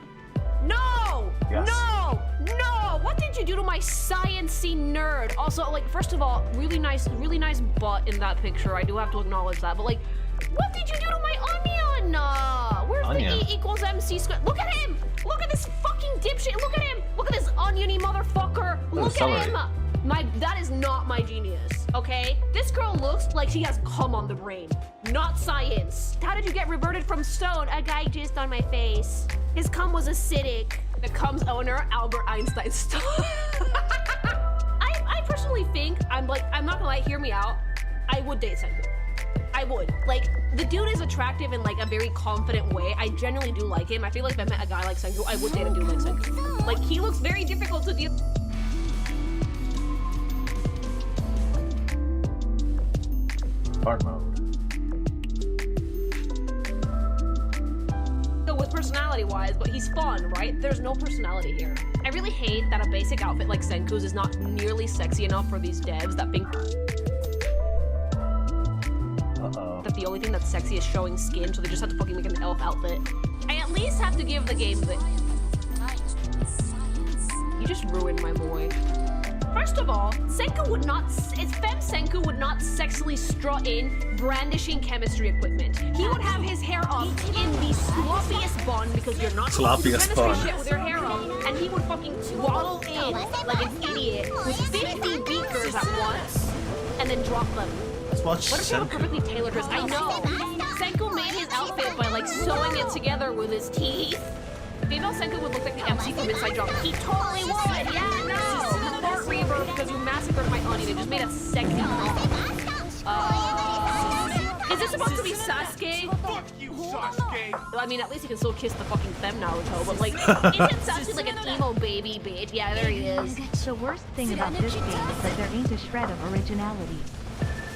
No! Yes. No! No! What did you do to my science-y nerd? Also, like, first of all, really nice butt in that picture. I do have to acknowledge that. But like, what did you do to my onion? Where's Onion. the E equals MC squared? Look at him! Look at this fucking dipshit! Look at him! Look at this oniony motherfucker! Look at him! That is not my genius, okay? This girl looks like she has cum on the brain, not science. How did you get reverted from stone? A guy jizzed on my face. His cum was acidic. The cum's owner, Albert Einstein. I personally think, I'm not gonna lie, hear me out. I would date Senku. I would. Like, the dude is attractive in like a very confident way. I generally do like him. I feel like if I met a guy like Senku, I would date a dude like Senku. Like, he looks very difficult to deal. Hard mode. With personality-wise, but he's fun, right? There's no personality here. I really hate that a basic outfit like Senku's is not nearly sexy enough for these devs that think that the only thing that's sexy is showing skin, so they just have to fucking make an elf outfit. I at least have to give the game the... You just ruined my boy. First of all, Senku would not, Fem Senku would not sexily strut in brandishing chemistry equipment. He would have his hair up in the sloppiest bun because you're not supposed to do chemistry bun. shit with your hair up, and he would fucking waddle in like an idiot with 50 beakers at once and then drop them. Watch What if you have a perfectly tailored dress? I know! Senku made his outfit by like sewing it together with his teeth. Female Senku would look like the MC from Inside Job. He totally would! Yeah, no! Fart reverb because you massacred my onion. It just made a sexy is this supposed to be Sasuke? Fuck you, Sasuke! Well, I mean, at least he can still kiss the fucking femme Naruto, but like, isn't Sasuke like an emo baby bitch? Yeah, there he is. The worst thing about this game is that there ain't a shred of originality.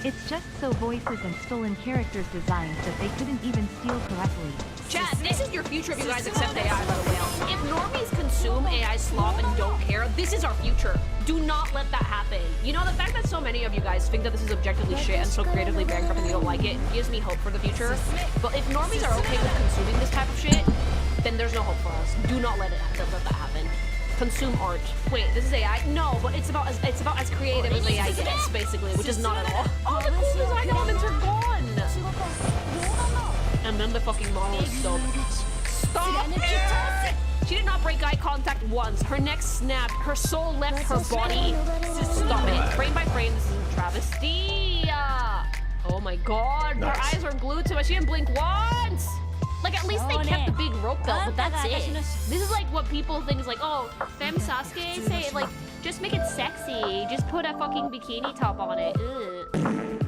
It's just so voices and stolen characters designed that they couldn't even steal correctly. Chat, this is your future if you guys accept AI, by the way. If normies consume AI slop and don't care, this is our future. Do not let that happen. You know, the fact that so many of you guys think that this is objectively shit and so creatively bankrupt and you don't like it gives me hope for the future. But if normies are okay with consuming this type of shit, then there's no hope for us. Do not let that happen. Consume art. Wait, this is AI? No, but it's about as creative as AI gets, basically, which is not at all. Oh, the cool design elements are gone! And then the fucking model is so... Stop it! She did not break eye contact once. Her neck snapped. Her soul left her body. Stop it. Frame by frame, this is a travesty. Oh my god. Her eyes are glued to it. She didn't blink once! Like, at least they kept the big rope belt, but that's it. This is like what people think is like, oh, Fem Sasuke, say it like, just make it sexy. Just put a fucking bikini top on it. Ugh.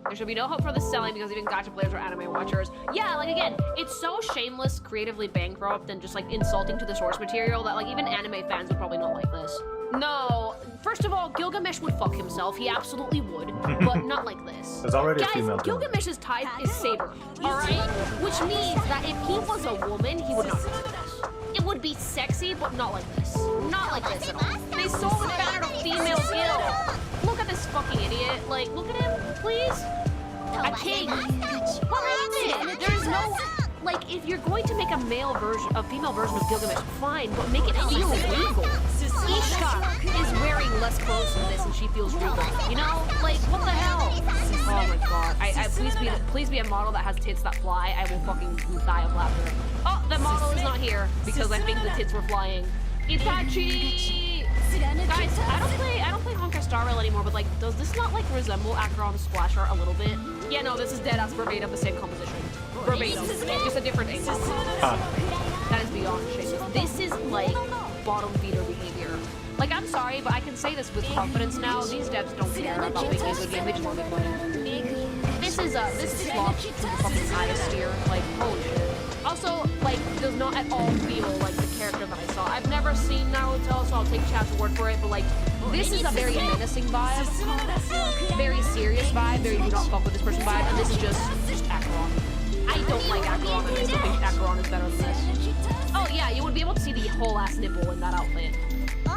There should be no hope for the selling because even gacha players are anime watchers. Yeah, like again, it's so shameless, creatively bankrupt, and just like insulting to the source material that like even anime fans would probably not like this. No, first of all, Gilgamesh would fuck himself. He absolutely would, but not like this. There's already a Guys, female. Gilgamesh's type is Saber, alright? Which means that if he was a woman, he would not do this. It would be sexy, but not like this. Not like this at all. They sold the banner to female guild. Look at this fucking idiot. Like, look at him, please. A king. What happened? There's no... Like, if you're going to make a female version of Gilgamesh, fine, but make it feel regal. Ishka is wearing less clothes than this and she feels regal. You know? Like, what the hell? Oh my god. Please be a model that has tits that fly. I will fucking die of laughter. Oh, the model is not here because I think the tits were flying. Itachi! Guys, I don't play Honkai Star Rail anymore, but like, does this not like resemble Acheron Splash Art a little bit? Yeah, no, this is dead ass verbatim the same composition. Verbatim. Just a different angle. That is beyond shameless. This is like bottom feeder behavior. Like, I'm sorry, but I can say this with confidence now. These devs don't care about making a good game. They just want to make money. This is slop to the fucking highest tier. Like, holy shit. Also, like, does not at all feel like the character that I saw. I've never seen Naruto, so I'll take chat's word for it, but like, this is a very menacing vibe. Very serious vibe, very do not fuck with this person vibe, and this is just Acheron. I don't like Acheron, and I still think Acheron is better than this. Oh yeah, you would be able to see the whole ass nipple in that outfit.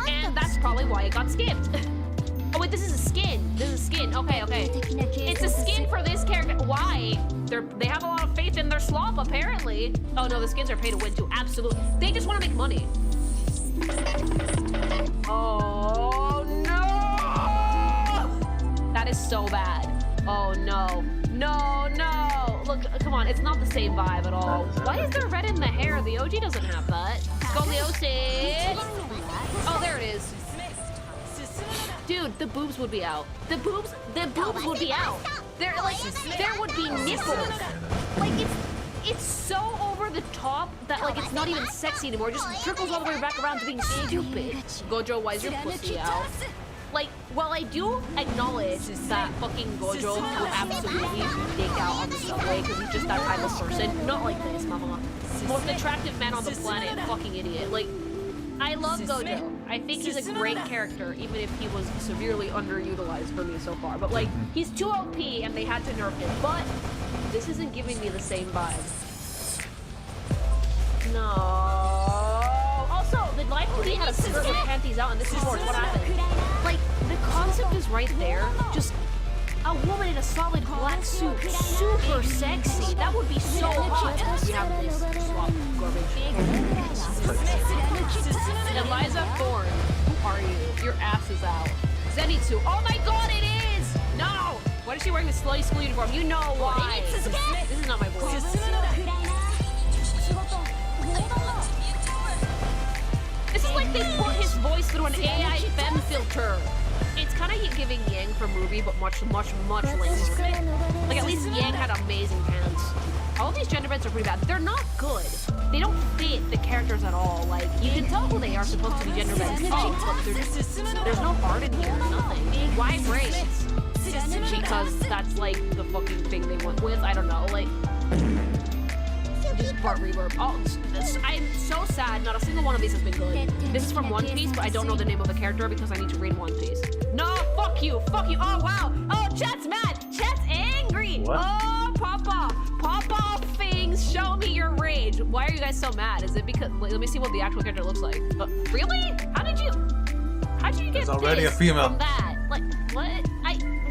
And that's probably why it got skipped. Oh wait, this is a skin. This is a skin. Okay, okay. It's a skin for this character. Why? They have a lot of faith in their slop, apparently. Oh no, the skins are pay to win too. Absolutely. They just want to make money. Oh no! That is so bad. Oh no. No, no! Look, come on, it's not the same vibe at all. Why is there red in the hair? The OG doesn't have that. Scoliosis! Oh, there it is. Dude, the boobs would be out. The boobs would be out. There would be nipples. Like, it's so over the top that, like, it's not even sexy anymore. It just trickles all the way back around to being stupid. Gojo, why is your pussy out? Like, while I do acknowledge that fucking Gojo will absolutely dig out on the subway because he's just that kind of person. Not like this, mama. Most attractive man on the planet, fucking idiot. Like, I love Gojo. I think he's a great character, even if he was severely underutilized for me so far. But, like, he's too OP and they had to nerf him. But this isn't giving me the same vibe. No. Also, the live TV had a skirt with panties out, and this is what happened. Like, the concept is right there. Just a woman in a solid black suit, super sexy. That would be so hot. And we have this swap garbage. Eliza Thorne, who are you? Your ass is out. Zenitsu, oh my god, it is! No! Why is she wearing a slutty school uniform? You know why. This is not my voice. This is like they put his voice through an AI femme filter. It's kind of giving Yang from Ruby, but much lazier. Like, at least Yang had amazing pants. All of these gender bends are pretty bad. They're not good. They don't fit the characters at all. Like, you can tell who they are supposed to be gender bends. Oh, but there's no heart in here, nothing. Why braids? Because that's, like, the fucking thing they went with. I don't know, like... Just part reverb. Oh, I'm so sad. Not a single one of these has been good. This is from One Piece, but I don't know the name of the character because I need to read One Piece. No, fuck you, fuck you. Oh, wow. Oh, chat's mad. Chat's angry. What? Oh, Papa. Papa things, show me your rage. Why are you guys so mad? Is it because... Wait, let me see what the actual character looks like. Really? How'd you get already this a female. from that? Like, what?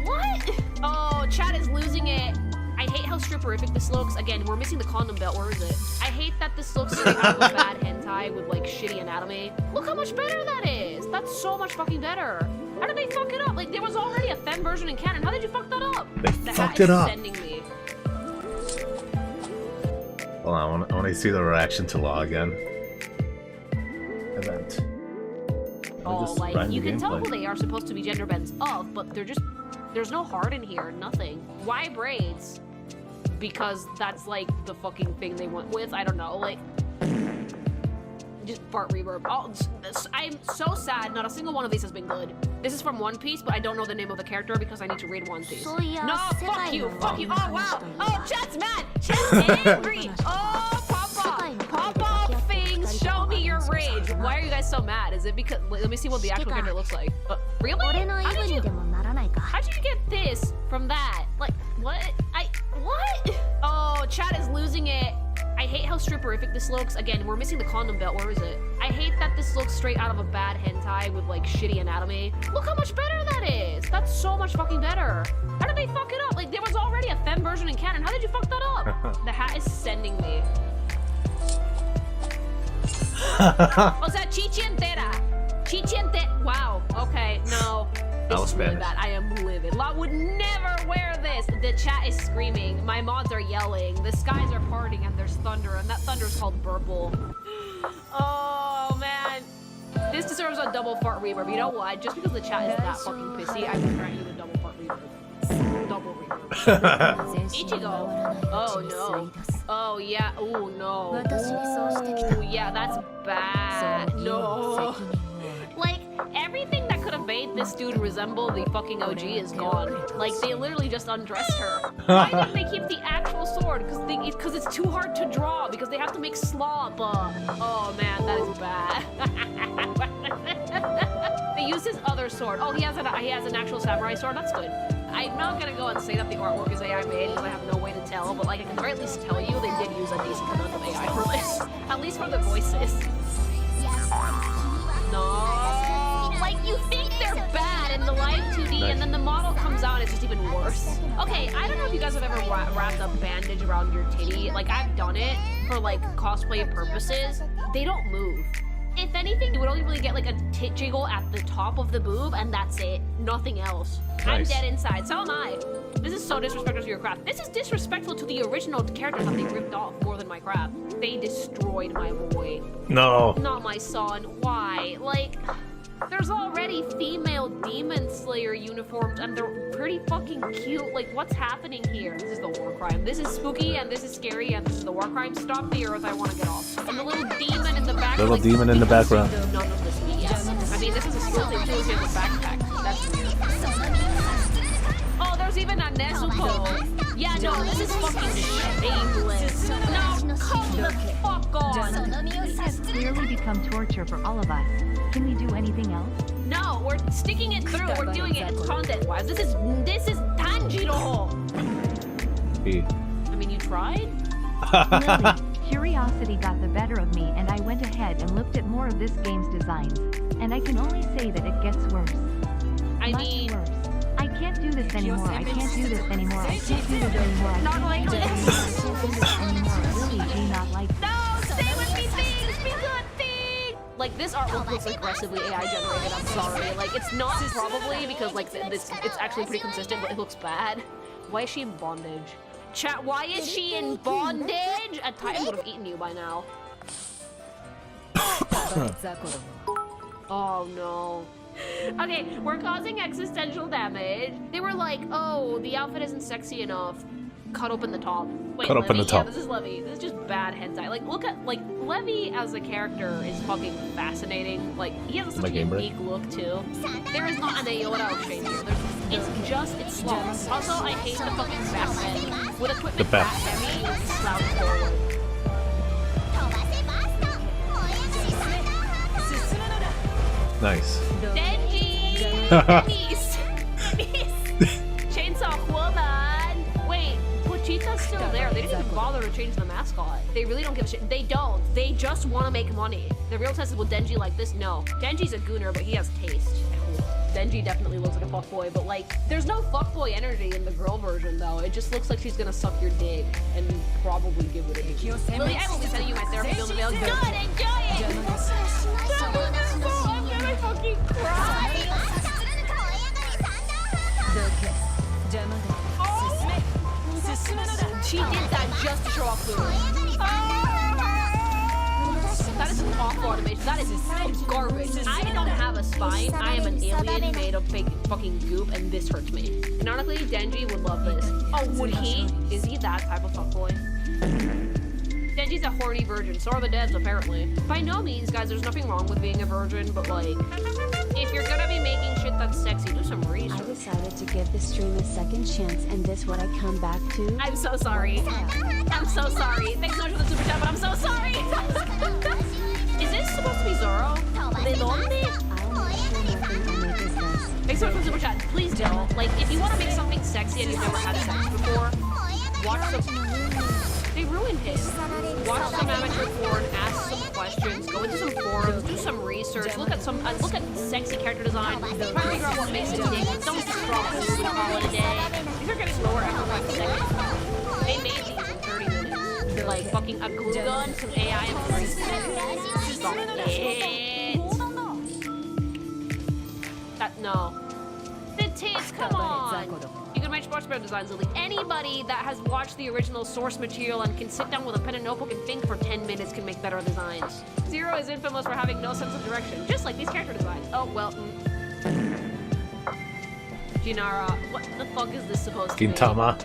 What? Oh, chat is losing it. I hate how stripperific this looks. Again, we're missing the condom belt. Where is it? I hate that this looks straight out of a bad hentai with, like, shitty anatomy. Look how much better that is. That's so much fucking better. How did they fuck it up? Like, there was already a femme version in canon. How did you fuck that up? They fucked it up. Sending me. Hold on, I want to see the reaction to Law again. Event. Oh, like, you can tell who they are supposed to be gender bends of, but they're just... There's no heart in here, nothing. Why braids? Because that's, like, the fucking thing they went with. I don't know, like... Just fart reverb. Oh, I'm so sad. Not a single one of these has been good. This is from One Piece, but I don't know the name of the character because I need to read One Piece. No, fuck you, fuck you. Oh, wow. Oh, chat's mad. Chat's angry. Oh, Papa. Papa things, show me your rage. Why are you guys so mad? Is it because... Let me see what the actual character looks like. Really? How'd you get this from that? Like, what? What? Oh, chat is losing it. I hate how stripperific this looks. Again, we're missing the condom belt. Where is it? I hate that this looks straight out of a bad hentai with, like, shitty anatomy. Look how much better that is. That's so much fucking better. How did they fuck it up? Like, there was already a femme version in canon. How did you fuck that up? The hat is sending me. O sea, chichi entera. Chichi entera. Wow. Okay, no. This is really bad. I am livid. La would never wear this. The chat is screaming. My mods are yelling. The skies are parting and there's thunder. And that thunder is called burble. Oh, man. This deserves a double fart reverb. You know what? Just because the chat is that fucking pissy, I'm grant you the double fart reverb. Double reverb. Ichigo. Oh, no. Oh, yeah. Oh, no. Oh, yeah, that's bad. No. Like, everything that could have made this dude resemble the fucking OG is gone. Like, they literally just undressed her. Why didn't they keep the actual sword? Because it's too hard to draw, because they have to make slop. Oh, man, that is bad. They used his other sword. Oh, he has an actual samurai sword? That's good. I'm not gonna go and say that the artwork is AI made, because I have no way to tell, but, like, I can very at least tell you they did use a decent amount of AI for this. At least for the voices. No, like, you think they're bad in the live 2D, and then the model comes out and it's just even worse. Okay, I don't know if you guys have ever wrapped a bandage around your titty. Like, I've done it for, like, cosplay purposes. They don't move. If anything, you would only really get like a tit jiggle at the top of the boob, and that's it. Nothing else. I'm Nice. dead inside. So am I. This is so disrespectful to your craft. This is disrespectful to the original characters that they ripped off more than my craft. They destroyed my boy. No. Not my son. Why? Like, there's already female demon slayer uniforms, and they're pretty fucking cute. Like, what's happening here? This is the war crime. This is spooky, and this is scary, and this is the war crime. Stop the earth. I want to get off. And the little demon in the background. Little like, demon in the background. None of this BS. I mean, this is a skill thing too. If you have a backpack. That's weird. Oh, there's even a Nezuko. Yeah, no, this is fucking shameless. No, come the fuck on. This has clearly become torture for all of us. Can we do anything else? No, we're sticking it through. We're doing it content-wise. This is Tanjiro. B. I mean, you tried? Lily, curiosity got the better of me and I went ahead and looked at more of this game's designs. And I can only say that it gets worse. I Much mean... worse. I can't do this anymore. I can't do this anymore. I can't do this anymore. Not like this. I can't do this anymore. Lily G not like this. No, stay with me, things. Be good, thing. Like, this artwork looks aggressively AI generated. I'm sorry. Like, it's not probably because, like, this it's actually pretty consistent, but it looks bad. Why is she in bondage? Chat, why is she in bondage? A Titan would have eaten you by now. Oh, no. Okay, we're causing existential damage. They were like, oh, the outfit isn't sexy enough. Cut open the top. Wait, Cut open Levy? the top. Yeah, this is Levy. This is just bad hentai. Like, look at, like, Levy as a character is fucking fascinating. Like, he has such a unique look, too. There is not an iota of shame here. It's slow. Also, I hate the fucking back head. With equipment that heavy, you slouch forward. Nice. Denji! Peace! Peace! Chainsaw Woman! Wait, Pochita's still there. They didn't even bother to change the mascot. They really don't give a shit. They don't. They just want to make money. The real test is, will Denji like this? No. Denji's a gooner, but he has taste. Denji definitely looks like a fuckboy, but like, there's no fuckboy energy in the girl version though. It just looks like she's gonna suck your dick and probably give it a kiss. Lily, I will be sending you my therapy bill in the mail. Good, enjoy it! I'm gonna fucking cry! She did that just to show off food. That is an awful animation. That is garbage. I don't have a spine. I am an alien made of fake fucking goop, and this hurts me. Canonically, Denji would love this. Oh, would he? Is he that type of fuckboy? Denji's a horny virgin. So are the devs, apparently. By no means, guys, there's nothing wrong with being a virgin, but like, if you're gonna be making shit that's sexy, do some research. I decided to give the stream a second chance, and this what I come back to. I'm so sorry. I'm so sorry. Thanks so much for the super chat, but I'm so sorry. Is this supposed to be Zoro? ¿De dónde? Thanks so much for the super chat. Please don't. Like, if you want to make something sexy and you've never had sex before, watch some... They ruined it. Watch some amateur porn, ask some questions, go into some forums, do some research, look at sexy character design, try to figure out what makes it tick. Don't just scroll through and call it a day. These are getting lower after 5 seconds. They made these in 30 minutes. Like fucking a glue gun, some AI and 30 seconds. Stop it. No. The tits, come on! You can make sports better designs, Lily. Anybody that has watched the original source material and can sit down with a pen and notebook and think for 10 minutes can make better designs. Zero is infamous for having no sense of direction, just like these character designs. Oh, well. Jinara, what the fuck is this supposed to be? Gintama.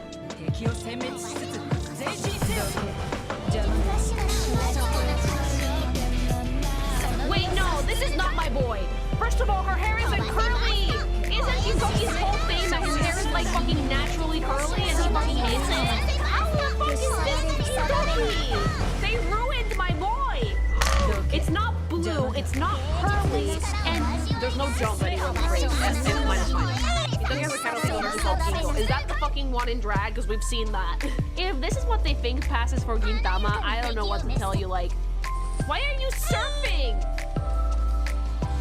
Wait, no, this is not my boy. First of all, her hair isn't curly. Isn't Yukoki's whole thing that his hair is like fucking naturally curly and he fucking hates it? How the fuck is this Yukoki? They ruined my boy. It's not blue, it's not curly, and there's no jump anywhere in the frame. SF minus minus. Yukoki has a cattle thing over called Ginko. Is that the fucking one in drag? Because we've seen that. If this is what they think passes for Gintama, I don't know what to tell you. Like, why are you surfing?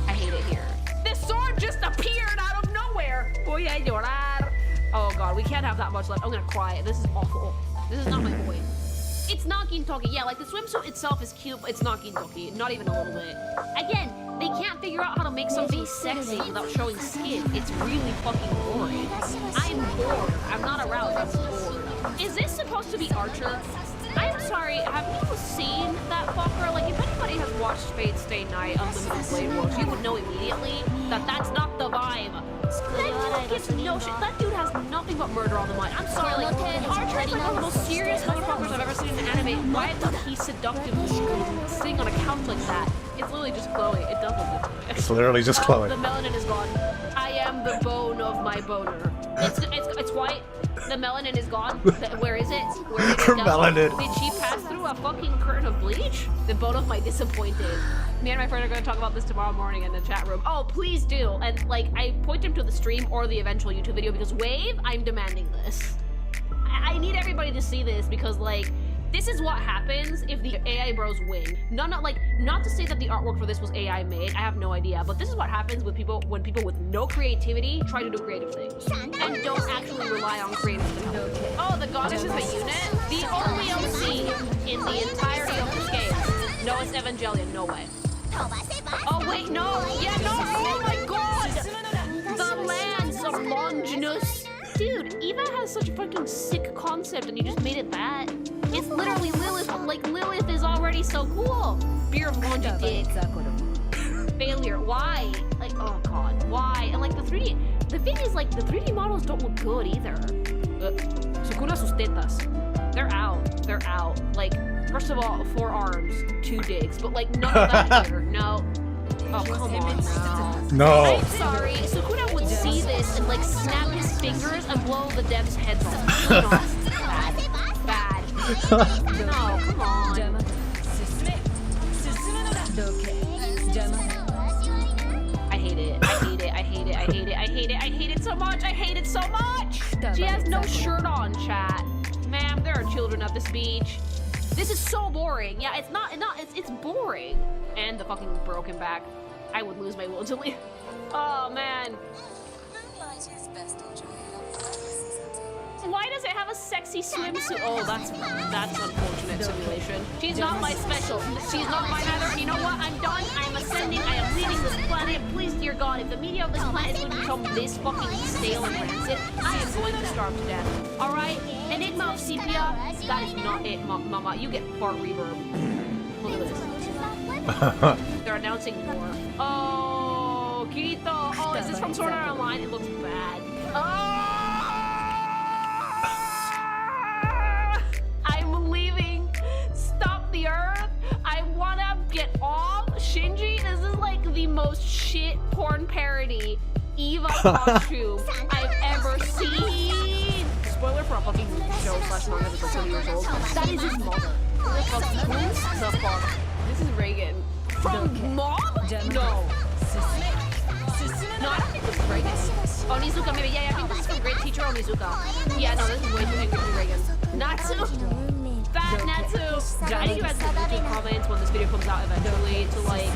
I hate it here. This sword just appeared out of nowhere. Voy a llorar. Oh god, we can't have that much left. I'm gonna cry. This is awful. This is not my boy. It's not gintoki. Yeah, like the swimsuit itself is cute, but it's not gintoki. Not even a little bit. Again, they can't figure out how to make something sexy without showing skin. It's really fucking boring. I'm bored. I'm not aroused. I'm bored. Is this supposed to be Archer? I'm sorry, have you seen that fucker? Like, if anybody has watched Fate Stay Night Unlimited Blade Works, you would know immediately that that's not the vibe. That dude gives no shit. That dude has nothing but murder on the mind. I'm sorry, like, Archer is like one of the most serious motherfuckers I've ever seen in an anime. Why would he seductively sing on a couch like that? It's literally just Chloe. It doesn't look good. It's literally just Chloe. The melanin is gone. I am the bone of my boner. It's white. The melanin is gone. Where is it? Where did it go? Melanin. Did she pass through a fucking curtain of bleach? The bone of my disappointed. Me and my friend are going to talk about this tomorrow morning in the chat room. Oh, please do. And like, I point him to the stream or the eventual YouTube video because Wave, I'm demanding this. I need everybody to see this because like, this is what happens if the AI bros win. Not to say that the artwork for this was AI made. I have no idea, but this is what happens with people when people with no creativity try to do creative things and don't actually rely on creative things. Oh, the goddess is a unit. The only OC in the entirety of this game. No, it's Evangelion. No way. Oh wait, no. Yeah, no. Oh my god. The lands of Longinus. Dude, Eva has such a fucking sick concept and you just made it that. It's literally Lilith. Like, Lilith is already so cool. Beer of Longi failure. Why? Like, oh god, why? And like the 3D, the thing is like the 3D models don't look good either. Sakura sus tetas. They're out. They're out. Like, first of all, 4 arms, 2 dicks, but like none of that here. No. Oh, come on. No. I'm sorry. Sakura would see this and like snap his fingers and blow the devs' heads off. No. Bad. Bad. No, come on. I hate it. I hate it. I hate it. I hate it. I hate it. I hate it so much. I hate it so much. She has no shirt on, chat. Ma'am, there are children at this beach. This is so boring. Yeah, it's not. It's boring. And the fucking broken back. I would lose my will to leave. Oh man. Why does it have a sexy swimsuit? Oh, that's unfortunate simulation. She's not my special. She's not my either. You know what? I'm done. I'm ascending. I am leaving this planet. Please, dear God, if the media of this planet is going to become this fucking stale and rancid, I am going to starve to death. All right? Enigma of Sepia. That is not it, Mama. You get fart reverb. Look at this. They're announcing more. Oh, Kirito. Oh, is this from Sword Art Online? It looks bad. Oh. I'm leaving. Stop the earth. I wanna get off. Shinji, this is like the most shit porn parody Eva costume I've ever seen. Spoiler for a fucking show / manga that's like 20 years old. That is his mother. Who's the fuck? This is Reagan. From Mob? No. No, I don't think this is Reagan. Onizuka, maybe. Yeah, I think this is from Great Teacher Onizuka. Yeah, no, this is way too angry for Reagan. Natsu! Bad Natsu! I need you guys to YouTube comments when this video comes out eventually to like,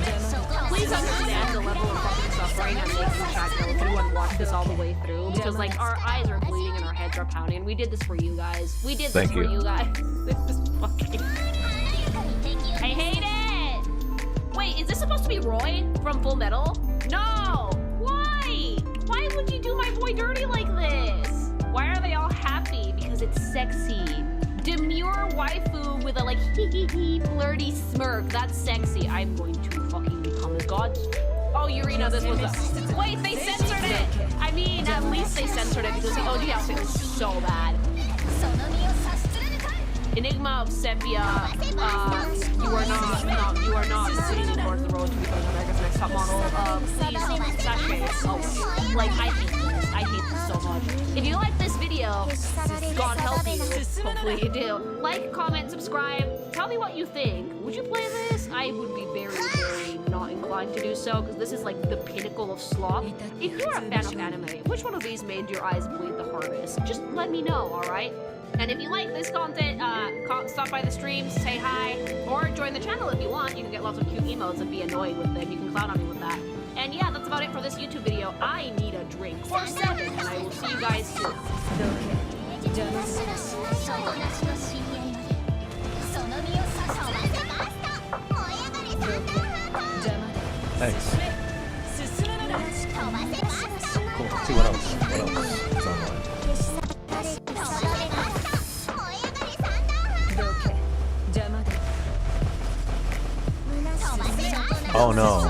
please understand the level of fucking suffering I'm making chat if anyone watched this all the way through. Because like, our eyes are bleeding and our heads are pounding. And we did this for you guys. We did this for you guys. This is fucking... I hate it! Wait, is this supposed to be Roy from Full Metal? No! Why? Why would you do my boy dirty like this? Why are they all happy? Because it's sexy. Demure waifu with a like hee flirty smirk. That's sexy. I'm going to fucking become a god. Oh, Yurina, this was a... Wait, they censored it! I mean, at least they censored it because the OG outfit was so bad. Enigma of Sepia, you are not proceeding towards the road to becoming America's Next Top Model. Please, sashay. Oh, like, I hate this so much. If you like this video, God help you, hopefully you do. Like, comment, subscribe, tell me what you think. Would you play this? I would be very, very not inclined to do so, because this is like the pinnacle of sloth. If you're a fan of anime, which one of these made your eyes bleed the hardest? Just let me know, alright? And if you like this content, stop by the streams, say hi, or join the channel if you want. You can get lots of cute emotes and be annoying with them. You can clown on me with that. And yeah, that's about it for this YouTube video. I need a drink or 7, and I will see you guys soon. Nice. Cool. Let's see what else. What else is online? Oh no.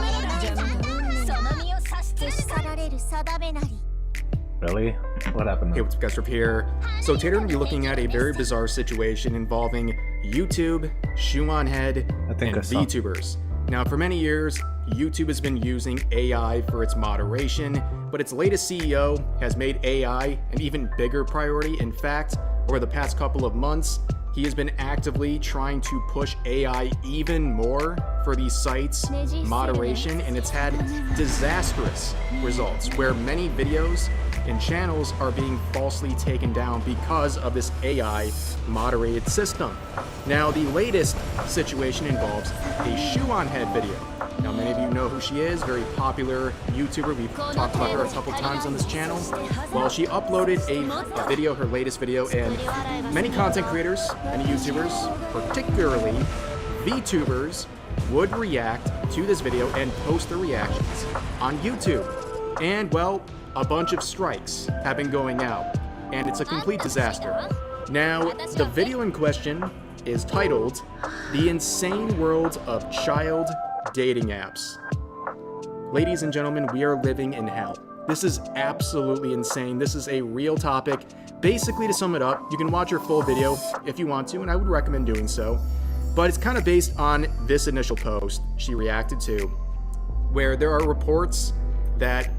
Really? What happened? Hey, what's up, guys? Rip here. So today we're going to be looking at a very bizarre situation involving YouTube, Shoe-on-Head, and VTubers. Now, for many years, YouTube has been using AI for its moderation, but its latest CEO has made AI an even bigger priority. In fact, over the past couple of months, he has been actively trying to push AI even more for these sites' moderation, and it's had disastrous results where many videos and channels are being falsely taken down because of this AI moderated system. Now, the latest situation involves a Shoe-on-Head video. Now, many of you know who she is, very popular YouTuber. We've talked about her a couple times on this channel. Well, she uploaded a video, her latest video, and many content creators and YouTubers, particularly VTubers, would react to this video and post their reactions on YouTube. And, well, a bunch of strikes have been going out, and it's a complete disaster. Now, the video in question is titled, "The Insane World of Child Dating Apps." Ladies and gentlemen, we are living in hell. This is absolutely insane. This is a real topic. Basically, to sum it up, you can watch her full video if you want to, and I would recommend doing so. But it's kind of based on this initial post she reacted to, where there are reports that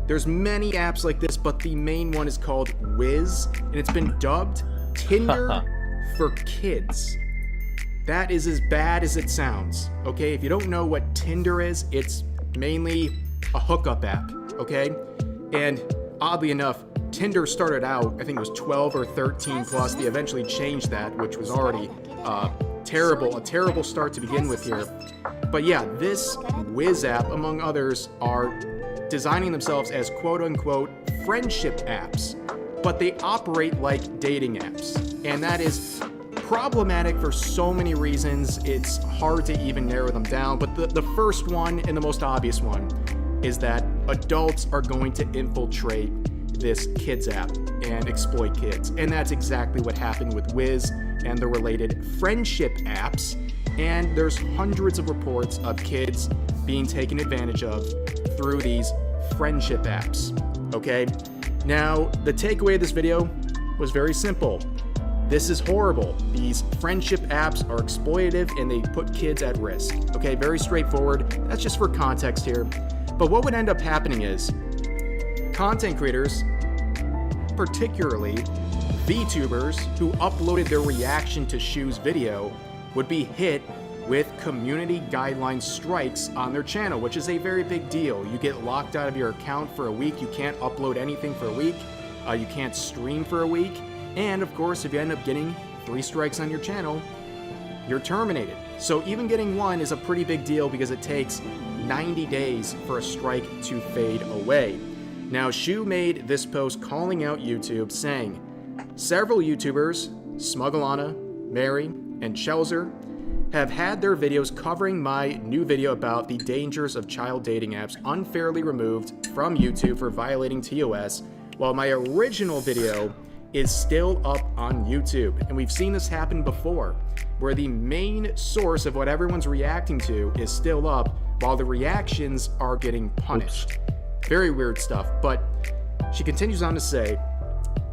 there's many apps like this, but the main one is called Wiz, and it's been dubbed Tinder for kids. That is as bad as it sounds, okay? If you don't know what Tinder is, it's mainly a hookup app, okay? And oddly enough, Tinder started out, I think it was 12 or 13 plus. They eventually changed that, which was already a terrible start to begin with here. But yeah, this Wiz app, among others, are designing themselves as quote-unquote friendship apps, but they operate like dating apps, and that is problematic for so many reasons. It's hard to even narrow them down, but the first one and the most obvious one is that adults are going to infiltrate this kids app and exploit kids, and that's exactly what happened with Wiz and the related friendship apps. And there's hundreds of reports of kids being taken advantage of through these friendship apps, okay? Now, the takeaway of this video was very simple. This is horrible. These friendship apps are exploitative and they put kids at risk, okay? Very straightforward. That's just for context here. But what would end up happening is content creators, particularly VTubers who uploaded their reaction to Shu's video, would be hit with community guideline strikes on their channel, which is a very big deal. You get locked out of your account for a week, you can't upload anything for a week, you can't stream for a week, and of course, if you end up getting 3 strikes on your channel, you're terminated. So even getting 1 is a pretty big deal because it takes 90 days for a strike to fade away. Now, Shu made this post calling out YouTube, saying, "Several YouTubers, Smugglana, Mary, and Chelzer, have had their videos covering my new video about the dangers of child dating apps unfairly removed from YouTube for violating TOS, while my original video is still up on YouTube." And we've seen this happen before, where the main source of what everyone's reacting to is still up, while the reactions are getting punished. Very weird stuff. But she continues on to say,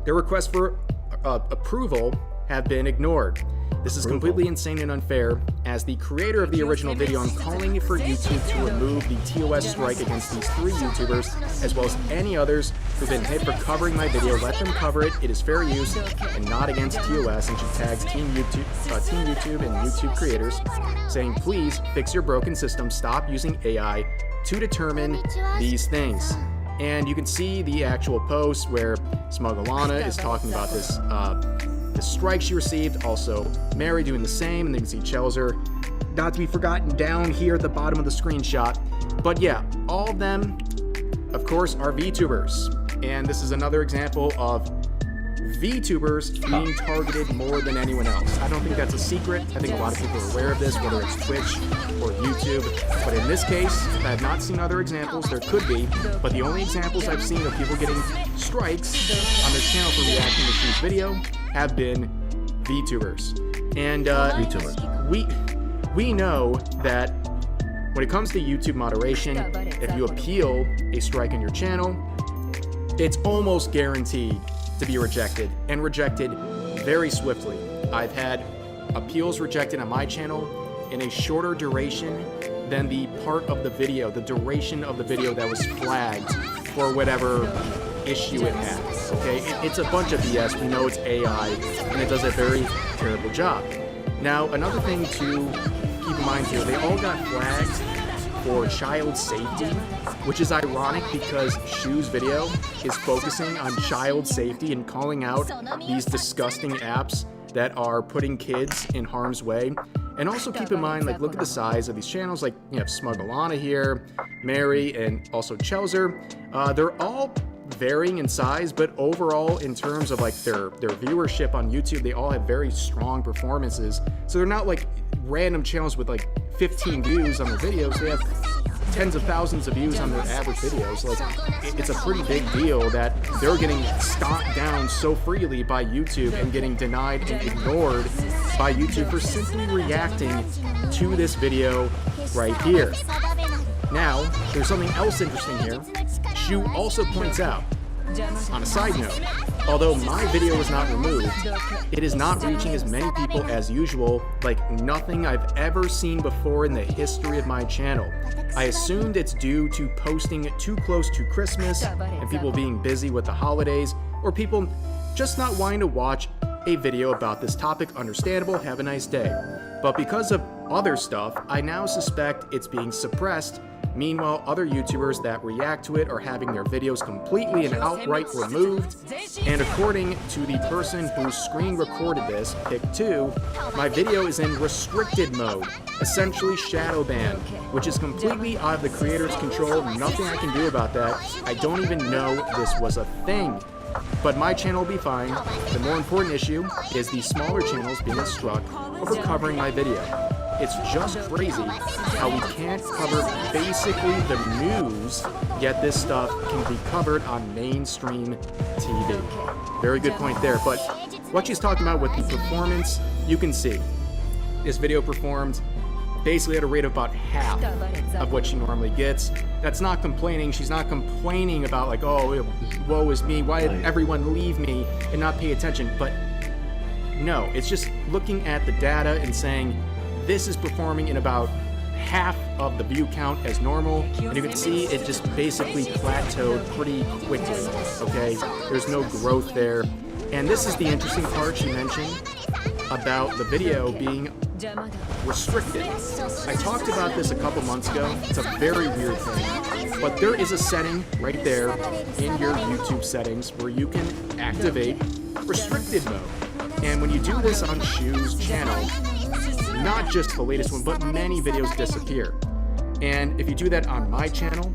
"Their requests for approval have been ignored. This is completely insane and unfair. As the creator of the original video, I'm calling for YouTube to remove the TOS strike against these 3 YouTubers, as well as any others who've been hit for covering my video. Let them cover it. It is fair use and not against TOS." And she tags Team YouTube and YouTube creators, saying, "Please fix your broken system. Stop using AI to determine these things." And you can see the actual post where Smugglana is talking about this the strike she received, also Mary doing the same, and then you can see Chelzer, not to be forgotten, down here at the bottom of the screenshot. But yeah, all of them, of course, are VTubers, and this is another example of VTubers being targeted more than anyone else. I don't think that's a secret. I think a lot of people are aware of this, whether it's Twitch or YouTube. But in this case, I have not seen other examples. There could be, but the only examples I've seen of people getting strikes on their channel for reacting to Shu's video have been VTubers. And we know that when it comes to YouTube moderation, if you appeal a strike on your channel, it's almost guaranteed to be rejected, and rejected very swiftly. I've had appeals rejected on my channel in a shorter duration than the part of the video, the duration of the video that was flagged for whatever issue it has, okay? It's a bunch of BS. We know it's AI, and it does a very terrible job. Now, another thing to keep in mind here, they all got flagged for child safety, which is ironic because Shu's video is focusing on child safety and calling out these disgusting apps that are putting kids in harm's way. And also keep in mind, like, look at the size of these channels. Like, you have Smuggalana here, Mary, and also Chelser. They're all varying in size, but overall, in terms of like their viewership on YouTube, they all have very strong performances. So they're not like random channels with like 15 views on their videos. They have tens of thousands of views on their average videos. Like, it's a pretty big deal that they're getting stomped down so freely by YouTube and getting denied and ignored by YouTube for simply reacting to this video right here. Now, there's something else interesting here. Shu also points out, on a side note, although my video was not removed, it is not reaching as many people as usual, like nothing I've ever seen before in the history of my channel. I assumed it's due to posting too close to Christmas and people being busy with the holidays, or people just not wanting to watch a video about this topic. Understandable, have a nice day. But because of other stuff, I now suspect it's being suppressed. Meanwhile, other YouTubers that react to it are having their videos completely and outright removed. And according to the person who screen recorded this, Pick2, my video is in restricted mode, essentially shadow banned, which is completely out of the creator's control. Nothing I can do about that. I don't even know this was a thing. But my channel will be fine. The more important issue is the smaller channels being struck over covering my video. It's just crazy how we can't cover basically the news, yet this stuff can be covered on mainstream TV. Very good point there, but what she's talking about with the performance, you can see. This video performed basically at a rate of about half of what she normally gets. That's not complaining. She's not complaining about like, oh, woe is me, why did everyone leave me and not pay attention? But no, it's just looking at the data and saying, this is performing in about half of the view count as normal, and you can see it just basically plateaued pretty quickly, okay? There's no growth there. And this is the interesting part she mentioned about the video being restricted. I talked about this a couple months ago. It's a very weird thing, but there is a setting right there in your YouTube settings where you can activate restricted mode. And when you do this on Shu's channel, not just the latest one, but many videos disappear. And if you do that on my channel,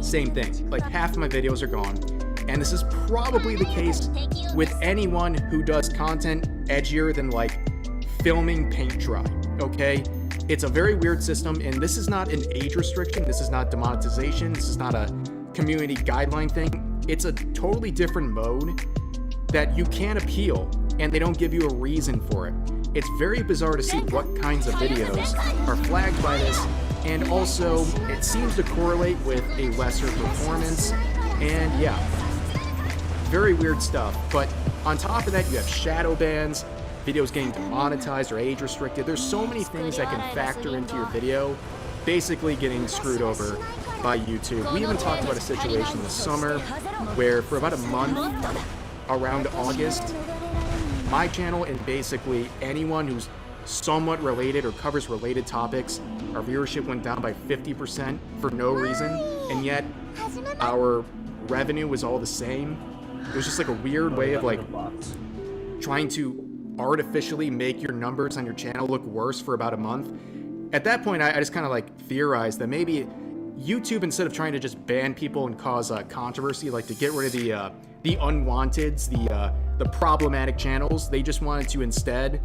same thing. Like half of my videos are gone. And this is probably the case with anyone who does content edgier than like filming paint dry, okay? It's a very weird system, and this is not an age restriction. This is not demonetization. This is not a community guideline thing. It's a totally different mode that you can appeal, and they don't give you a reason for it. It's very bizarre to see what kinds of videos are flagged by this, and also it seems to correlate with a lesser performance, and yeah, very weird stuff. But on top of that, you have shadow bans, videos getting demonetized or age restricted. There's so many things that can factor into your video basically getting screwed over by YouTube. We even talked about a situation this summer where for about a month, around August, my channel and basically anyone who's somewhat related or covers related topics, our viewership went down by 50% for no reason, and yet our revenue was all the same. It was just like a weird way of like trying to artificially make your numbers on your channel look worse for about a month. At that point, I just kind of like theorized that maybe YouTube, instead of trying to just ban people and cause controversy, like to get rid of the unwanteds, the the problematic channels. They just wanted to instead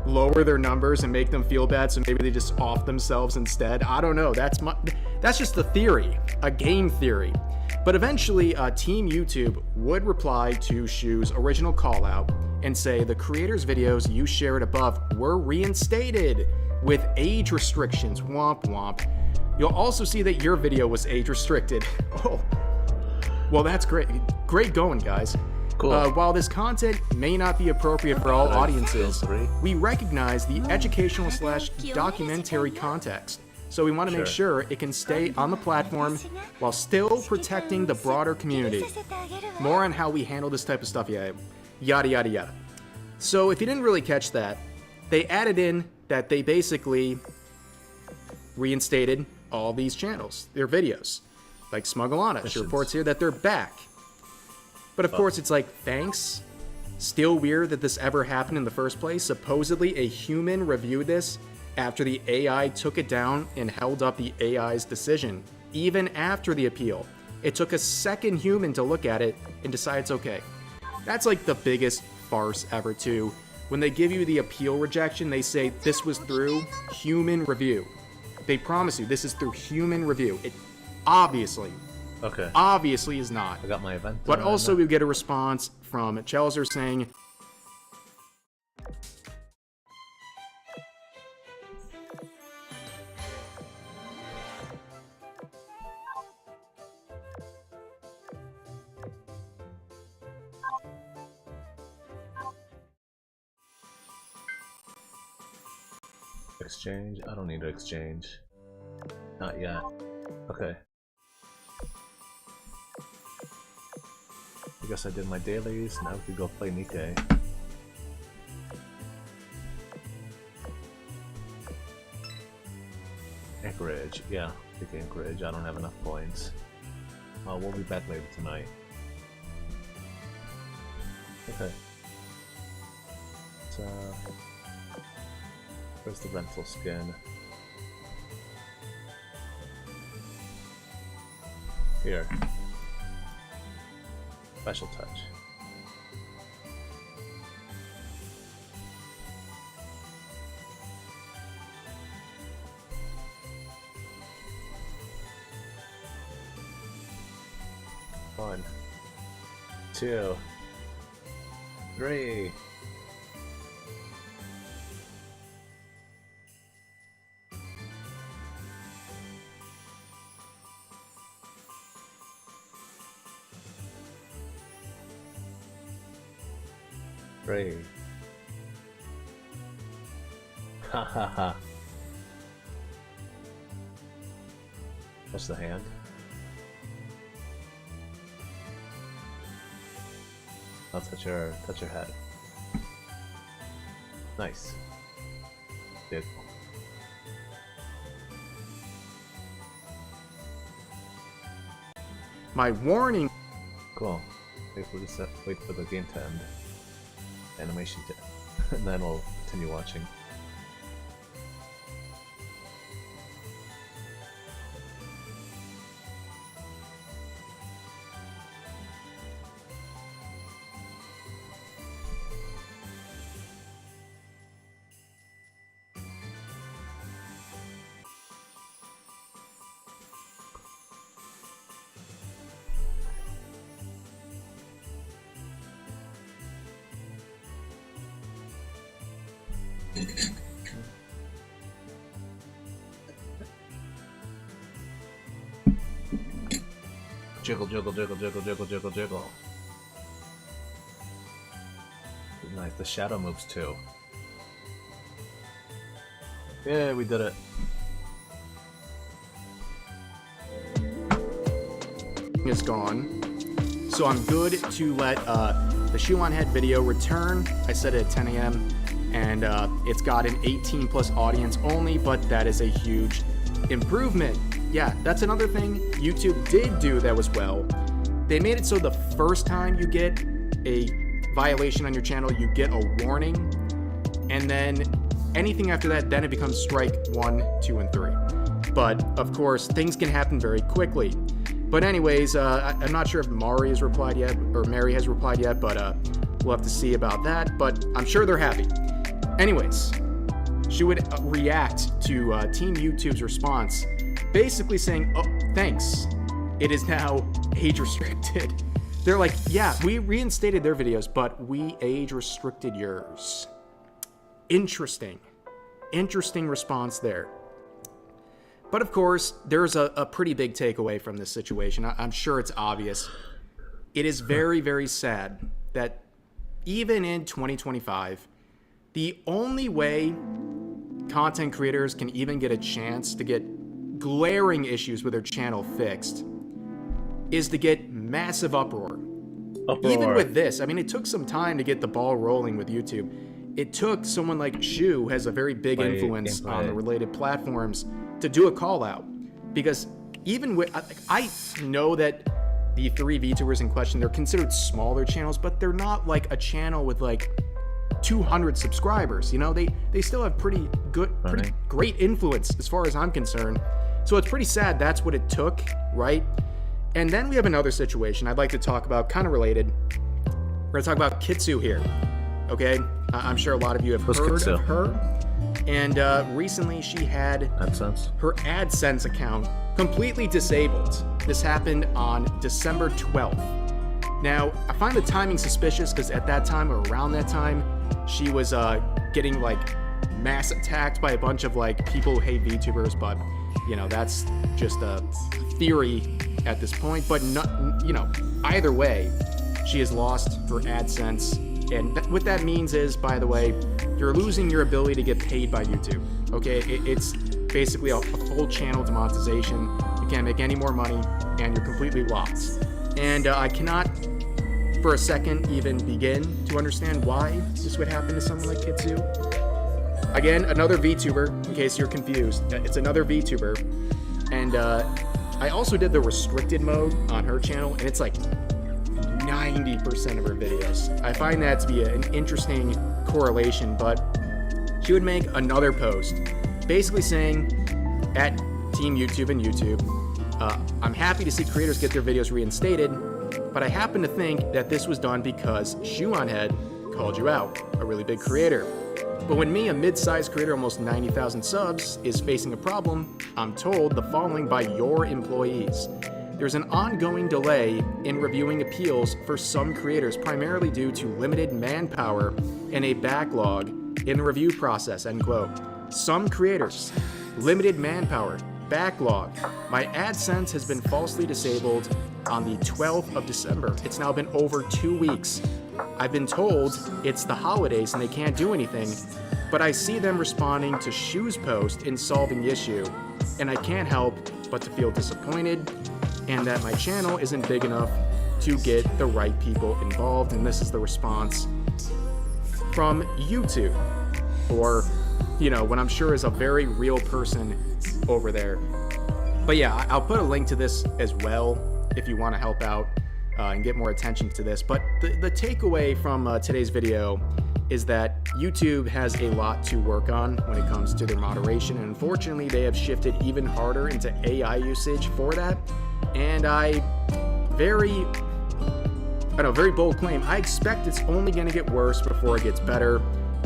lower their numbers and make them feel bad, so maybe they just off themselves instead. I don't know. That's just a theory, a game theory. But eventually, Team YouTube would reply to Shu's original call out and say the creator's videos you shared above were reinstated with age restrictions. Womp womp. You'll also see that your video was age restricted. Oh, well, that's great. Great going, guys. Cool. While this content may not be appropriate for all audiences, we recognize the educational / documentary context. So we want to make sure it can stay on the platform while still protecting the broader community. More on how we handle this type of stuff, yada yada yada. So if you didn't really catch that, they added in that they basically reinstated all these channels, their videos. Like Smugglana, she reports here that they're back. But of course it's like, thanks? Still weird that this ever happened in the first place. Supposedly a human reviewed this after the AI took it down and held up the AI's decision. Even after the appeal, it took a second human to look at it and decide it's okay. That's like the biggest farce ever too. When they give you the appeal rejection, they say this was through human review. They promise you this is through human review. It obviously is not. I got my event. But also we get a response from Chelser saying, exchange? I don't need to exchange. Not yet. Okay. I guess I did my dailies, now we can go play Nikke. Anchorage, yeah, pick Anchorage, I don't have enough points. We'll be back later tonight. Okay. So, where's the rental skin? Here. Special touch. One, 2, 3. Three. Ha ha ha. That's the hand. I'll touch your head. Nice. Beautiful. my warning. Cool. Wait for the game to end. Animation to, and then we'll continue watching. Jiggle, jiggle, jiggle, jiggle, jiggle, jiggle, jiggle. Nice, the shadow moves too. Yeah, we did it. Is gone. So I'm good to let the Shoe on Head video return. I set it at 10 a.m. and it's got an 18 plus audience only, but that is a huge improvement. Yeah, that's another thing YouTube did do that was well. They made it so the first time you get a violation on your channel, you get a warning, and then anything after that, then it becomes strike 1, 2, and 3. But of course, things can happen very quickly. But anyways, I'm not sure if Mari has replied yet, or Mary has replied yet, but we'll have to see about that. But I'm sure they're happy. Anyways, she would react to Team YouTube's response, basically saying, "Oh, thanks. It is now age restricted." They're like, "Yeah, we reinstated their videos, but we age restricted yours." Interesting response there. But of course, there's a pretty big takeaway from this situation. I'm sure it's obvious. It is very, very sad that even in 2025, the only way content creators can even get a chance to get glaring issues with their channel fixed is to get massive uproar. Even with this, I mean, it took some time to get the ball rolling with YouTube. It took someone like Shu, who has a very big influence on the related platforms, to do a call out. Because even with, I know that the 3 VTubers in question, they're considered smaller channels, but they're not like a channel with like 200 subscribers. You know, they still have pretty great influence as far as I'm concerned. So it's pretty sad that's what it took, right? And then we have another situation I'd like to talk about, kind of related. We're gonna talk about Kitsu here, okay? I'm sure a lot of you have heard of her. And recently she had her AdSense account completely disabled. This happened on December 12th. Now, I find the timing suspicious because at that time, or around that time, she was getting like mass attacked by a bunch of like people who hate VTubers, but you know, that's just a theory at this point. But not, you know, either way, she has lost her AdSense. And what that means is, by the way, you're losing your ability to get paid by YouTube. Okay, it's basically a full channel demonetization. You can't make any more money, and you're completely lost. And I cannot, for a second, even begin to understand why this would happen to someone like Kitsu. Again, another VTuber, in case you're confused. It's another VTuber. And I also did the restricted mode on her channel, and it's like 90% of her videos. I find that to be an interesting correlation, but she would make another post basically saying, at Team YouTube and YouTube, I'm happy to see creators get their videos reinstated, but I happen to think that this was done because Shuonhead called you out, a really big creator. But when me, a mid-sized creator, almost 90,000 subs, is facing a problem, I'm told the following by your employees. There's an ongoing delay in reviewing appeals for some creators, primarily due to limited manpower and a backlog in the review process, end quote. Some creators, limited manpower, backlog. My AdSense has been falsely disabled on the 12th of December. It's now been over 2 weeks. I've been told it's the holidays and they can't do anything, but I see them responding to Shu's post in solving the issue, and I can't help but to feel disappointed and that my channel isn't big enough to get the right people involved. And this is the response from YouTube, or, you know, what I'm sure is a very real person over there. But yeah, I'll put a link to this as well if you want to help out and get more attention to this. But the takeaway from today's video is that YouTube has a lot to work on when it comes to their moderation, and unfortunately they have shifted even harder into AI usage for that. And very bold claim, I expect it's only going to get worse before it gets better.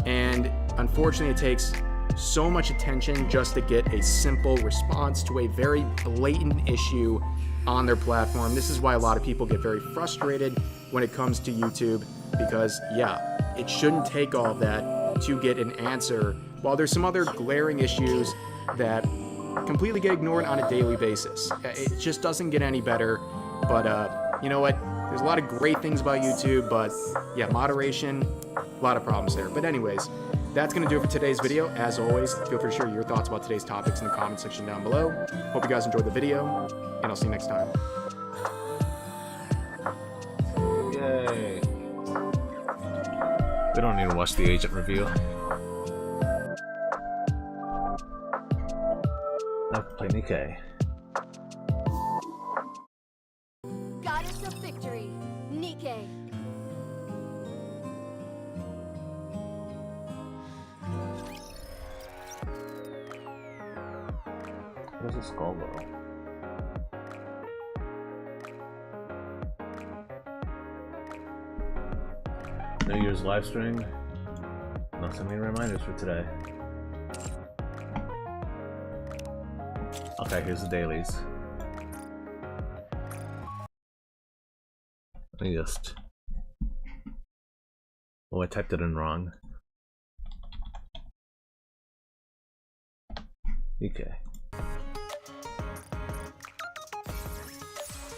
And unfortunately, it takes so much attention just to get a simple response to a very blatant issue on their platform. This is why a lot of people get very frustrated when it comes to YouTube, because yeah, it shouldn't take all of that to get an answer, while there's some other glaring issues that completely get ignored on a daily basis. It just doesn't get any better. But you know what? There's a lot of great things about YouTube, but yeah, moderation, a lot of problems there. But anyways, that's going to do it for today's video. As always, feel free to share your thoughts about today's topics in the comment section down below. Hope you guys enjoyed the video, and I'll see you next time. Yay. We don't need to watch the agent review. I'll play Nikke. Goddess of Victory, Nikke. What is a skull though? Use live string. Not so many reminders for today. Okay, here's the dailies. Let me just... Oh, I typed it in wrong. Okay.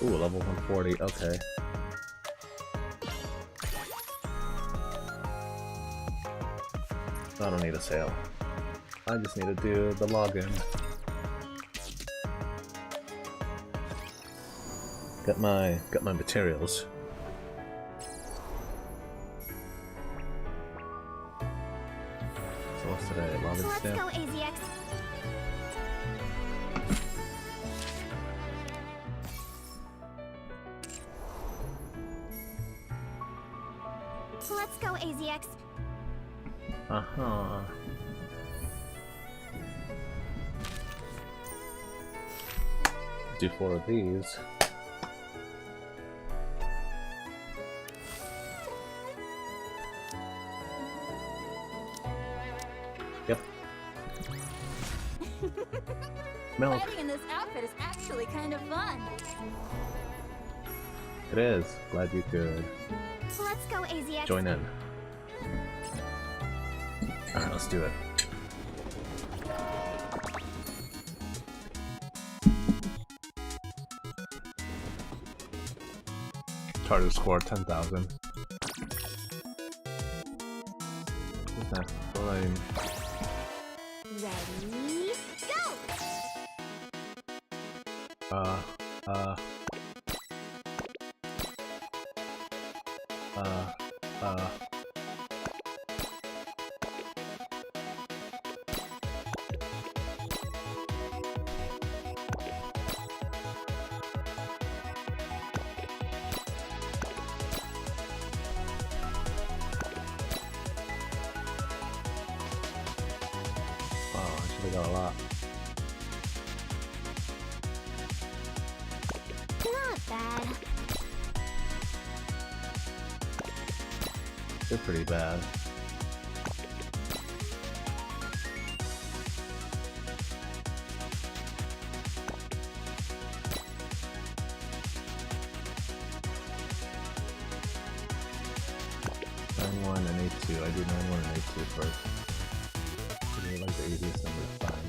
Ooh, level 140, okay. I don't need a sale. I just need to do the login. Got my materials. So what's today? Login Let's stamp? go, AZX. Let's go, AZX. Uh-huh. Do 4 of these. Yep. Milk. Fighting in this outfit is actually kind of fun. It is. Glad you could Let's go, AZX. join in. Alright, let's do it. Target score 10,000. What's that? Fine. Ready, go! Oh, I should've got a lot. Not bad. They're pretty bad. Nine 1 and 8-2. I do 9-1 and 8-2 first. They're like the easiest number to find.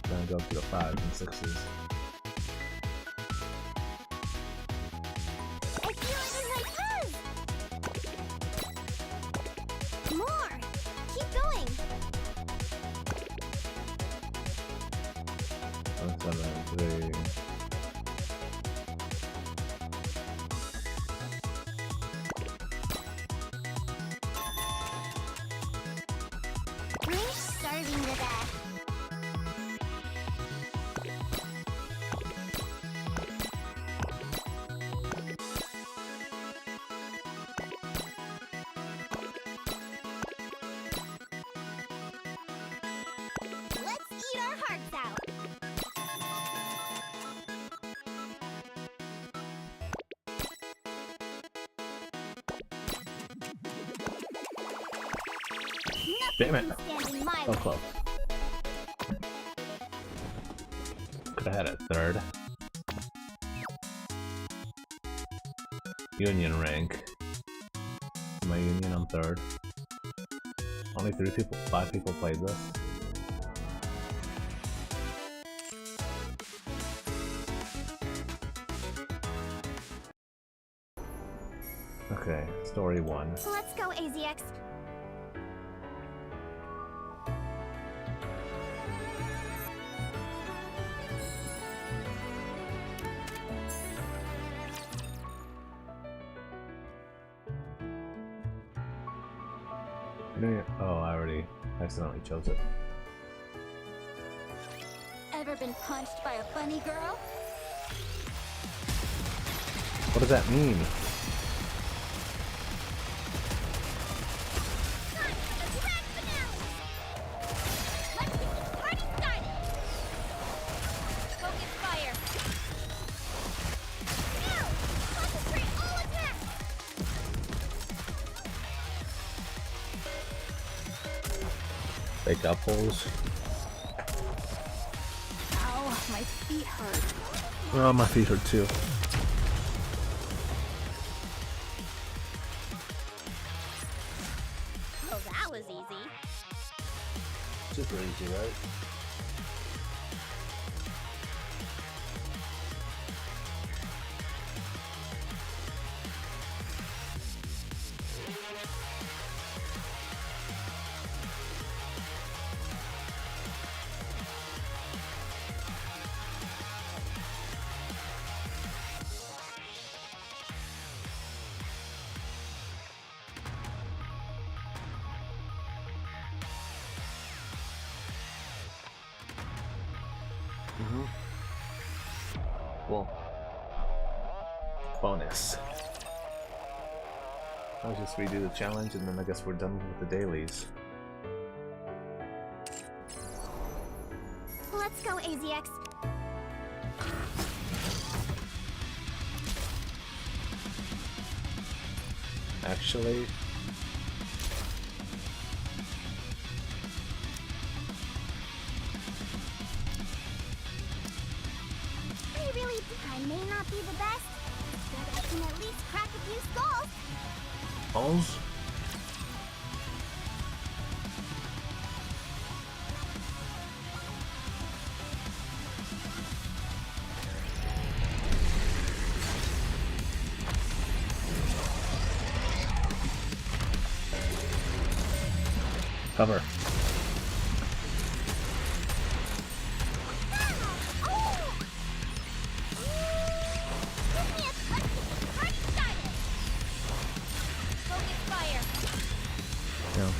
Then go up to the 5s and 6s. I feel it in my toes! More! Keep going! 1, 7, 3. I'm starving to death. Let's eat our hearts out. Damn it! Nothing can stand in my So way. close. Could have had it third. Union rank. My union, I'm third. Only 5 people played this. Okay, story 1. Let's go, AZX. Oh, I already accidentally chose it. Ever been punched by a bunny girl? What does that mean? Let's get this party started! Focus fire! Fake apples. Ow, my feet hurt. Oh, my feet hurt too. Oh, that was easy. Super easy, right? Cool. Bonus. I'll just redo the challenge and then I guess we're done with the dailies. Let's go, AZX. Actually, I may not be the best, but I can at least crack a few skulls. balls? Cover. Yeah.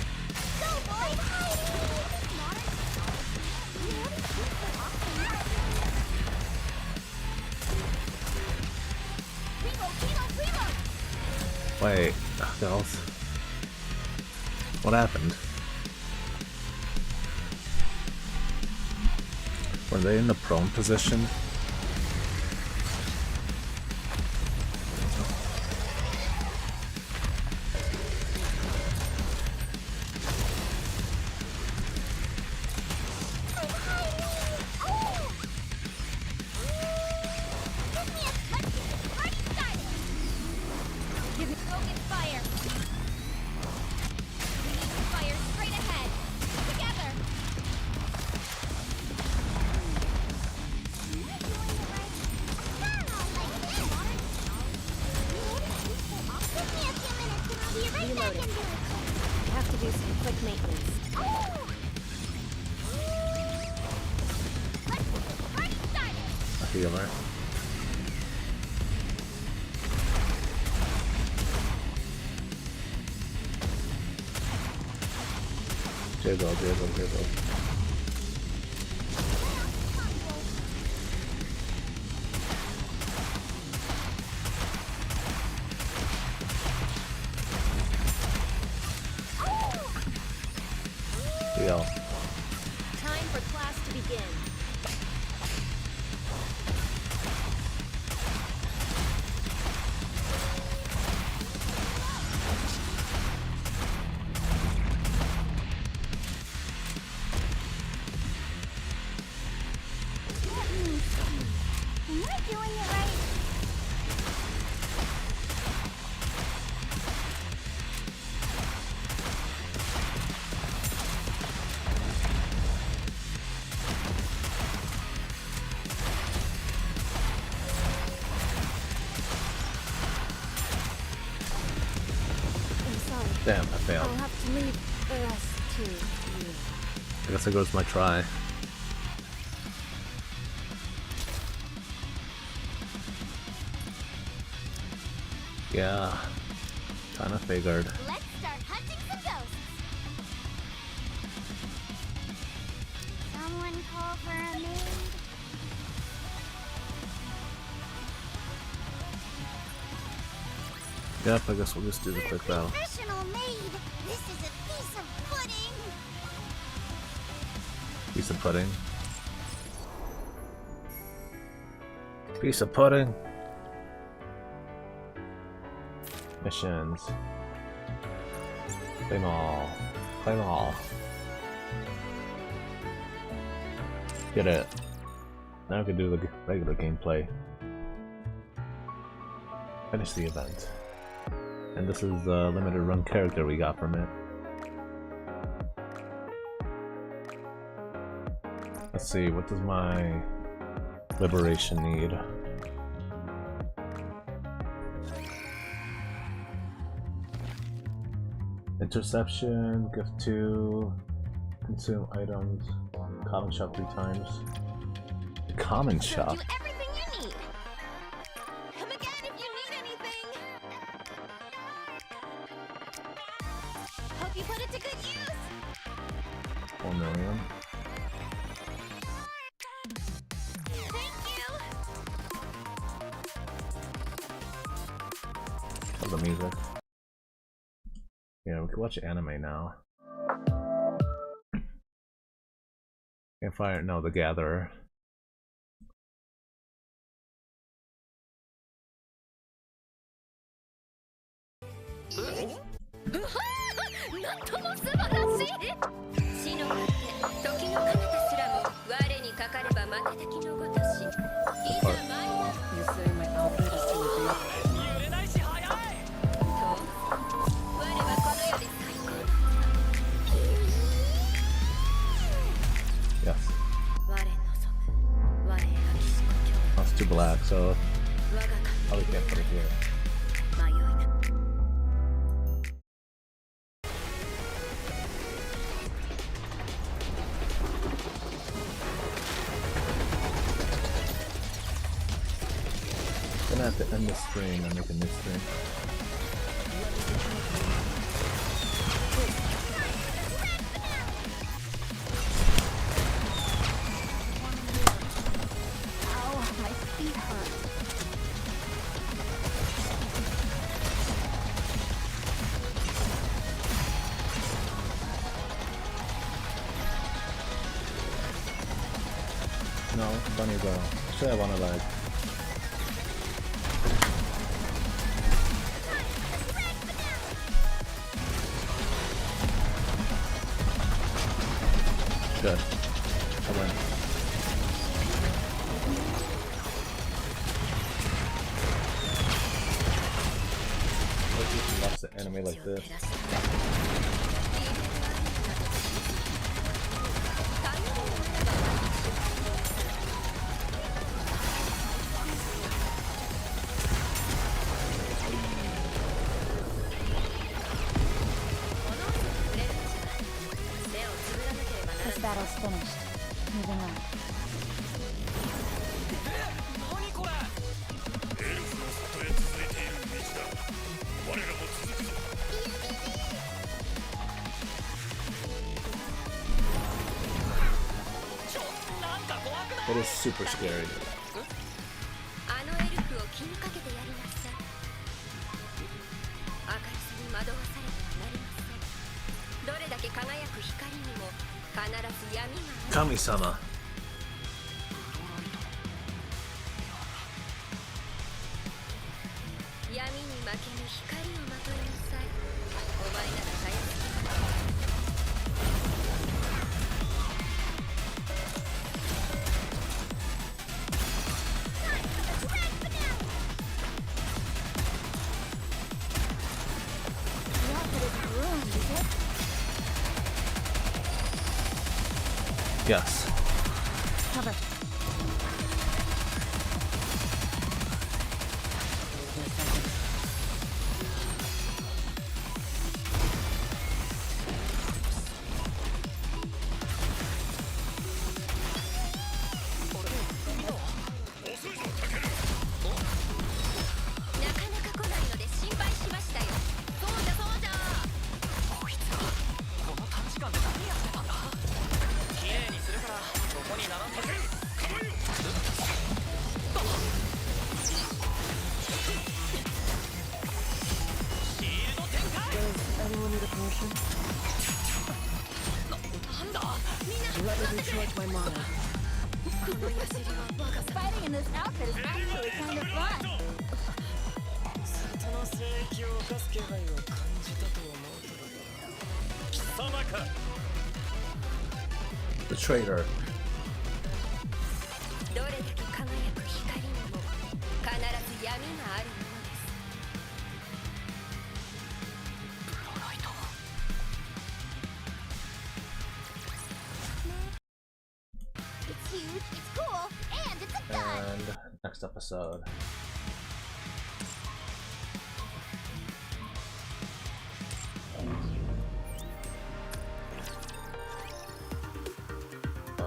Wait, girls. What happened? Were they in the prone position? Have to do some quick maintenance. A healer. Jiggle, jiggle, jiggle. Deal. Time for class to begin. Am I doing it right? I'm sorry. Damn, I failed. I'll have to leave the rest to you. I guess there goes my try. Yeah, kinda figured. Let's start hunting some ghosts. Someone call for a maid. Yep, I guess we'll just do the quick battle. Professional maid. This is a piece of pudding. Piece of pudding. Piece of pudding. Missions. Claim all. Claim all. Get it. Now we can do the regular gameplay. Finish the event. And this is the limited run character we got from it. Let's see, what does my liberation need? Interception, gift 2, consume items, common shop 3 times. Common shop? Everything you need. Come again if you need anything. Hope you put it to good use. 4 million. Thank you. Love the music. Yeah, we can watch anime now. Campfire, no, The Gatherer. You say my outfit is too big? Yes. That's too black, so probably can't put it here. Gonna have to end the stream and make a new stream. Ow, my feet hurt. No, funny though. Actually, I wanna like. Good. I win. Let's do some lots of anime like this. This battle's finished. Moving on. エルフの里へ続いている道だ。我らも続くぞ。 It is super scary. あのエルフを気にかけてやりなさい。明るさに惑わされてはなりません。どれだけ輝く光にも必ず闇がある。 Kami-sama. 闇に負けぬ光をまといなさい。お前ならたやすく。 Yes. Cover. Let me recharge my mana. Fighting in this outfit is actually kind of fun. 里の聖域を犯す気配を感じたと思うたらば貴様か The traitor. どれだけ輝く光にも必ず闇があるものです。ブロライト。It's huge, it's cool, and it's a gun! And next episode.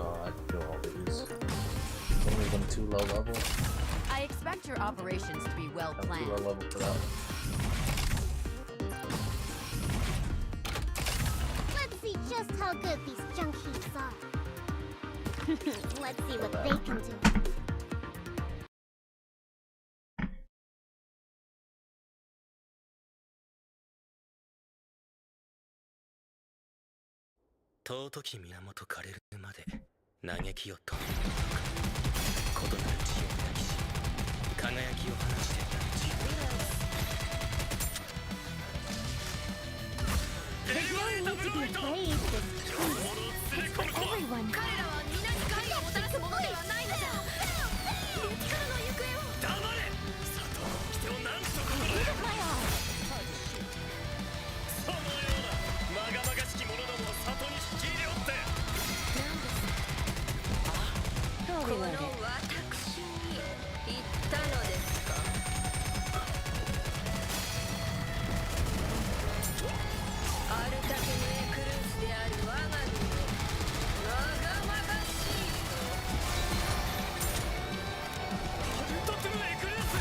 I can do all these. Only them too low level. I expect your operations to be well I'm too planned. low level for that. Let's see just how good these junk heaps are. Let's see what they can do. There's no need to be afraid of this peace. It's for everyone. 彼らは皆に害をもたらすものではないのだ。激辛の行方を。黙れ。佐藤の掟をなんとか。Look at my eyes. そのようなまがまがしき者どもを里に引き入れおって。この私に言ったのですか。アルタケのエクルースである我が身のまがまがしいと。アルタケのエクルース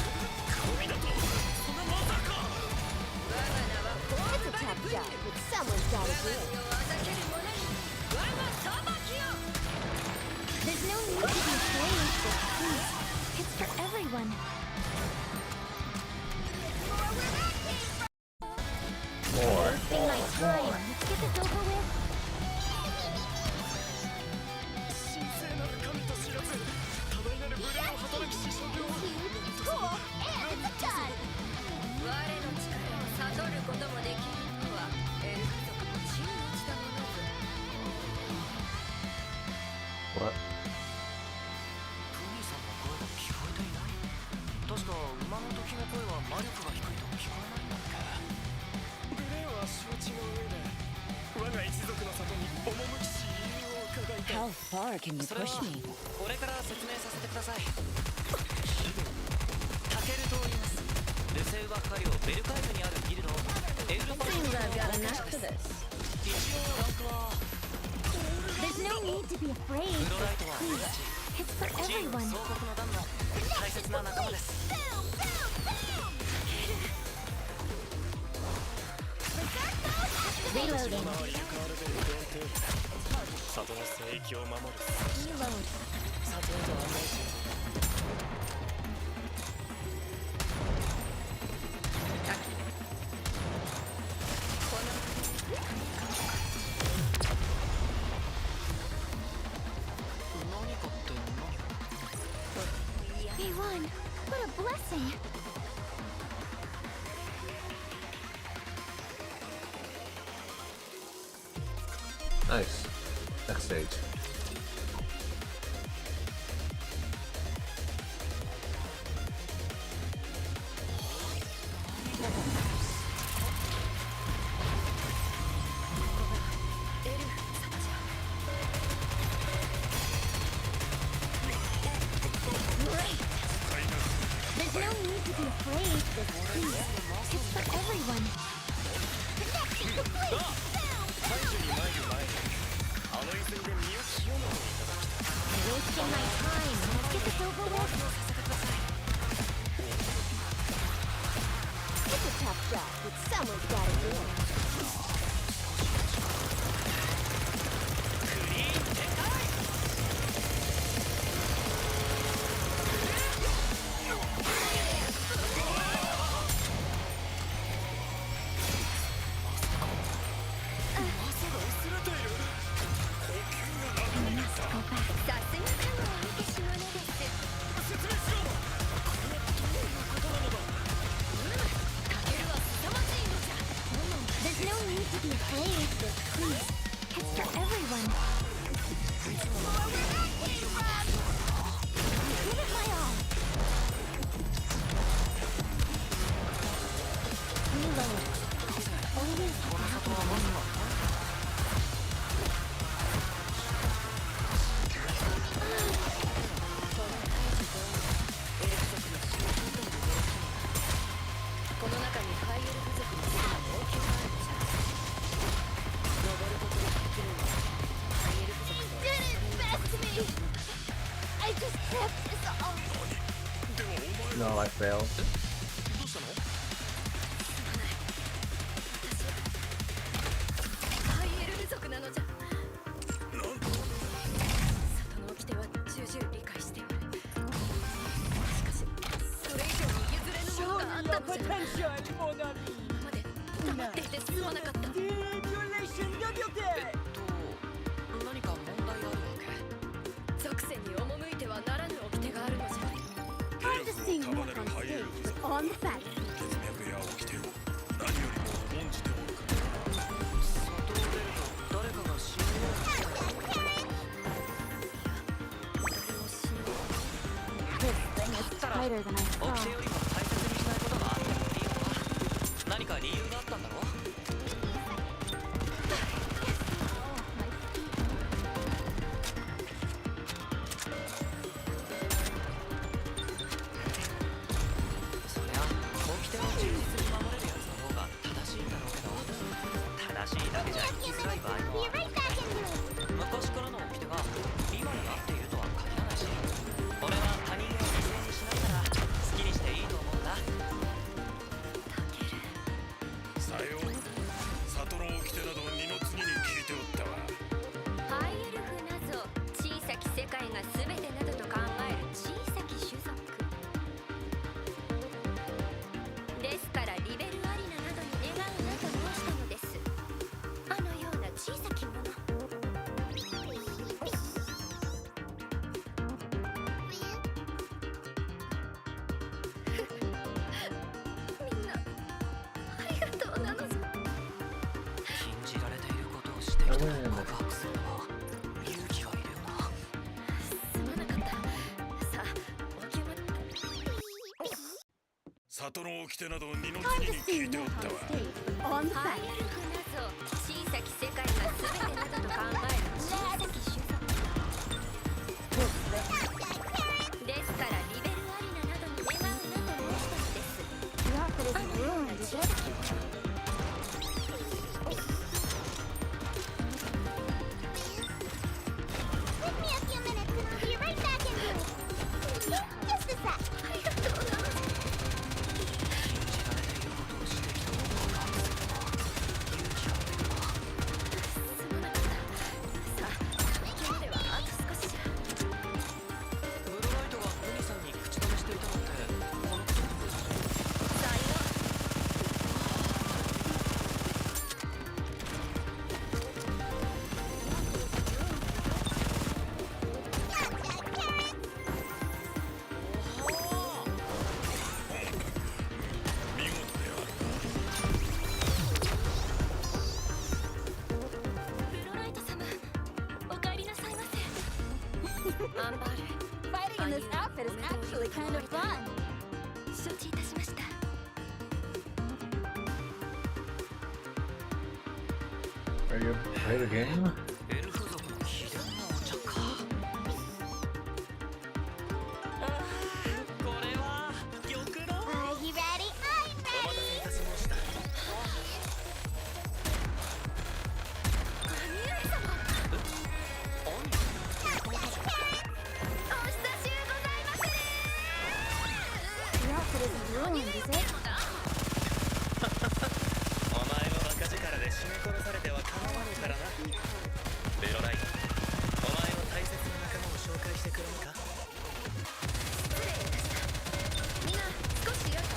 神だとそんなまさか。我が名はコールバイブン。我が身をあざける者に我が裁きを。 There's no need to be afraid of this peace. It's for everyone. More. Wasting my time. Let's get this over with. 神聖なる神と知らず多大なる無礼を働きし所業を。 It's cool, and it's a gun. 我の力を悟ることもできるのはエルフ族の真の知だものぞ。 What? プニーさんの声が聞こえていない。確か馬の時の声は魔力が低いと聞こえないんだっけ。無礼は承知の上で我が一族の里に赴きし理由を伺いたい。 How far can you それは push me? 俺から説明させてください。タケルと言います。ルセウバ係をベルカイブにあるギルドエウルファル Seems I've got a knack for this. 一応ランクは There's no need to be afraid. ブロライトは俺 Please. たち It's for チーム everyone. 総国の団の大切な仲間です。 Reloading. 里の聖域を守る。 Reload. 里へと案内し We won. What a blessing. Nice. Next stage. There's no need to be afraid of this peace. It's for everyone. Connecting complete. 最初に参る前にあの泉で身を清めていただきたい。 Wasting my time. Let's get this over with. It's a tough job, but someone's gotta do it. クリーン展開。 There's No, I failed. どうしたの？ハイエルル族なのじゃ。里の掟は重々理解しておる。しかしそれ以上に譲れぬものがあったのじゃ。今まで黙っていてすまなかった。何か問題あるわけ？属性に赴いてはならぬ掟があるのじゃ。 Hard to sing more on stage, but on the back. 血脈や掟を何よりも重んじておるから。里を出ると誰かが死ぬような。Tighter than I 掟よりも大切にしないことがあってもいいよな。何か理由があったんだろう？そりゃ掟を忠実に守れるやつの方が正しいんだろうけど、正しいだけじゃ生きづらい場合もある。昔からの掟が今に合っているとは限らないし、俺は他人を犠牲にしないから好きにしていいと思うんだ。さよう、里の掟など二の次に聞いておったわ。ハイエルフなぞ小さき世界が全てなどと考える小さき種族ですから、リベルアリナなどに願うなと申したのです。あのような小さきもの。みんなありがとうなのじゃ。禁じられていることをしてきたと告白するのは勇気がいるよな。すまなかった。さあ、お気を待って。里の掟など二の次に聞いておったわ。on the ハイ back. エルフなぞ小さき世界が全てなどと考える小さき種族ですから、リベルアリナなどに願うなと申したのです。 The outfit isn't ruined, is it? Give me a few minutes and I'll be right back in here. Just a sec. ありがとうなのじゃ。禁じられていることをしてきたと告白するのは勇気がいるな。すまなかった。さあ、今日ではあと少しじゃ。ブロライトがウニさんに口止めしていたのってこのことなんですか？さよう。見事であるブロライト様、お帰りなさいませ。アンバール、 Fighting in this outfit is actually kind of fun. 承知いたしました。 Are you play the game? エルフ族の秘伝のお茶か。これは玉露。 Are you ready? I'm お待たせいたしました。兄上様、兄？弟じゃん。お久しゅうございますね。 The outfit isn't ruined, is it? お前のバカ力で絞め殺されては構わぬからな。ベロライト、お前の大切な仲間を紹介してくれぬか？失礼いたした。みんな少しよいか。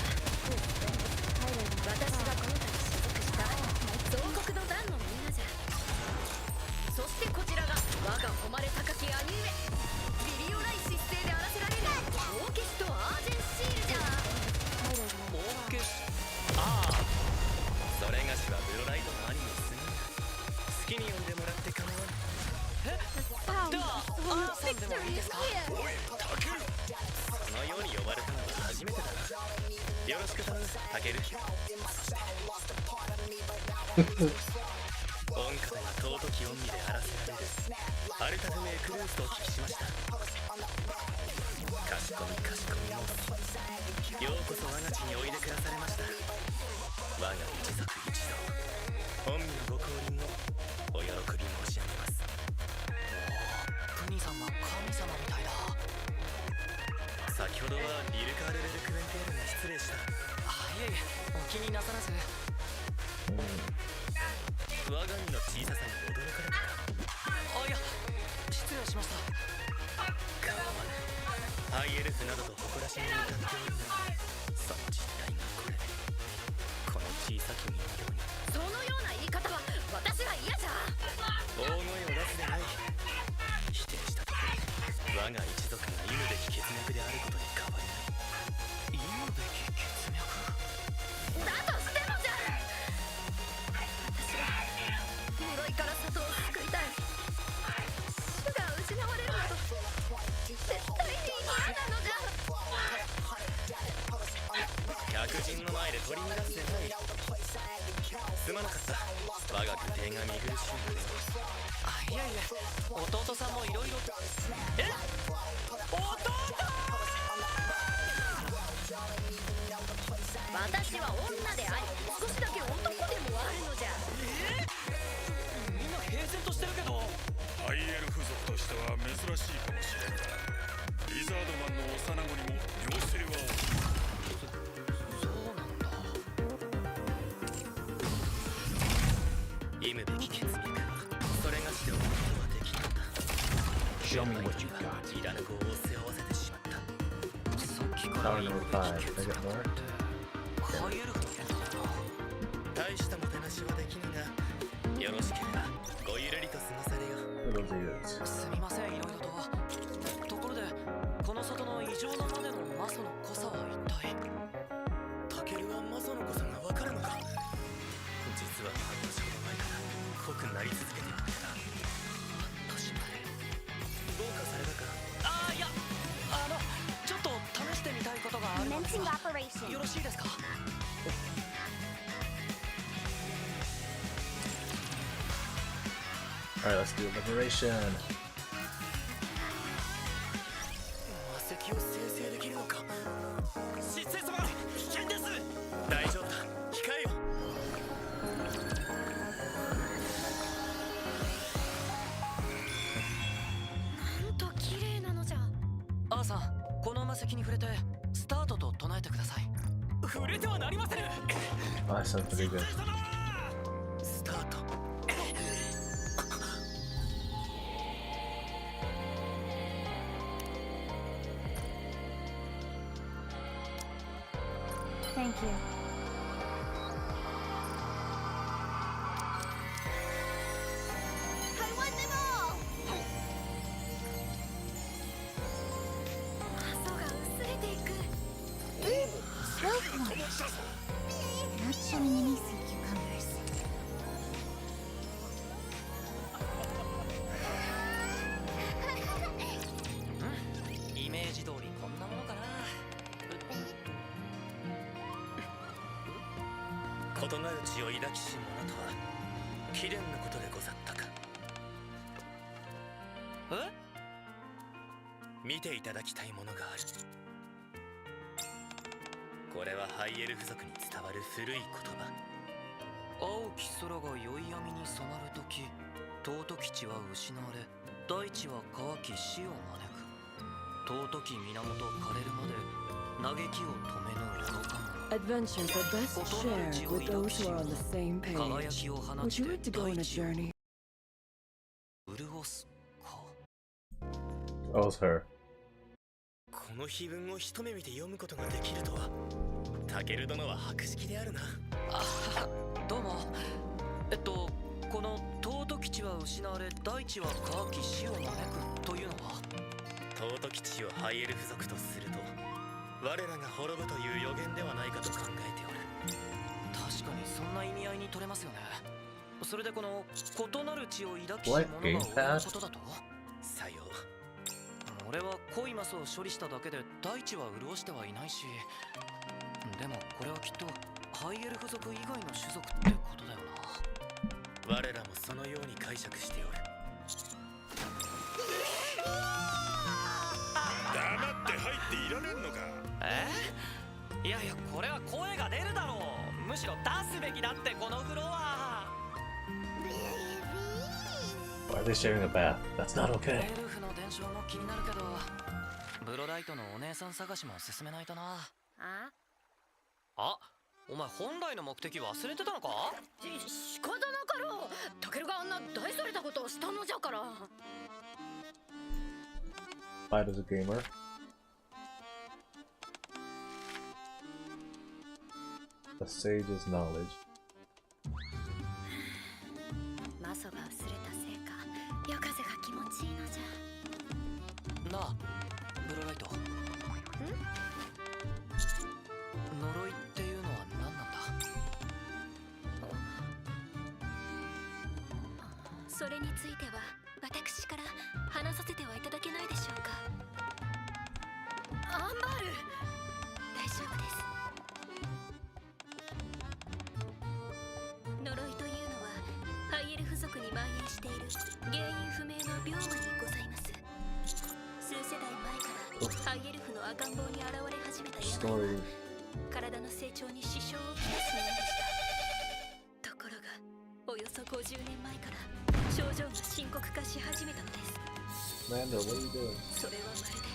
私がこの度所属した造国の団のみんなじゃ。そしてこちらが我が誉れ高き兄上、ビリオライ失勢であらせられるオーケストアージェンシールじゃ。オーケス。ああ、それがしはブロライトの兄のスニーだ。好きに呼んでもらって構わぬ。え？ではアーさんでもいいですか？おい、タケル。そのように呼ばれたのは初めてだな。よろしく頼む、タケル。御方が尊き恩義であらせられるアルタフメクルーズとお聞きしました。かしこみかしこみ申す。ようこそ我が地においでくだされました。我が一族一同、御身のご降臨をお喜び申し上げます。おお、プニさんは神様みたいだ。先ほどはリルカール・レルクエ我が一族が忌むべき血脈であることに変わりない。忌むべき血脈だとしてもじゃ、私は呪いから里を救いたい。主が失われるのと絶対に嫌なのじゃ。客人の前で取り乱してない。すまなかった。我が家庭が見苦しいので。あ、いやいや、弟さんもいろいろ。え？弟！私は女であり、少しだけ男でもあるのじゃ。みんな平然としてるけど。ハイエルフ族としては珍しいかもしれんが、リザードマンの幼子にも妖精は多い。そうなんだ。忌むべき血脈、それがしで思うことはできたんだ。Show me what you got. いらぬ子を背負わせてしまった。さっきから Tower number 5. Can I get more? ハイエルフの件だな。大したもてなしはできぬが、よろしければごゆるりと過ごされよ。すみません、いろいろと。ところで、この里の異常なまでの魔素の濃さは一体。タケルは魔素の濃さがわかるのか。実は半年ほど前から濃くなり続けているんだ。半年前。どうかされたか。ああ、いや、ちょっと試してみたいことがあるのですが、よろしいですか。Alright, let's do liberation. 魔石を生成できるのか。失勢様、危険です。大丈夫だ、控えよ。なんと綺麗なのじゃ。アーさん、この魔石に触れてスタートと唱えてください。触れてはなりませぬ。Oh, that sounds pretty good. スタート。Thank you. I want them all! 魔素が薄れていく。Actually, many sea cucumbers. イメージ通りこんなものかな。異なる血を抱きし者とは貴殿のことでござったか。え？見ていただきたいものがある。これはハイエルフ族に伝わる古い言葉。青き空が宵闇に染まるとき、尊き地は失われ、大地は乾き死を招く。尊き源枯れるまで嘆きを止めぬ愚か者。Adventures are best shared with those who are on the same page. Would you like to go on a journey? That was her. この碑文を一目見て読むことができるとは、タケル殿は博識であるな。あ、どうも。この尊き地は失われ、大地は乾き死を招くというのは、尊き地をハイエルフ族とすると、我らが滅ぶという予言ではないかと考えておる。確かにそんな意味合いに取れますよね。それでこの異なる血を抱きし者が多いことだと。さよう。俺は恋マスを処理しただけで大地は潤してはいないし、でもこれはきっとハイエルフ族以外の種族ってことだよな。我らもそのように解釈しておる。黙って入っていられんのか。いやいや、これは声が出るだろう。むしろ出すべきだって、このフロア。Why are they sharing a bath? That's not okay. エルフの伝承も気になるけど、ブロライトのお姉さん探しも進めないとな。あ、お前本来の目的忘れてたのか？仕方なかろう。タケルがあんな大それたことをしたのじゃから。Fight as a gamer. A sage's knowledge. 魔素が薄れたせいか、夜風が気持ちいいのじゃ。なあ、それについては私から話させてはいただけないでしょうか。アンバール、大丈夫です。呪いというのはハイエルフ族に蔓延している原因不明の病魔にございます。数世代前からハイエルフの赤ん坊に現れ始めた病は体の成長に支障をきたすものでした。ところがおよそ50年前から症状が深刻化し始めたのです。Amanda, what are you doing? それはまるで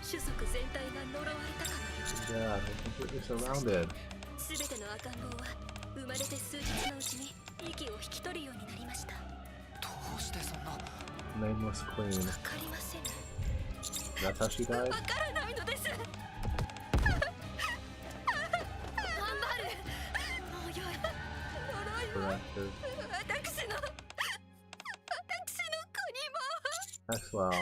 種族全体が呪われたかのよう。 Yeah, I'm completely surrounded. 全ての赤ん坊は生まれて数日のうちに息を引き取るようになりました。どうしてそんな。 Nameless Queen. わかりません。 That's how she died? わからないのです。アンバール、もうよい。呪いは私の子にも。 Maxwell.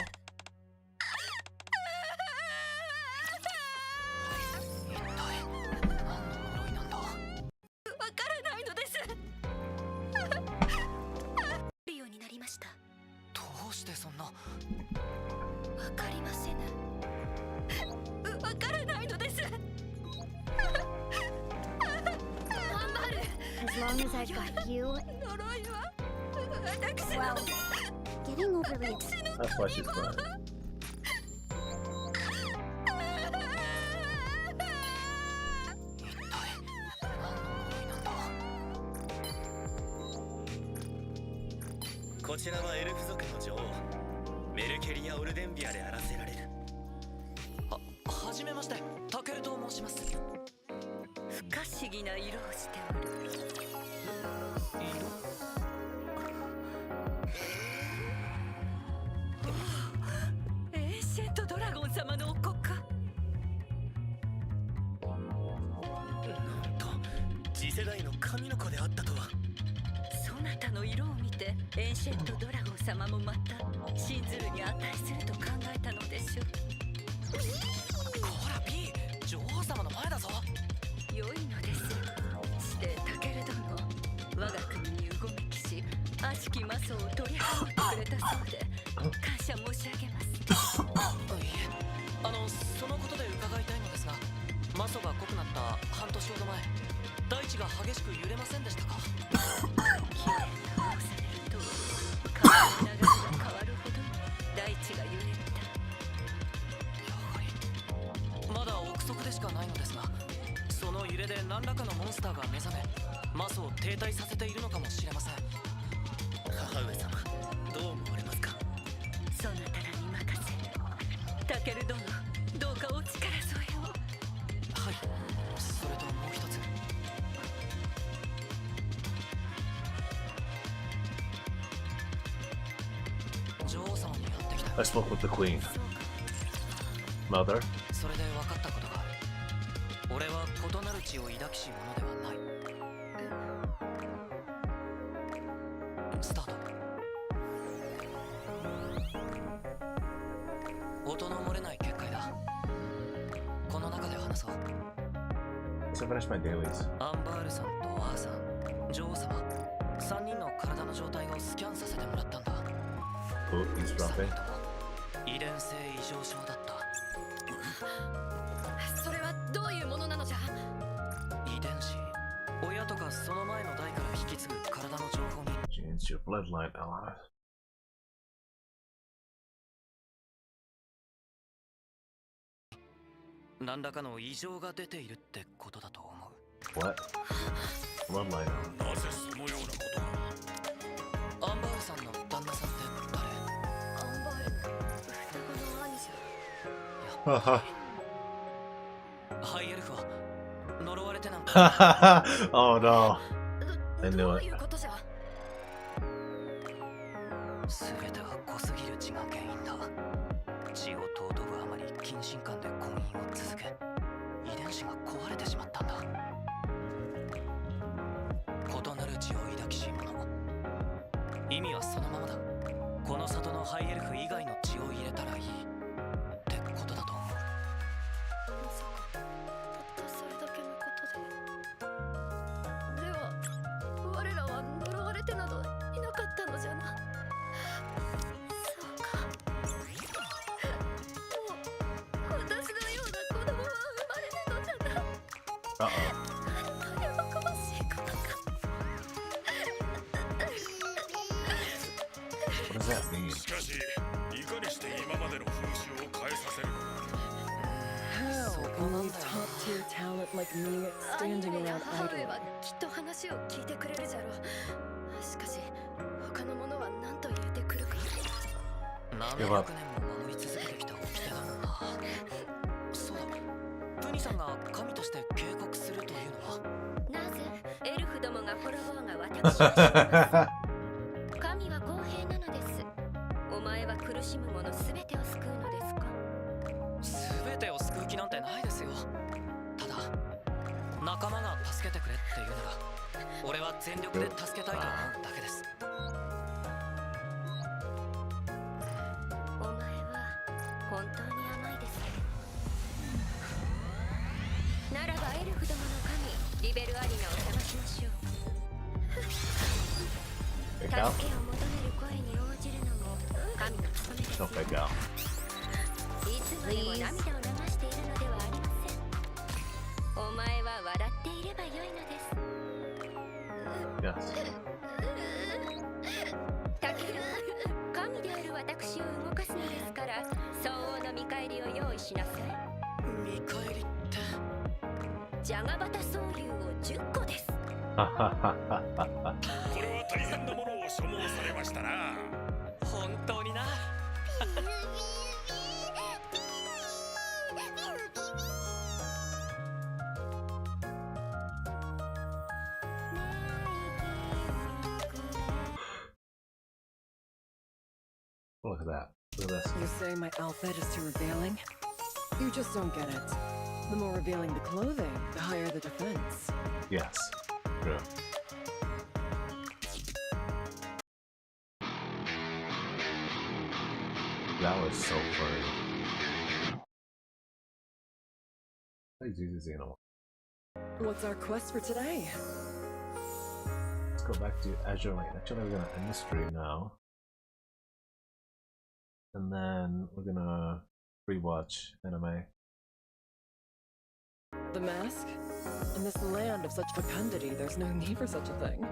'Cause I've got you. Well, getting over it. That's why she's crying. こちらはエルフ族の女王メルケリア・オルデンビアであらせられる。はじめまして、タケルと申します。不可思議な色をしておる。エーシェントドラゴン様のお子か。なんと次世代の神の子であったとは。そなたの色を見てエンシェントドラゴン様もまた信ずるに値すると考えたのでしょう。こら P、 女王様の前だぞ。良いのです。してタケル殿、我が国にうごめきし悪しき魔素を取り払ってくれたそうで感謝申し上げます。いえ、そのことで伺いたいのですが、魔素が濃くなった半年ほど前、大地が激しく揺れませんでしたか。記念が押されると川の流れが変わるほど大地が揺れた。やはりまだ憶測でしかないのですが、その揺れで何らかのモンスターが目覚め魔素を停滞させているのかもしれません。母上様、どう思われますか。そなたらに任せる。タケル殿、どうかお力添えを。はい、それともう一つ。女王様にやってきた。 I spoke with the queen. Mother? それで分かったことがある。俺は異なる血を抱きし者ではない。スタート。音の漏れない結界だ。この中で話そう。 So finish my dailies. アンバールさんとアーさん、女王様、3人の体の状態をスキャンさせてもらったんだ。Oh, he's dropping. 遺伝性異常症だった。それはどういうものなのじゃ。遺伝子、親とかその前の代から引き継ぐ体の情報に Change your bloodline allies. 何らかの異常が出ているってことだと思う。 What? Bloodline. なぜそのようなことが。アンバールさんの旦那さんって誰。アンバールの双子の兄じゃ。Haha. ハイエルフは呪われてなんか。Oh no. I knew どう it. いうことじゃ。全ては濃すぎる血が原因だ。血を尊ぶあまり近親間で婚姻を続け、遺伝子が壊れてしまったんだ。異なる血を抱きし者。意味はそのままだ。この里のハイエルフ以外の血を入れたらいいってことだと思う。まさかたったそれだけのことで。では我らは呪われてなどいなかったのじゃな。Uh-oh. What does that mean? How only top-tier talent like me standing around idle? きっと話を聞いてくれるじゃろう。しかし他の者は何と言ってくるか。何百年も守り続けてきた掟だもんな。そうだ、プニさんが神として警告するというのはなぜエルフどもが滅ぼうが私を知ります。神は公平なのです。お前は苦しむ者すべてを救うのですか。全てを救う気なんてないですよ。ただ仲間が助けてくれっていうなら俺は全力で助けたいと思うだけです。お前は本当に甘いですね。ならばエルフどもの神リベルアリナを探しましょう。助けを求める声に応じるのも神の務めですよ。いつまでも涙を流しているのではありません。お前は笑っていればよいのです。タケル、神である私を動かすのですから相応の見返りを用意しなさい。見返りってジャガバタ総流を10個です。これは大変なものを所望されましたな。本当にな。Look at that. Look at this. You say my outfit is too revealing? You just don't get it. The more revealing the clothing, the higher the defense. Yes. True. That was so funny. Easy, What's our quest for today? Let's go back to Azure Lane. Actually, we're gonna end the stream now. And then we're gonna rewatch anime. The mask? In this land of such fecundity, there's no need for such a thing.